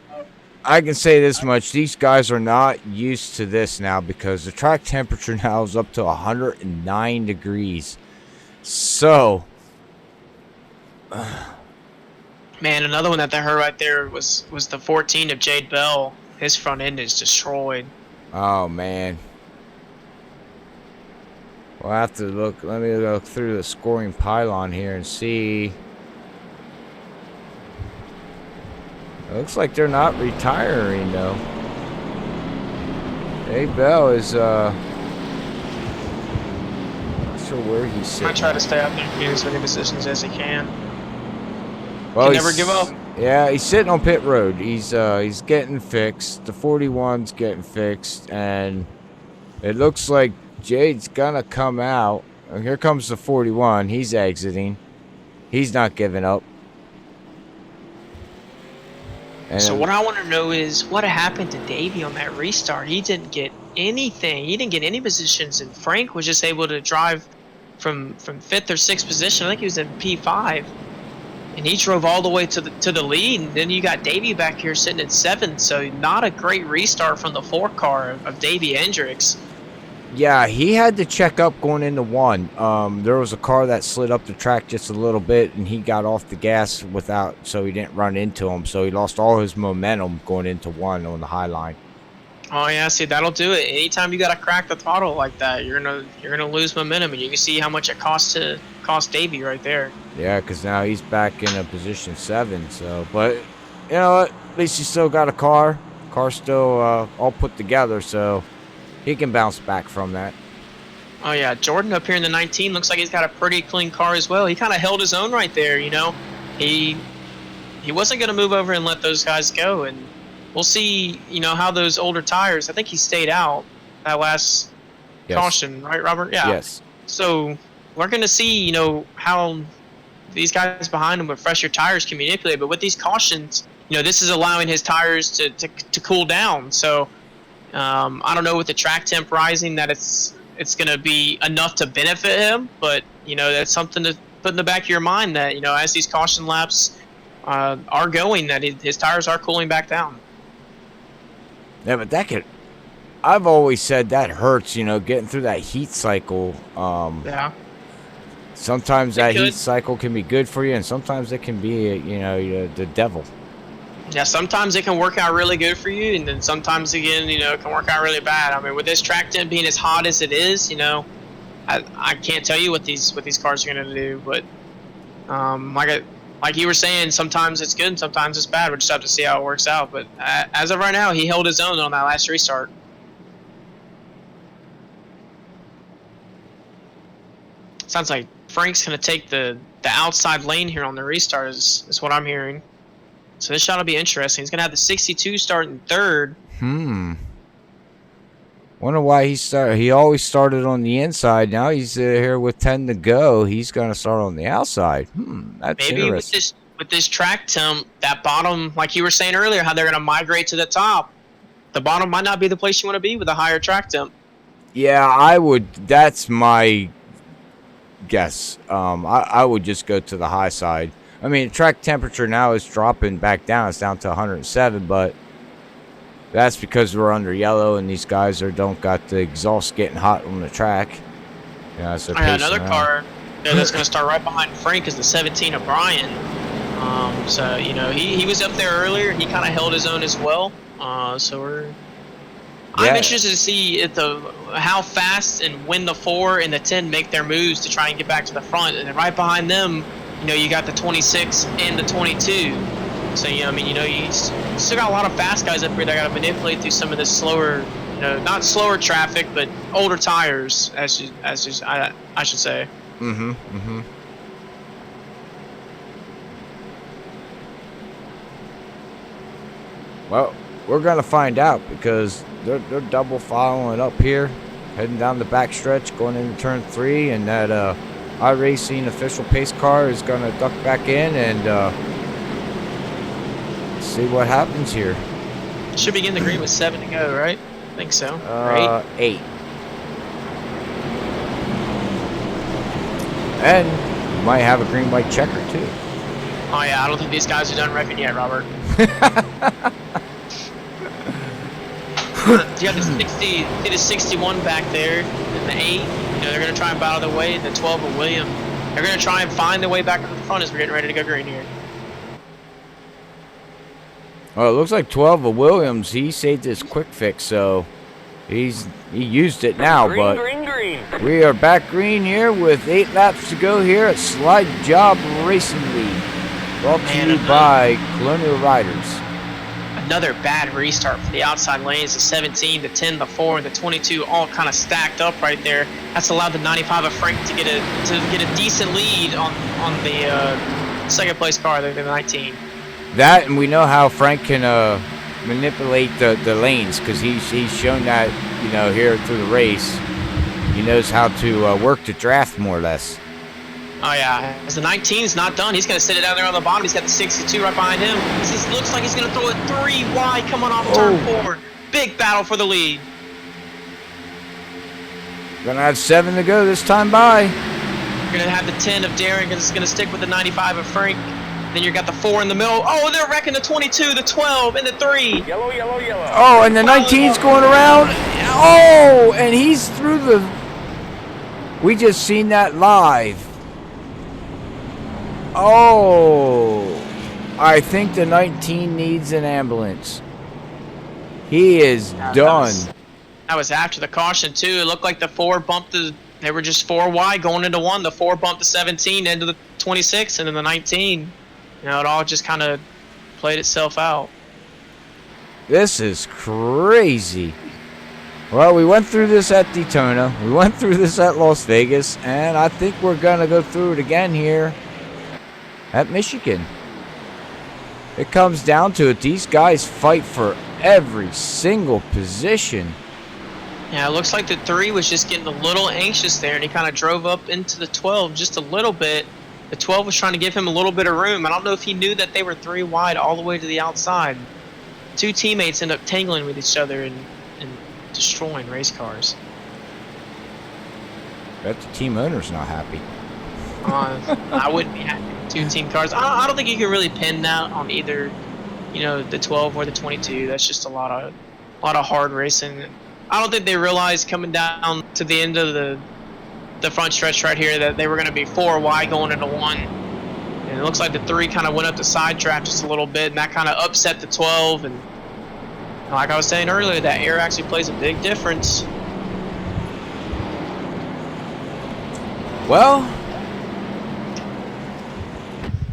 I can say this much. These guys are not used to this now because the track temperature now is up to 109 degrees. So, man, another one that they heard right there was the 14 of Jade Bell. His front end is destroyed. Oh, man. We'll have to look. Let me look through the scoring pylon here and see. Looks like they're not retiring though. Dave Bell is not sure where he's sitting. I try to stay out there and get as many positions as he can. Well, He never give up. Yeah, he's sitting on pit road. He's getting fixed. The 41's getting fixed, and it looks like Jade's gonna come out. And here comes the 41. He's exiting. He's not giving up. And So what I want to know is what happened to Davey on that restart. He didn't get anything. He didn't get any positions, and Frank was just able to drive from 5th or 6th position. I think he was in P5, and he drove all the way to the lead. And then you got Davey back here sitting in 7th. So not a great restart from the 4 car of Davey Hendricks. yeah, he had to check up going into 1. There was a car that slid up the track just a little bit, and he got off the gas so he didn't run into him. So he lost all his momentum going into 1 on the high line. Oh yeah, see, that'll do it. Anytime you got to crack the throttle like that, you're gonna lose momentum, and you can see how much it cost Davey right there. Yeah, because now he's back in a position 7. So, but you know what? At least he still got a car. Car's still all put together, so he can bounce back from that. Oh yeah, Jordan up here in the 19 looks like he's got a pretty clean car as well. He kind of held his own right there, you know. He wasn't gonna move over and let those guys go, and we'll see, you know, how those older tires. I think he stayed out that last caution, right, Robert? Yeah. Yes. So we're gonna see, you know, how these guys behind him with fresher tires can manipulate. But with these cautions, you know, this is allowing his tires to cool down. So I don't know with the track temp rising that it's going to be enough to benefit him, but you know, that's something to put in the back of your mind that, you know, as these caution laps are going, that his tires are cooling back down. Yeah, but I've always said that hurts, you know, getting through that heat cycle. Yeah. Sometimes that heat cycle can be good for you, and sometimes it can be, you know, the devil. Yeah, sometimes it can work out really good for you, and then sometimes again, you know, it can work out really bad. I mean, with this track temp being as hot as it is, you know, I can't tell you what these cars are going to do, but like you were saying, sometimes it's good and sometimes it's bad. We'll just have to see how it works out. But as of right now, he held his own on that last restart. Sounds like Frank's going to take the outside lane here on the restart is what I'm hearing. So this shot will be interesting. He's going to have the 62 starting 3rd. Wonder why he always started on the inside. Now he's here with 10 to go. He's going to start on the outside. That's maybe interesting. with this track temp, that bottom, like you were saying earlier, how they're going to migrate to the top. The bottom might not be the place you want to be with a higher track temp. Yeah, I would. That's my guess. I would just go to the high side. I mean, track temperature now is dropping back down. It's down to 107, but that's because we're under yellow and these guys don't got the exhaust getting hot on the track. Yeah, so another car that's going to start right behind Frank is the 17 of Brian. So, you know, he was up there earlier and he kind of held his own as well. I'm interested to see how fast and when the 4 and the 10 make their moves to try and get back to the front. And then right behind them, you know, you got the 26 and the 22. So, you know, I mean, you know, you still got a lot of fast guys up here that got to manipulate through some of this slower, you know, not slower traffic, but older tires, I should say. Well, we're going to find out because they're double following up here, heading down the back stretch, going into turn 3, and that Iracing official pace car is going to duck back in and see what happens here. Should be getting the green with 7 to go, right? I think so. 8. And you might have a green-white checker, too. Oh, yeah, I don't think these guys are done wrecking yet, Robert. You got the 61 back there, and the 8. You know, they're going to try and battle their way, and the 12 of William. They're going to try and find their way back to the front as we're getting ready to go green here. Well, it looks like 12 of Williams, he saved his quick fix, so he used it now, but we are back green here with 8 laps to go here at SlideJawb Racing League, brought to you by Colonial Riders. another bad restart for the outside lanes. The 17, the 10, the 4, and the 22 all kind of stacked up right there. That's allowed the 95 of Frank to get a decent lead on the second place car, the 19. That, and we know how Frank can manipulate the lanes, because he's shown that, you know, here through the race. He knows how to work the draft more or less. Oh yeah, as the 19's not done, he's going to sit it down there on the bottom. He's got the 62 right behind him. This looks like he's going to throw it 3 wide coming off turn 4. Big battle for the lead. Gonna have 7 to go this time by. You're going to have the 10 of Darren, because it's going to stick with the 95 of Frank. Then you got the 4 in the middle. Oh, they're wrecking the 22, the 12, and the 3. Yellow, yellow, yellow. Oh, and the 19's going around. Oh, and he's through the... We just seen that live. Oh, I think the 19 needs an ambulance. He is done. That was after the caution, too. It looked like the 4 bumped they were just 4 wide going into 1. The 4 bumped the 17 into the 26 and then the 19. You know, it all just kind of played itself out. This is crazy. Well, we went through this at Daytona. We went through this at Las Vegas. And I think we're going to go through it again here at Michigan. It comes down to it. These guys fight for every single position. Yeah, it looks like the 3 was just getting a little anxious there, and he kind of drove up into the 12 just a little bit. The 12 was trying to give him a little bit of room. I don't know if he knew that they were 3 wide all the way to the outside. 2 teammates end up tangling with each other and destroying race cars. Bet the team owner's not happy. I wouldn't be happy with 2 team cars. I don't think you can really pin that on either, you know, the 12 or the 22. That's just a lot of hard racing. I don't think they realized coming down to the end of the front stretch right here that they were going to be 4 wide going into 1. And it looks like the 3 kind of went up the side track just a little bit, and that kind of upset the 12. And like I was saying earlier, that air actually plays a big difference. Well,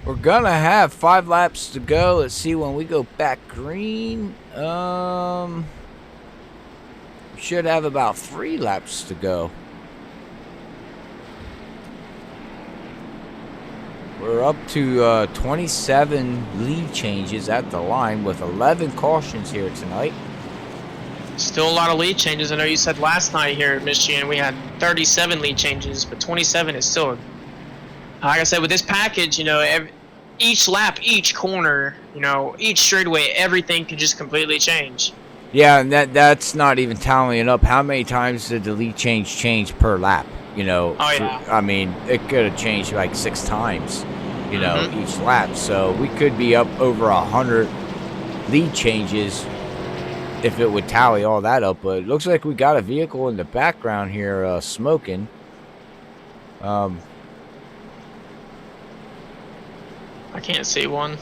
we're going to have 5 laps to go. Let's see when we go back green. We should have about 3 laps to go. We're up to 27 lead changes at the line with 11 cautions here tonight. Still a lot of lead changes. I know you said last night here at Michigan we had 37 lead changes, but 27 is still, like I said, with this package, you know, each lap, each corner, you know, each straightaway, everything can just completely change. Yeah, and that's not even tallying up how many times did the lead change per lap. You know, oh, yeah. I mean, it could have changed like 6 times, you know, each lap. So we could be up over 100 lead changes if it would tally all that up. But it looks like we got a vehicle in the background here smoking. I can't see one.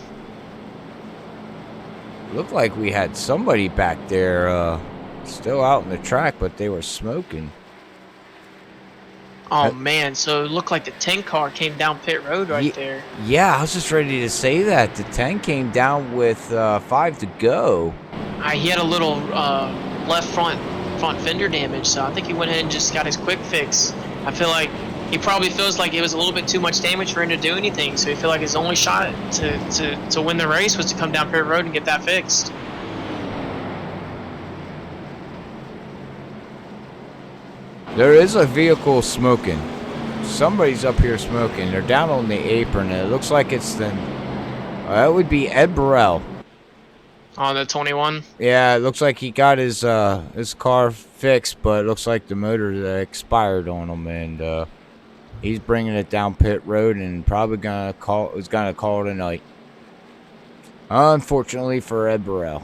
Looked like we had somebody back there still out in the track, but they were smoking. Oh, man, so it looked like the 10 car came down pit road right there. Yeah, I was just ready to say that. The 10 came down with 5 to go. He had a little left front fender damage, so I think he went ahead and just got his quick fix. I feel like he probably feels like it was a little bit too much damage for him to do anything, so he feel like his only shot to win the race was to come down pit road and get that fixed. There is a vehicle smoking. Somebody's up here smoking. They're down on the apron. And it looks like it's that would be Ed Burrell. On the 21? Yeah, it looks like he got his car fixed, but it looks like the motor expired on him, and he's bringing it down pit road and probably gonna call it tonight. Unfortunately for Ed Burrell.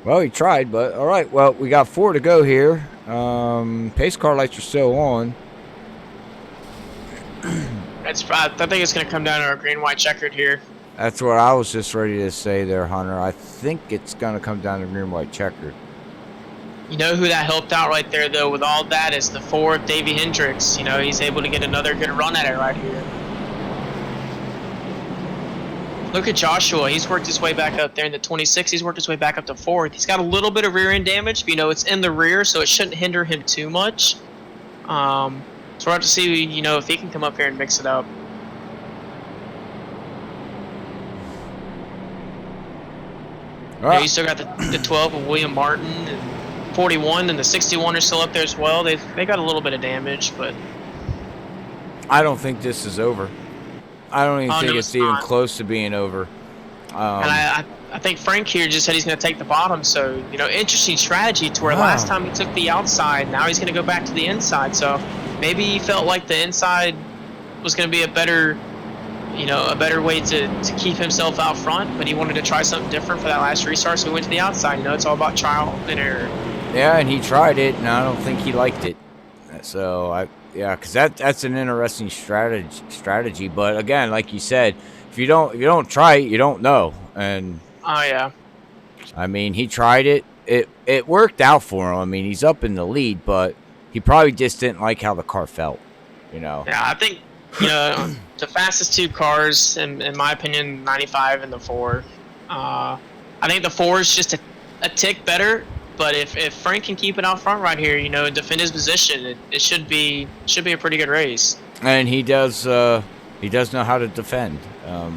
Well, he tried, but all right. Well, we got 4 to go here. Pace car lights are still on. I think it's going to come down to our green-white checkered here. That's what I was just ready to say there, Hunter. I think it's going to come down to green-white checkered. You know who that helped out right there, though, with all that is the 4 of Davey Hendricks. You know, he's able to get another good run at it right here. Look at Joshua. He's worked his way back up there in the 26. He's worked his way back up to 4th. He's got a little bit of rear end damage, but it's in the rear, so it shouldn't hinder him too much. So we'll have to see, if he can come up here and mix it up. You still got the 12 of William Martin, and 41 and the 61 are still up there as well. They got a little bit of damage, but I don't think this is over. I don't even think it's even close to being over. And I think Frank here just said he's going to take the bottom. So, interesting strategy to where last time he took the outside, now he's going to go back to the inside. So maybe he felt like the inside was going to be a better way to keep himself out front, but he wanted to try something different for that last restart, so he went to the outside. It's all about trial and error. Yeah, and he tried it, and I don't think he liked it. So because that's an interesting strategy. But again, like you said, if you don't try it, you don't know. And oh yeah, I mean, he tried it. It worked out for him. I mean, he's up in the lead, but he probably just didn't like how the car felt. Yeah, I think the fastest two cars, in my opinion, 95 and the 4. I think the 4 is just a tick better. But if Frank can keep it out front right here, and defend his position, it should be a pretty good race. And he does know how to defend.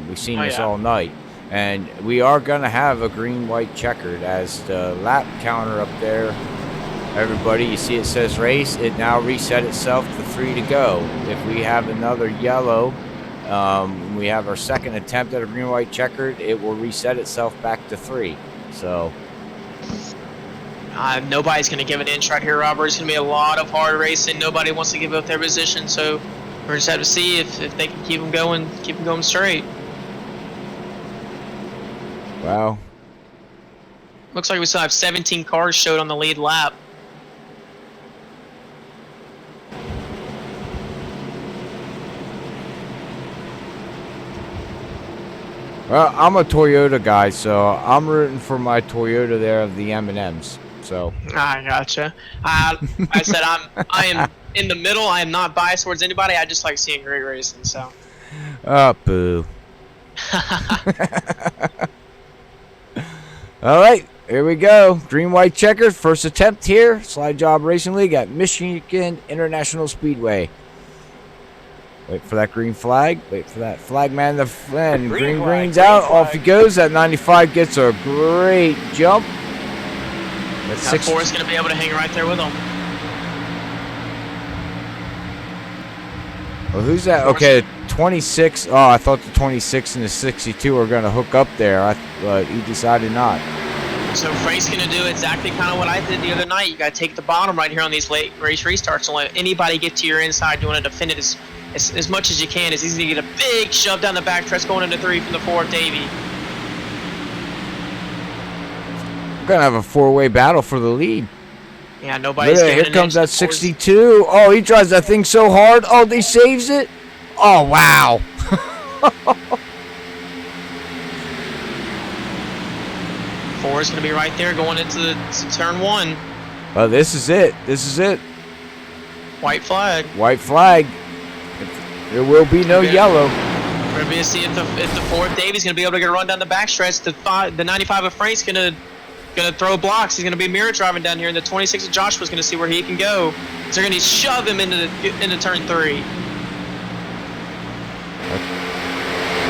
We've seen this all night, and we are gonna have a green-white checkered as the lap counter up there. Everybody, you see it says race. It now reset itself to 3 to go. If we have another yellow, we have our second attempt at a green-white checkered. It will reset itself back to 3. So. Nobody's going to give an inch right here, Robert. It's going to be a lot of hard racing. Nobody wants to give up their position, so we're just have to see if they can keep them going straight. Wow. Looks like we still have 17 cars showed on the lead lap. Well, I'm a Toyota guy, so I'm rooting for my Toyota there of the M&Ms. So I gotcha. I said I am in the middle. I am not biased towards anybody. I just like seeing great racing. So. Oh, boo. All right, here we go. Green white checkers. First attempt here. SlideJawb Racing League at Michigan International Speedway. Wait for that green flag. Wait for that flag man to land. Green's out. Off he goes. That 95 gets a great jump. That 4 is going to be able to hang right there with him. Well, who's that? Okay, 26. Oh, I thought the 26 and the 62 were going to hook up there. But he decided not. So Frank's going to do exactly kind of what I did the other night. You got to take the bottom right here on these late race restarts and let anybody get to your inside. You want to defend it as much as you can. It's easy to get a big shove down the back stretch going into 3 from the 4 of Davey. We're going to have a 4-way battle for the lead. Yeah, nobody's getting here comes that 62. Oh, he drives that thing so hard. Oh, he saves it. Oh, wow. Four is going to be right there going into turn 1. Oh, this is it. This is it. White flag. White flag. There will be no yellow. We're going to see if the 4 of Davey's going to be able to get a run down the backstretch. The 95 of Frank's going to throw blocks. He's going to be mirror driving down here, and the 26 of Joshua's going to see where he can go. So they're going to shove him into turn 3.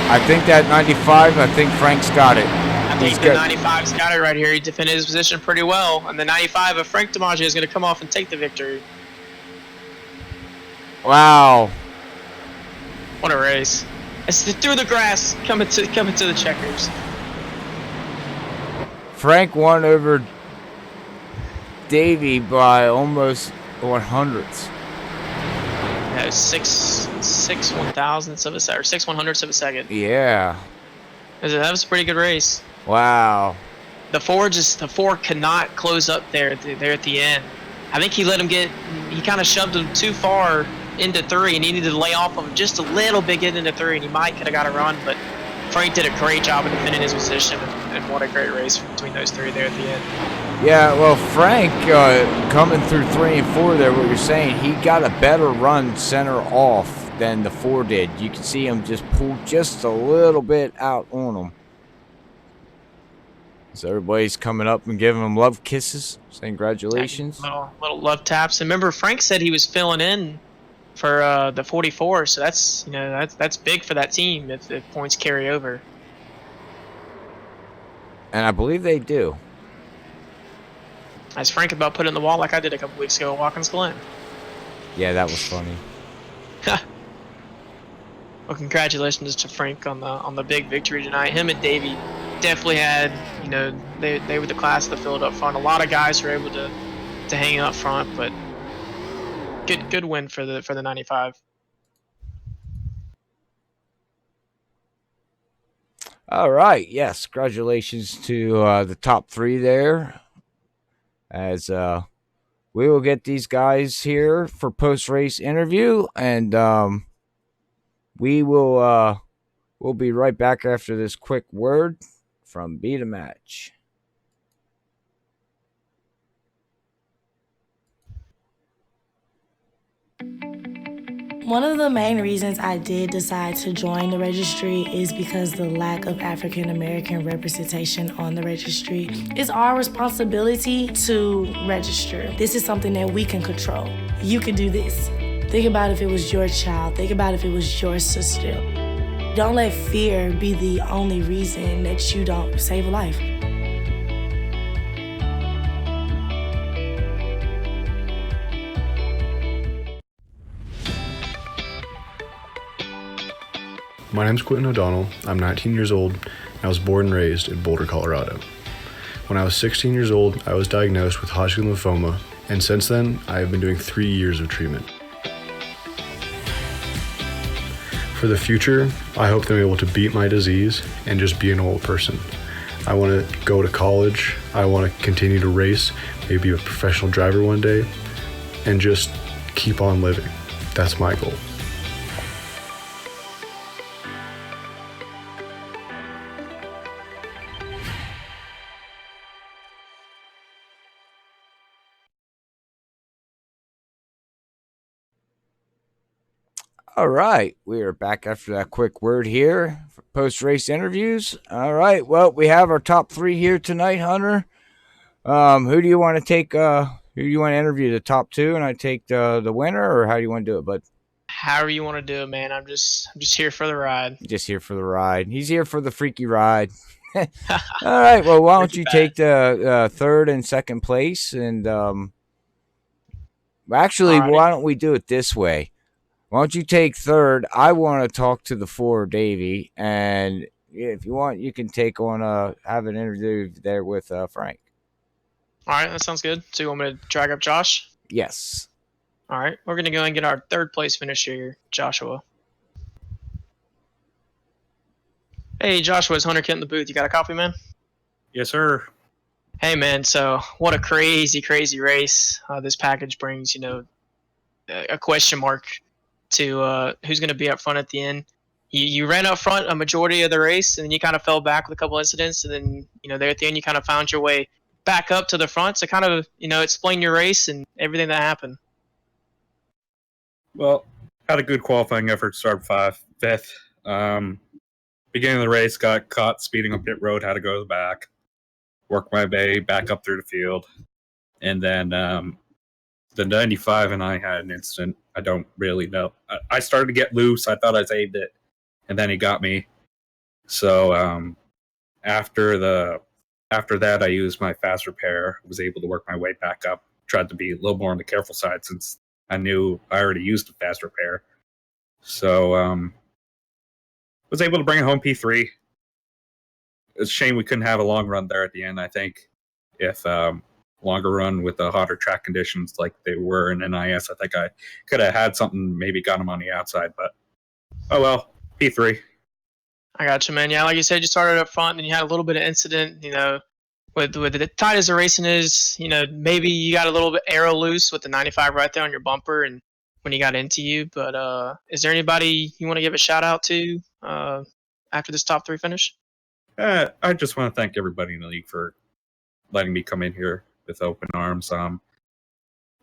I think that 95. I think Frank's got it. I think the 95's got it right here. He defended his position pretty well, and the 95 of Frank DiMaggio is going to come off and take the victory. Wow. What a race. It's through the grass coming to the checkers. Frank won over Davey by almost 100ths. Yeah, 6 1,000ths of a second, or 6 100ths of a second. Yeah. That was a pretty good race. Wow. The 4 cannot close up there at the end. I think he let him he kind of shoved him too far into 3, and he needed to lay off of him just a little bit getting into 3, and he could have got a run, but Frank did a great job of defending his position, and what a great race between those 3 there at the end. Yeah, well, Frank, coming through 3 and 4 there, what you're saying, he got a better run center off than the 4 did. You can see him just pull just a little bit out on him. So everybody's coming up and giving him love kisses, saying congratulations. Little love taps. And remember, Frank said he was filling in for the 44, so that's that's big for that team if points carry over. And I believe they do. As Frank about put it in the wall like I did a couple weeks ago at Watkins Glen. Yeah, that was funny. Well, congratulations to Frank on the big victory tonight. Him and Davey definitely had, they were the class that filled up front. A lot of guys were able to hang up front, but good win for the 95. All right, yes, congratulations to the top 3 there. As we will get these guys here for post-race interview, and we'll be right back after this quick word from Beat a Match. One of the main reasons I did decide to join the registry is because the lack of African American representation on the registry. It's our responsibility to register. This is something that we can control. You can do this. Think about if it was your child. Think about if it was your sister. Don't let fear be the only reason that you don't save a life. My name's Quentin O'Donnell. I'm 19 years old, and I was born and raised in Boulder, Colorado. When I was 16 years old, I was diagnosed with Hodgkin lymphoma, and since then, I have been doing 3 years of treatment. For the future, I hope that I'm able to beat my disease and just be a normal person. I want to go to college, I want to continue to race, maybe be a professional driver one day, and just keep on living. That's my goal. All right, we are back after that quick word here for post-race interviews. All right, well, we have our top 3 here tonight, Hunter. Who do you want to take? Who do you want to interview? The top 2, and I take the winner, or how do you want to do it, bud? However you want to do it, man. I'm just here for the ride. Just here for the ride. He's here for the freaky ride. All right, well, why don't you take the 3rd and 2nd place, and actually, why don't we do it this way? Why don't you take 3rd? I want to talk to the 4, Davey, and if you want, you can take on have an interview there with Frank. All right, that sounds good. So you want me to drag up Josh? Yes. All right, we're gonna go and get our 3rd place finisher here, Joshua. Hey, Joshua, it's Hunter Kent in the booth. You got a copy, man? Yes, sir. Hey, man. So what a crazy race this package brings. A question mark to who's going to be up front at the end. You ran up front a majority of the race, and then you kind of fell back with a couple incidents, and then there at the end you kind of found your way back up to the front. So kind of explain your race and everything that happened. Well, had a good qualifying effort. Started fifth. Beginning of the race, got caught speeding on pit road. Had to go to the back. Work my way back up through the field, and then the 95 and I had an incident. I don't really know. I started to get loose. I thought I saved it, and then he got me. So after that, I used my fast repair. Was able to work my way back up. Tried to be a little more on the careful side since I knew I already used the fast repair. So was able to bring it home P3. It's a shame we couldn't have a long run there at the end. I think if longer run with the hotter track conditions like they were in NIS, I think I could have had something, maybe got them on the outside, but oh well, P3. I got you, man. Yeah, like you said, you started up front and you had a little bit of incident, with the tight as the racing is, maybe you got a little bit arrow loose with the 95 right there on your bumper and when he got into you. But is there anybody you want to give a shout out to after this top 3 finish? I just want to thank everybody in the league for letting me come in here with open arms. I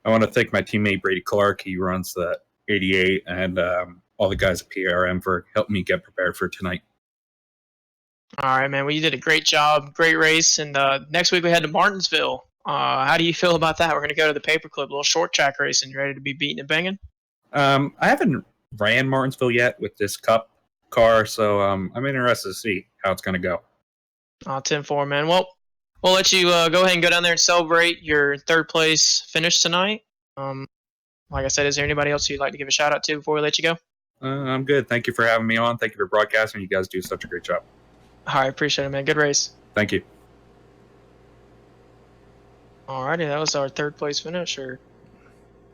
want to thank my teammate Brady Clark. He runs the 88, and all the guys at PRM for helping me get prepared for tonight. All right, man. Well, you did a great job. Great race. And next week we head to Martinsville. How do you feel about that? We're going to go to the paperclip, a little short track racing. You ready to be beating and banging? I haven't ran Martinsville yet with this Cup car, so I'm interested to see how it's going to go. 10-4, man. Well, we'll let you go ahead and go down there and celebrate your third place finish tonight. Like I said, is there anybody else you'd like to give a shout out to before we let you go? I'm good. Thank you for having me on. Thank you for broadcasting. You guys do such a great job. All right, appreciate it, man. Good race. Thank you. All righty, that was our third place finisher.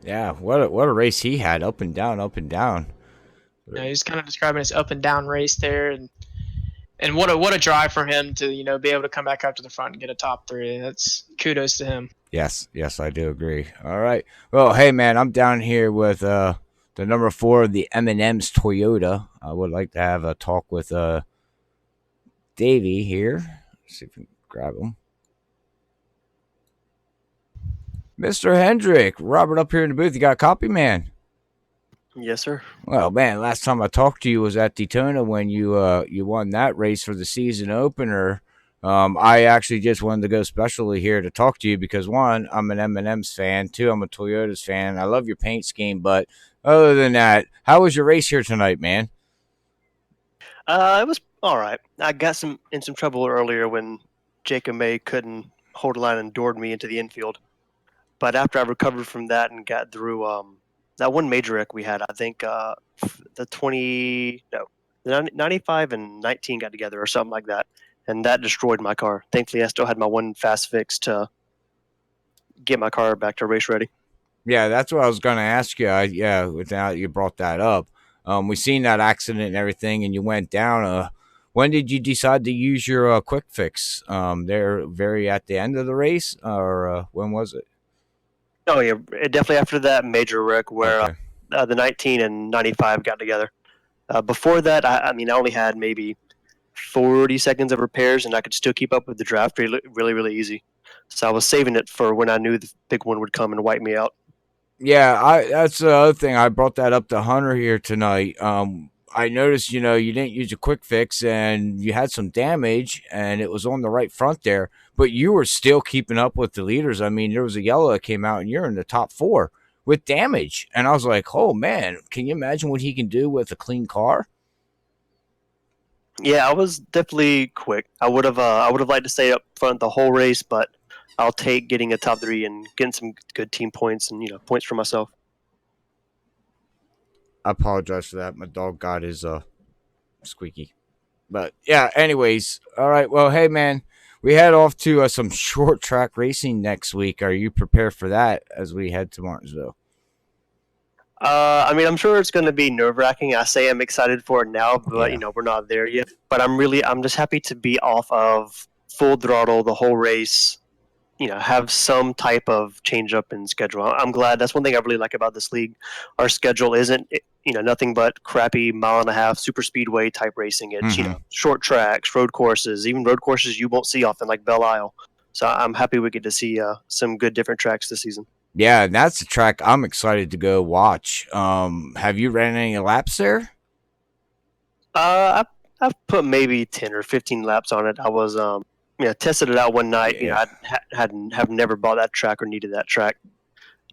Yeah, what a race he had, up and down, up and down. Yeah, he's kind of describing his up and down race there, and what a drive for him to be able to come back up to the front and get a top 3. That's kudos to him. Yes, I do agree. All right. Well, hey man, I'm down here with the number 4, the M&M's Toyota. I would like to have a talk with Davey here. Let's see if we can grab him. Mr. Hendrick, Robert up here in the booth. You got a copy, man? Yes, sir. Well, man, last time I talked to you was at Daytona when you won that race for the season opener. I actually just wanted to go specially here to talk to you because, 1, I'm an M&M's fan. 2, I'm a Toyota's fan. I love your paint scheme, but other than that, how was your race here tonight, man? It was all right. I got in some trouble earlier when Jacob May couldn't hold a line and doored me into the infield. But after I recovered from that and got through that one major wreck we had, I think the 95 and 19 got together or something like that, and that destroyed my car. Thankfully, I still had my one fast fix to get my car back to race ready. Yeah, that's what I was going to ask you. Without you brought that up. We seen that accident and everything, and you went down. When did you decide to use your quick fix? There, very at the end of the race, or when was it? Oh yeah, definitely after that major wreck where Okay. The 19 and 95 got together. Before that, I only had maybe 40 seconds of repairs, and I could still keep up with the draft really, really easy. So I was saving it for when I knew the big one would come and wipe me out. Yeah, that's the other thing. I brought that up to Hunter here tonight. I noticed, you didn't use a quick fix and you had some damage and it was on the right front there, but you were still keeping up with the leaders. I mean, there was a yellow that came out and you're in the top 4 with damage. And I was like, oh man, can you imagine what he can do with a clean car? Yeah, I was definitely quick. I would have liked to stay up front the whole race, but I'll take getting a top 3 and getting some good team points and points for myself. I apologize for that. My dog got his squeaky. But yeah, anyways. All right. Well, hey man, we head off to some short track racing next week. Are you prepared for that as we head to Martinsville? I'm sure it's going to be nerve-wracking. I say I'm excited for it now, but Yeah. we're not there yet. But I'm just happy to be off of full throttle the whole race. Have some type of change up in schedule. I'm glad. That's one thing I really like about this league. Our schedule isn't nothing but crappy mile-and-a-half super speedway type racing. It's short tracks, road courses, even road courses you won't see often like Belle Isle. So I'm happy we get to see some good different tracks this season. Yeah, and that's a track I'm excited to go watch. Have you ran any laps there? I've put maybe 10 or 15 laps on it. I was tested it out one night. Yeah. I have never bought that track or needed that track.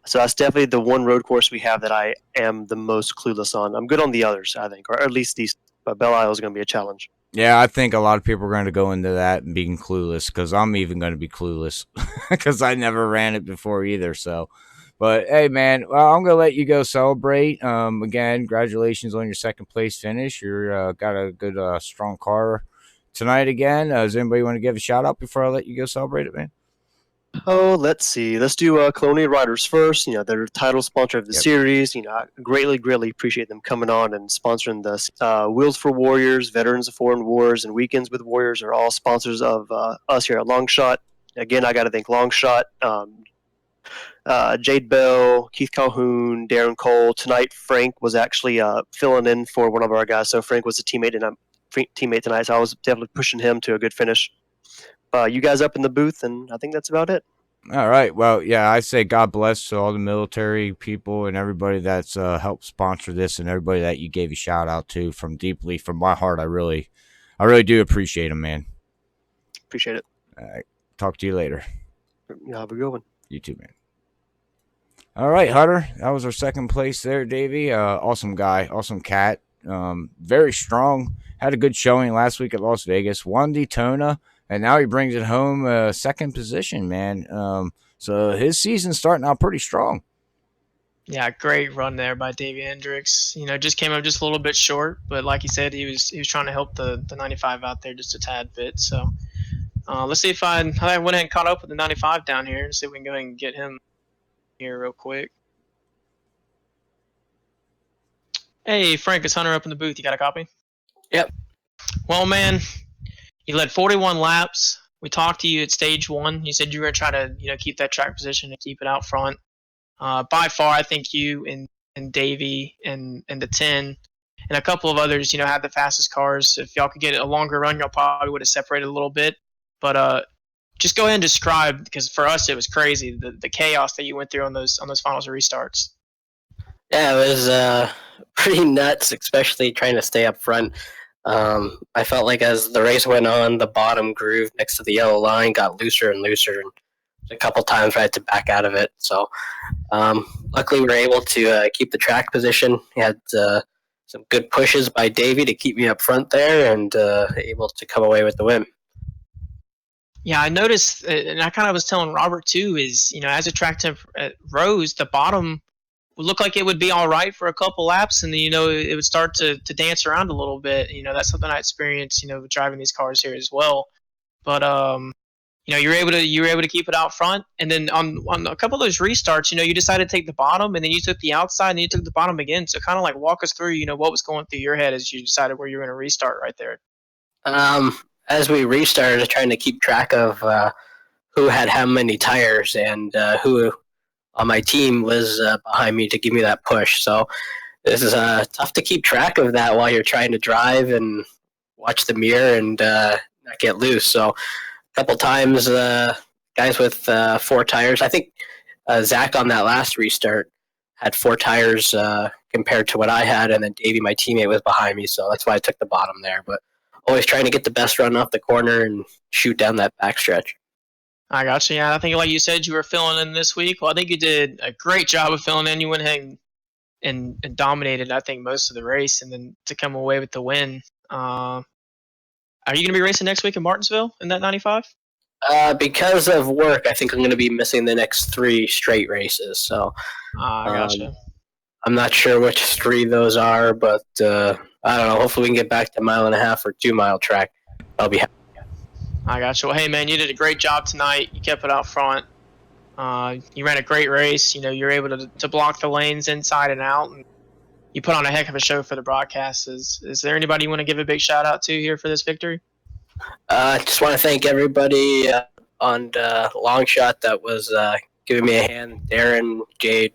So that's definitely the one road course we have that I am the most clueless on. I'm good on the others, I think, or at least these. But Belle Isle is going to be a challenge. Yeah, I think a lot of people are going to go into that and being clueless because I'm even going to be clueless because I never ran it before either. So, but hey, man, well, I'm going to let you go celebrate. Again, congratulations on your second place finish. You're got a good, strong car tonight again. Does anybody want to give a shout out before I let you go celebrate it, man? Oh, let's see. Let's do Colonial Riders first. They're the title sponsor of the series. I greatly appreciate them coming on and sponsoring this. Wheels for Warriors, Veterans of Foreign Wars, and Weekends with Warriors are all sponsors of us here at Longshot. Again, I got to thank Longshot, Jade Bell, Keith Calhoun, Darren Cole. Tonight, Frank was actually filling in for one of our guys. So Frank was a teammate tonight, so I was definitely pushing him to a good finish. You guys up in the booth, and I think that's about it. All right. Well, yeah, I say God bless to all the military people and everybody that's helped sponsor this, and everybody that you gave a shout out to from deeply from my heart. I really do appreciate them, man. Appreciate it. All right. Talk to you later. You have a good one. You too, man. All right, Hunter. That was our second place there, Davey. Awesome guy, awesome cat. Very strong. Had a good showing last week at Las Vegas. Won Daytona, and now he brings it home second position, man. So his season's starting out pretty strong. Yeah, great run there by Davey Hendricks. Just came up just a little bit short, but like he said, he was trying to help the 95 out there just a tad bit. So let's see if I went ahead and caught up with the 95 down here and see if we can go ahead and get him here real quick. Hey, Frank, it's Hunter up in the booth. You got a copy? Yep. Well, man, you led 41 laps. We talked to you at stage 1. You said you were going to try to, keep that track position and keep it out front. By far, I think you and Davey and the 10 and a couple of others, had the fastest cars. If y'all could get a longer run, y'all probably would have separated a little bit. But just go ahead and describe, because for us it was crazy, the chaos that you went through on those finals restarts. Yeah, it was pretty nuts, especially trying to stay up front. I felt like as the race went on, the bottom groove next to the yellow line got looser and looser, and a couple times I had to back out of it. So luckily we were able to keep the track position. We had some good pushes by Davey to keep me up front there, and able to come away with the win. Yeah, I noticed, and I kind of was telling Robert too, is, as the track temp rose, the bottom would look like it would be all right for a couple laps, and then, it would start to dance around a little bit. That's something I experienced, driving these cars here as well. But you were able to keep it out front, and then on a couple of those restarts, you decided to take the bottom, and then you took the outside, and then you took the bottom again. So kind of like walk us through, what was going through your head as you decided where you were going to restart right there. As we restarted, trying to keep track of who had how many tires and who on my team was behind me to give me that push. So this is tough to keep track of that while you're trying to drive and watch the mirror and not get loose. So a couple times, guys with 4 tires. I think Zach on that last restart had 4 tires compared to what I had, and then Davey, my teammate, was behind me. So that's why I took the bottom there. But always trying to get the best run off the corner and shoot down that backstretch. I got you. Yeah, I think like you said, you were filling in this week. Well, I think you did a great job of filling in. You went ahead and dominated, I think, most of the race, and then to come away with the win. Are you going to be racing next week in Martinsville in that 95? Because of work, I think I'm going to be missing the next 3 straight races. So I gotcha. I'm not sure which 3 those are, but I don't know. Hopefully we can get back to 1.5 mile or 2 mile track. I'll be happy. I got you. Well, hey, man, you did a great job tonight. You kept it out front. You ran a great race. You were able to block the lanes inside and out, and you put on a heck of a show for the broadcast. Is there anybody you want to give a big shout out to here for this victory? Just want to thank everybody on Long Shot that was giving me a hand. Darren, Jade,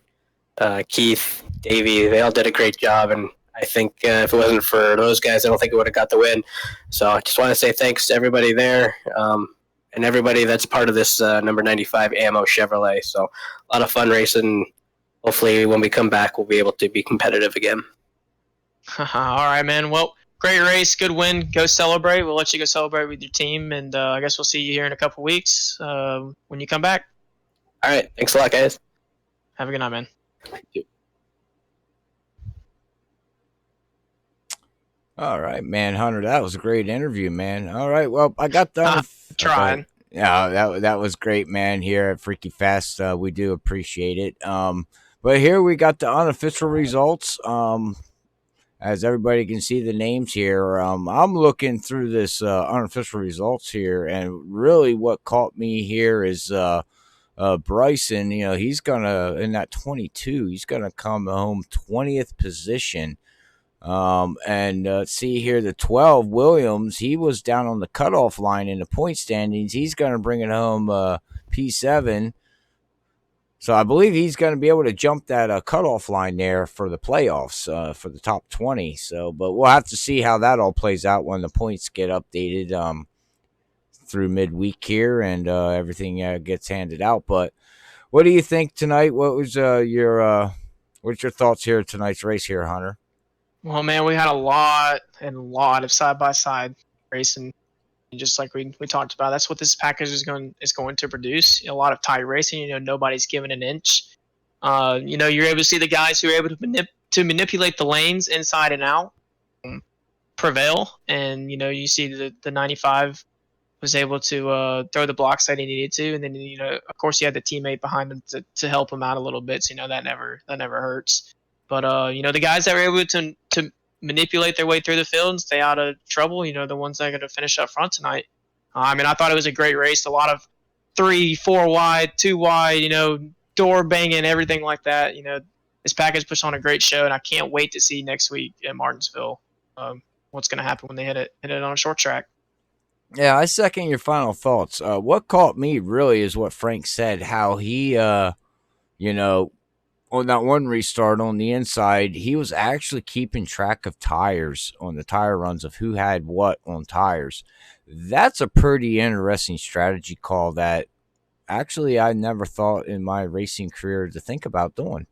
Keith, Davey, they all did a great job, and I think if it wasn't for those guys, I don't think it would have got the win. So I just want to say thanks to everybody there and everybody that's part of this number 95 Ammo Chevrolet. So a lot of fun racing. Hopefully when we come back, we'll be able to be competitive again. All right, man. Well, great race. Good win. Go celebrate. We'll let you go celebrate with your team, and I guess we'll see you here in a couple weeks when you come back. All right. Thanks a lot, guys. Have a good night, man. Thank you. All right, man, Hunter, that was a great interview, man. All right, well, I got done. Trying. Okay. Yeah, that was great, man. Here at Freaky Fest, we do appreciate it. But here we got the unofficial results. As everybody can see the names here, I'm looking through this unofficial results here, and really what caught me here is Bryson. He's gonna in that 22. He's gonna come home 20th position. And see here, the 12 Williams, he was down on the cutoff line in the point standings. He's going to bring it home P7. So I believe he's going to be able to jump that cutoff line there for the playoffs for the top 20. So, but we'll have to see how that all plays out when the points get updated. through midweek here, and everything gets handed out. But what do you think tonight? What was what's your thoughts here tonight's race here, Hunter? Well, man, we had a lot of side by side racing. Just like we talked about, that's what this package is going to produce. A lot of tight racing. Nobody's giving an inch. You're able to see the guys who are able to manipulate the lanes inside and out prevail, and you see the 95 was able to throw the blocks that he needed to, and then of course he had the teammate behind him to help him out a little bit. So that never hurts. But the guys that were able to manipulate their way through the field and stay out of trouble, the ones that are going to finish up front tonight. I thought it was a great race. A lot of 3, 4 wide, 2 wide, door banging, everything like that. This package puts on a great show, and I can't wait to see next week at Martinsville what's going to happen when they hit it on a short track. Yeah, I second your final thoughts. What caught me really is what Frank said, how he, on that one restart on the inside, he was actually keeping track of tires on the tire runs of who had what on tires. That's a pretty interesting strategy call that actually I never thought in my racing career to think about doing.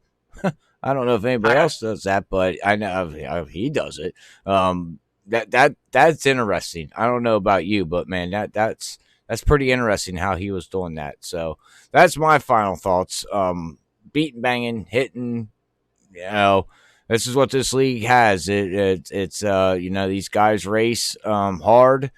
I don't know if anybody else does that, but I know he does it. That's interesting. I don't know about you, but man, that's pretty interesting how he was doing that. So that's my final thoughts. Beating, banging, hitting. This is what this league has. It's these guys race hard,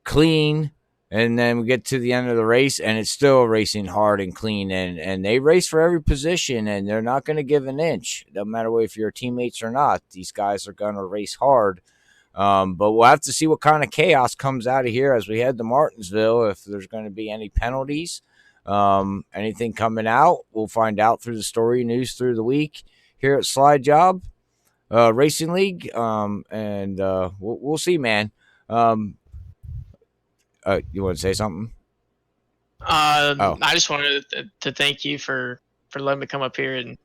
clean, and then we get to the end of the race, and it's still racing hard and clean, and they race for every position, and they're not going to give an inch, no matter if you're teammates or not. These guys are going to race hard. But we'll have to see what kind of chaos comes out of here as we head to Martinsville, if there's going to be any penalties. Anything coming out, we'll find out through the story news through the week here at SlideJawb Racing League. And we'll see, man. You want to say something? I just wanted to thank you for letting me come up here and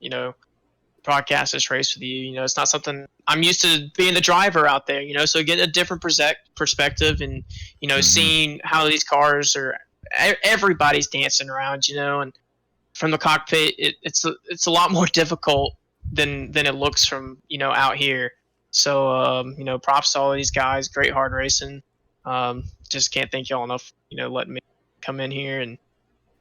broadcast this race with you. It's not something I'm used to being the driver out there. So getting a different perspective and seeing how these cars are. Everybody's dancing around, and from the cockpit, it's a lot more difficult than it looks from out here. So props to all these guys. Great hard racing. Just can't thank y'all enough. Letting me come in here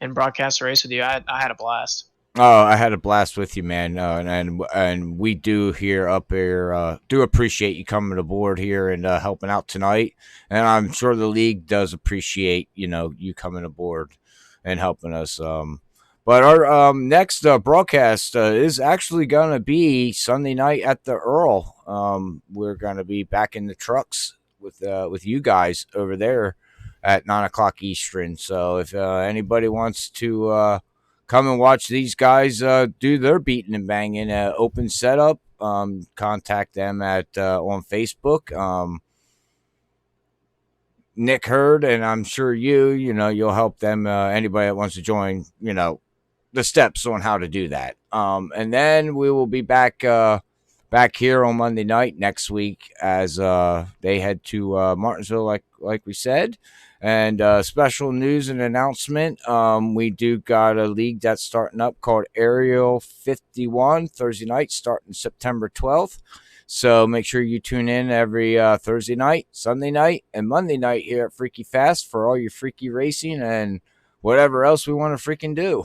and broadcast the race with you. I had a blast. Oh, I had a blast with you, man, and we do here up here do appreciate you coming aboard here and helping out tonight, and I'm sure the league does appreciate you coming aboard and helping us. But our next broadcast is actually going to be Sunday night at the Earl. We're going to be back in the trucks with you guys over there at 9:00 Eastern. So if anybody wants to come and watch these guys do their beating and banging open setup, contact them at on Facebook. Nick Hurd, and I'm sure you'll help them. Anybody that wants to join, the steps on how to do that. And then we will be back here on Monday night next week as they head to Martinsville, like we said. And special news and announcement, we do got a league that's starting up called Aerial 51 Thursday night, starting September 12th. So make sure you tune in every Thursday night, Sunday night, and Monday night here at Freaky Fast for all your freaky racing and whatever else we want to freaking do.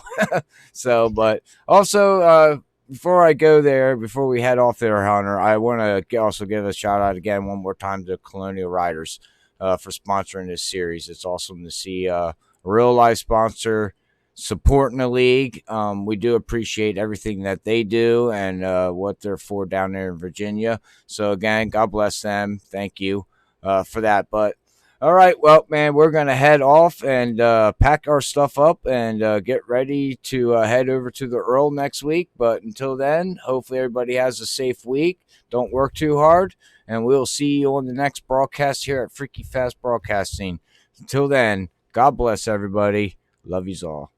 So, but also, before I go there, before we head off there, Hunter, I want to also give a shout out again one more time to Colonial Riders for sponsoring this series. It's awesome to see a real life sponsor supporting the league. We do appreciate everything that they do and what they're for down there in Virginia. So again, God bless them. Thank you for that. But all right, well, man, we're going to head off and pack our stuff up and get ready to head over to the Earl next week. But until then, hopefully everybody has a safe week. Don't work too hard. And we'll see you on the next broadcast here at Freaky Fast Broadcasting. Until then, God bless everybody. Love yous all.